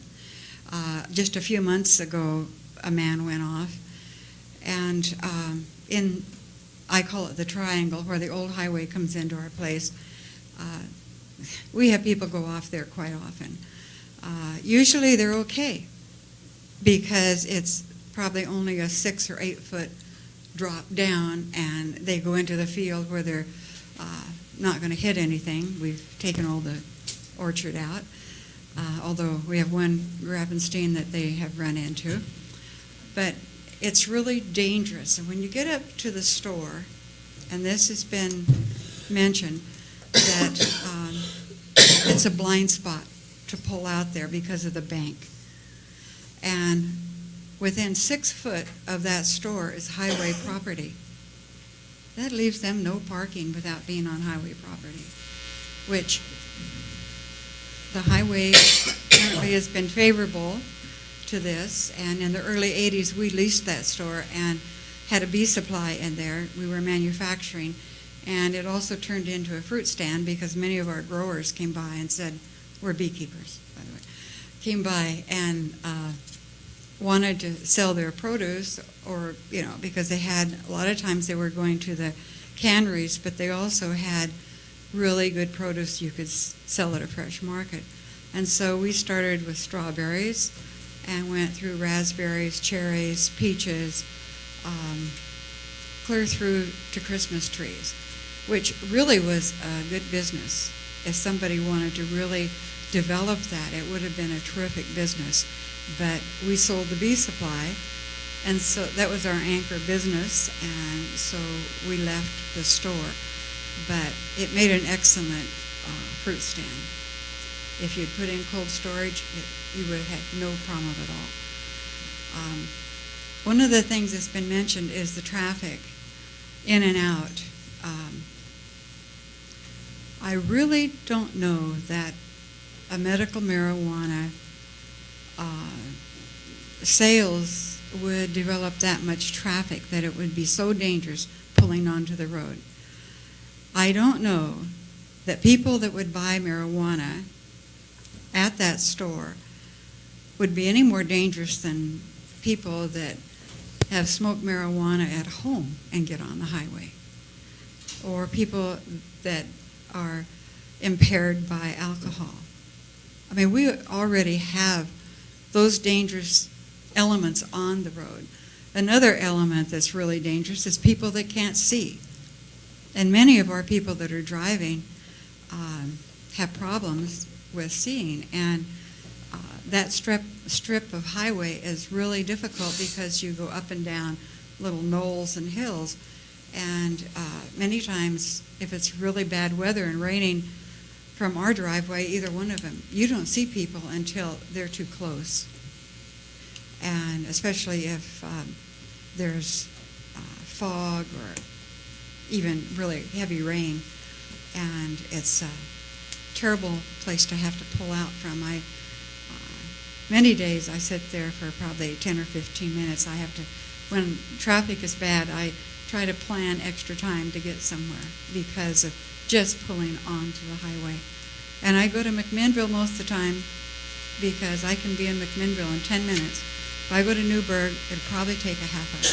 Just a few months ago, a man went off. And I call it the triangle, where the old highway comes into our place. We have people go off there quite often. Usually they're okay, because it's probably only a 6 or 8 foot drop down, and they go into the field where they're not going to hit anything. We've taken all the orchard out, although we have one Grabenstein that they have run into. But it's really dangerous. And when you get up to the store, and this has been mentioned, that it's a blind spot to pull out there because of the bank. And within 6 foot of that store is highway property. That leaves them no parking without being on highway property, which the highway apparently has been favorable to this. And in the early 80s, we leased that store and had a bee supply in there. We were manufacturing. And it also turned into a fruit stand, because many of our growers came by and said, we're beekeepers, by the way, came by and wanted to sell their produce, or, because they had, a lot of times they were going to the canneries, but they also had really good produce you could sell at a fresh market. And so we started with strawberries and went through raspberries, cherries, peaches, clear through to Christmas trees, which really was a good business. If somebody wanted to really develop that, it would have been a terrific business. But we sold the bee supply, and so that was our anchor business, and so we left the store. But it made an excellent fruit stand. If you'd put in cold storage, you would have had no problem at all. One of the things that's been mentioned is the traffic in and out. I really don't know that a medical marijuana sales would develop that much traffic that it would be so dangerous pulling onto the road. I don't know that people that would buy marijuana at that store would be any more dangerous than people that have smoked marijuana at home and get on the highway, or people that are impaired by alcohol. I mean, we already have those dangerous elements on the road. Another element that's really dangerous is people that can't see. And many of our people that are driving have problems with seeing. And that strip of highway is really difficult, because you go up and down little knolls and hills. And many times, if it's really bad weather and raining, from our driveway, either one of them, you don't see people until they're too close. And especially if there's fog or even really heavy rain, and it's a terrible place to have to pull out from. Many days I sit there for probably 10 or 15 minutes. When traffic is bad, I try to plan extra time to get somewhere because of just pulling onto the highway. And I go to McMinnville most of the time, because I can be in McMinnville in 10 minutes. If I go to Newburgh, it'll probably take a half hour.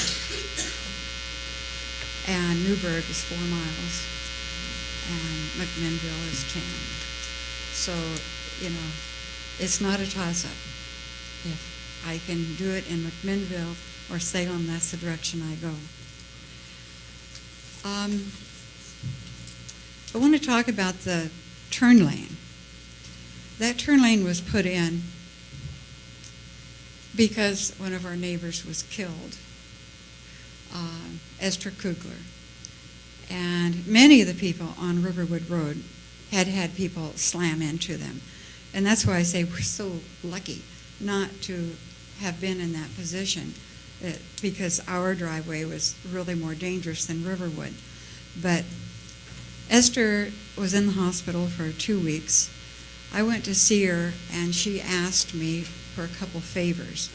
And Newburgh is 4 miles, and McMinnville is 10. So, it's not a toss-up. If I can do it in McMinnville or Salem, that's the direction I go. I want to talk about the turn lane. That turn lane was put in because one of our neighbors was killed, Esther Kugler. And many of the people on Riverwood Road had had people slam into them. And that's why I say we're so lucky not to have been in that position, because our driveway was really more dangerous than Riverwood. But Esther was in the hospital for 2 weeks. I went to see her, and she asked me for a couple favors.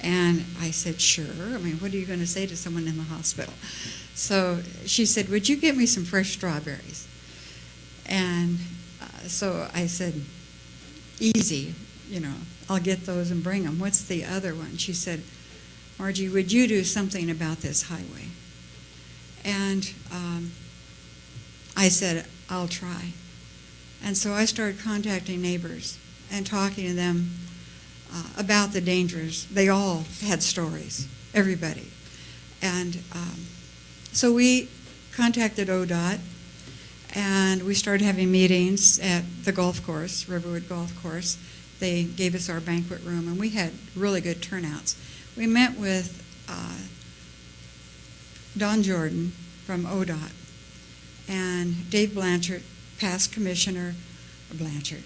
And I said, sure. I mean, what are you going to say to someone in the hospital? So she said, would you get me some fresh strawberries? And so I said, easy, I'll get those and bring them. What's the other one? She said, Margie, would you do something about this highway? And I said, I'll try. And so I started contacting neighbors and talking to them about the dangers. They all had stories, everybody. And so we contacted ODOT, and we started having meetings at the golf course, Riverwood Golf Course. They gave us our banquet room, and we had really good turnouts. We met with Don Jordan from ODOT and Dave Blanchard, past commissioner, Blanchard.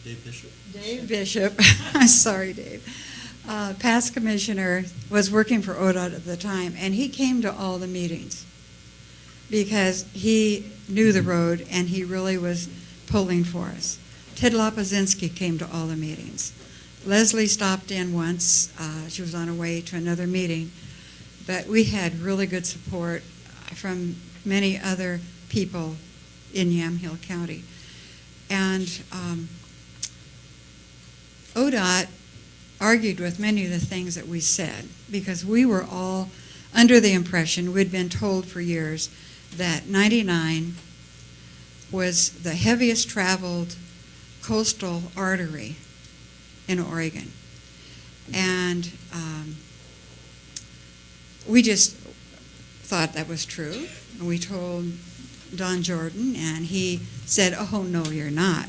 Dave Bishop. Dave Bishop, sorry Dave, past commissioner, was working for ODOT at the time, and he came to all the meetings because he knew the road and he really was pulling for us. Ted Lopazinski came to all the meetings. Leslie stopped in once. She was on her way to another meeting, but we had really good support from many other people in Yamhill County. And ODOT argued with many of the things that we said, because we were all under the impression, we'd been told for years, that 99 was the heaviest traveled coastal artery in Oregon. And we just thought that was true. And we told Don Jordan, and he said, oh, no, you're not.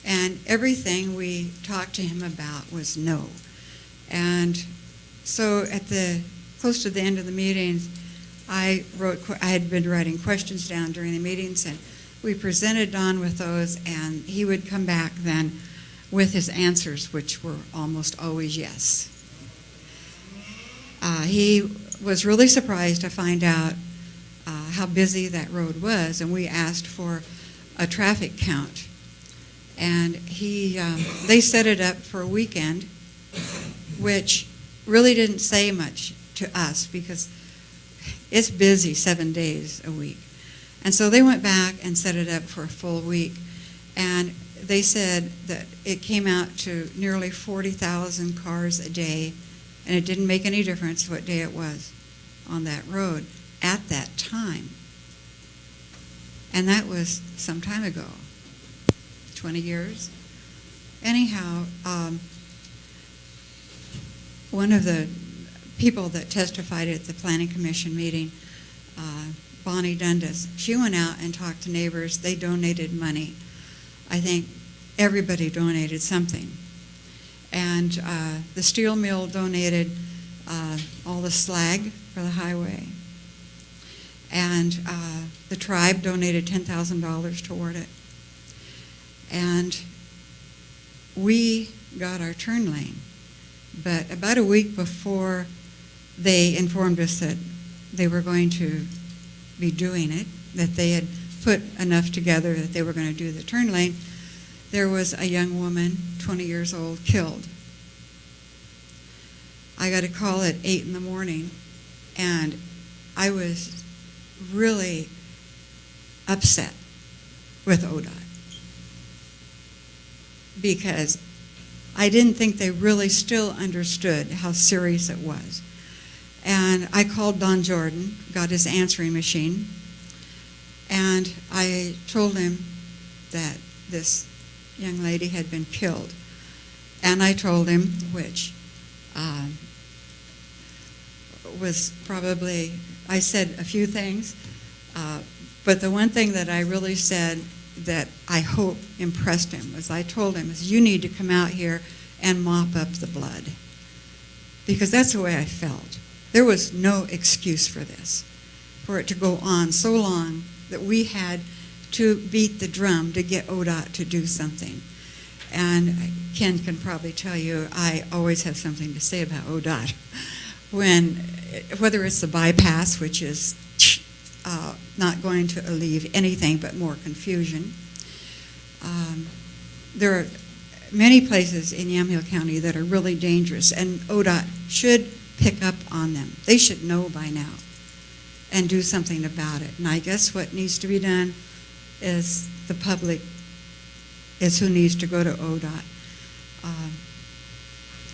And everything we talked to him about was no. And so close to the end of the meetings, I had been writing questions down during the meetings, and we presented Don with those, and he would come back then with his answers, which were almost always yes. He was really surprised to find out how busy that road was, and we asked for a traffic count. And they set it up for a weekend, which really didn't say much to us because it's busy 7 days a week. And so they went back and set it up for a full week. And they said that it came out to nearly 40,000 cars a day, and it didn't make any difference what day it was on that road at that time. And that was some time ago, 20 years. Anyhow, one of the people that testified at the Planning Commission meeting, Bonnie Dundas, she went out and talked to neighbors. They donated money. I think everybody donated something. And the steel mill donated all the slag for the highway. And the tribe donated $10,000 toward it. And we got our turn lane. But about a week before they informed us that they were going to be doing it, that they had put enough together that they were going to do the turn lane, there was a young woman, 20 years old, killed. I got a call at 8 in the morning, and I was really upset with ODOT because I didn't think they really still understood how serious it was. And I called Don Jordan, got his answering machine, and I told him that this young lady had been killed. And I told him, which was probably, I said a few things, but the one thing that I really said that I hope impressed him was I told him, you need to come out here and mop up the blood. Because that's the way I felt. There was no excuse for this. for it to go on so long that we had to beat the drum to get ODOT to do something. And Ken can probably tell you, I always have something to say about ODOT. Whether it's the bypass, which is not going to alleviate anything but more confusion. There are many places in Yamhill County that are really dangerous, and ODOT should pick up on them. They should know by now and do something about it. And I guess what needs to be done is the public is who needs to go to ODOT.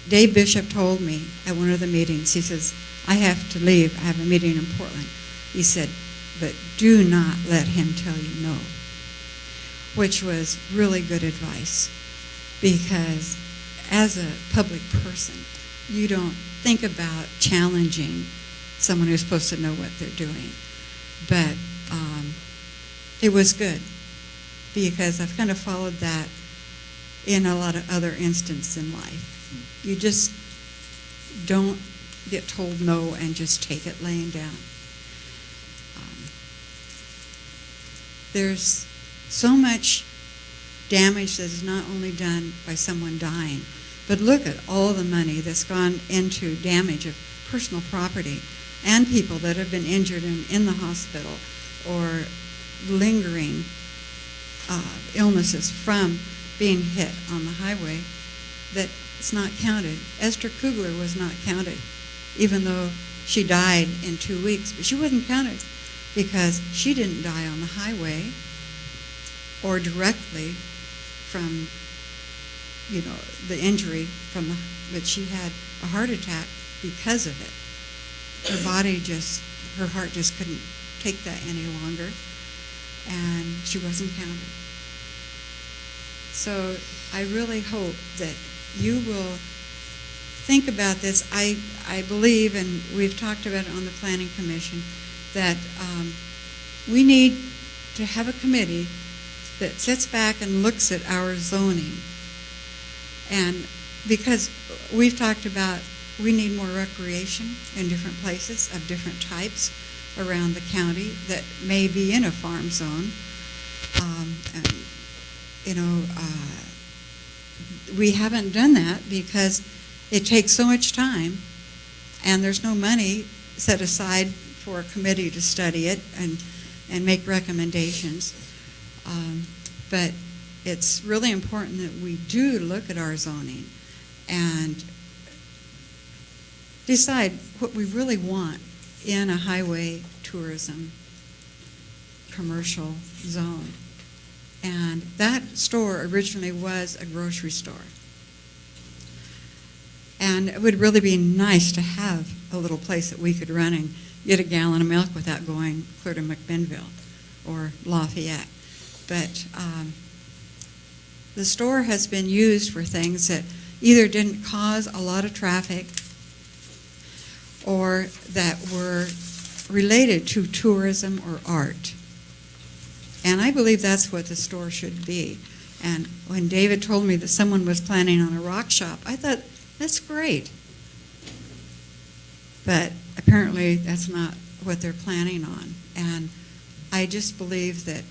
Dave Bishop told me at one of the meetings, he says, I have to leave, I have a meeting in Portland. He said, but do not let him tell you no, which was really good advice, because as a public person, you don't think about challenging someone who's supposed to know what they're doing. But it was good, because I've kind of followed that in a lot of other instances in life. You just don't get told no and just take it laying down. There's so much damage that is not only done by someone dying, but look at all the money that's gone into damage of personal property and people that have been injured in the hospital or lingering illnesses from being hit on the highway that it's not counted. Esther Kugler was not counted, even though she died in 2 weeks, but she wasn't counted because she didn't die on the highway or directly from, the injury but she had a heart attack because of it. Her heart just couldn't take that any longer, and she wasn't counted. So I really hope that you will think about this. I believe, and we've talked about it on the Planning Commission, that we need to have a committee that sits back and looks at our zoning. And because we've talked about we need more recreation in different places of different types around the county that may be in a farm zone. We haven't done that because it takes so much time and there's no money set aside for a committee to study it and make recommendations. But it's really important that we do look at our zoning and decide what we really want in a highway tourism commercial zone. And that store originally was a grocery store. And it would really be nice to have a little place that we could run and get a gallon of milk without going clear to McMinnville or Lafayette. But the store has been used for things that either didn't cause a lot of traffic or that were related to tourism or art. And I believe that's what the store should be. And when David told me that someone was planning on a rock shop, I thought, that's great. But apparently that's not what they're planning on. And I just believe that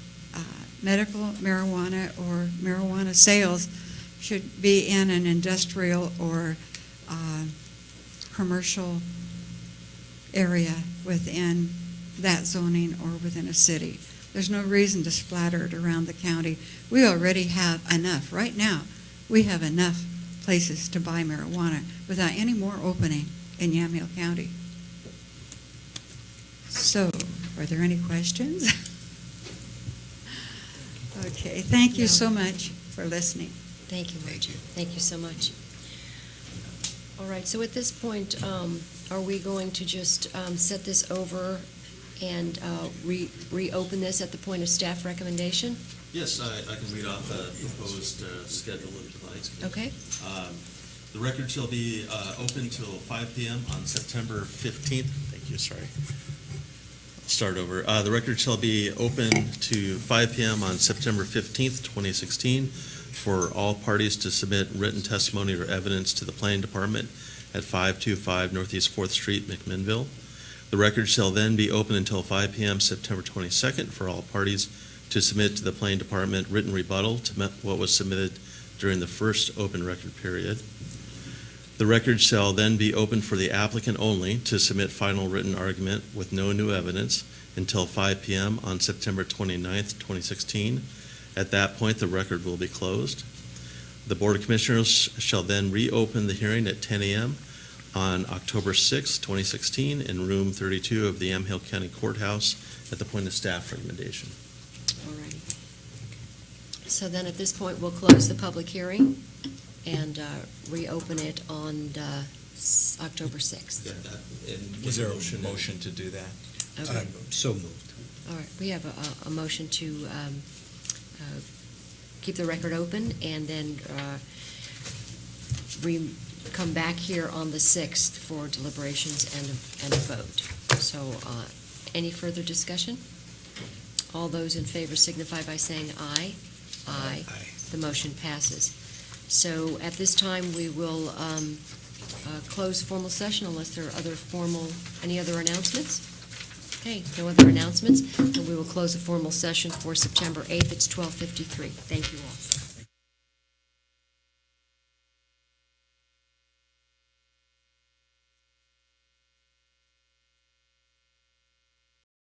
medical marijuana or marijuana sales should be in an industrial or commercial area within that zoning or within a city. There's no reason to splatter it around the county. We already have enough. Right now, we have enough places to buy marijuana without any more opening in Yamhill County. So, are there any questions? Okay, thank you so much for listening. Thank you, Margie. Thank you so much. All right, so at this point, are we going to just set this over and reopen this at the point of staff recommendation? Yes, I can read off the proposed schedule if you'd like. Okay. The record shall be open till 5 p.m. on September 15th. Thank you, sorry. I'll start over. The record shall be open to 5 p.m. on September 15th, 2016 for all parties to submit written testimony or evidence to the Planning Department at 525 Northeast 4th Street, McMinnville. The record shall then be open until 5 p.m. September 22nd for all parties to submit to the Planning Department written rebuttal to what was submitted during the first open record period. The record shall then be open for the applicant only to submit final written argument with no new evidence until 5 p.m. on September 29th, 2016. At that point, the record will be closed. The Board of Commissioners shall then reopen the hearing at 10 a.m. on October 6, 2016, in room 32 of the Yamhill County Courthouse at the point of staff recommendation. Alrighty. So then at this point, we'll close the public hearing and reopen it on October 6th. Is there a motion to do that? Okay. So moved. All right, we have a motion to keep the record open and then come back here on the 6th for deliberations and a vote. So any further discussion? All those in favor signify by saying aye. Aye. The motion passes. So at this time, we will close formal session unless there are any other announcements? Okay, no other announcements, and we will close the formal session for September 8th. It's 12:53. Thank you all.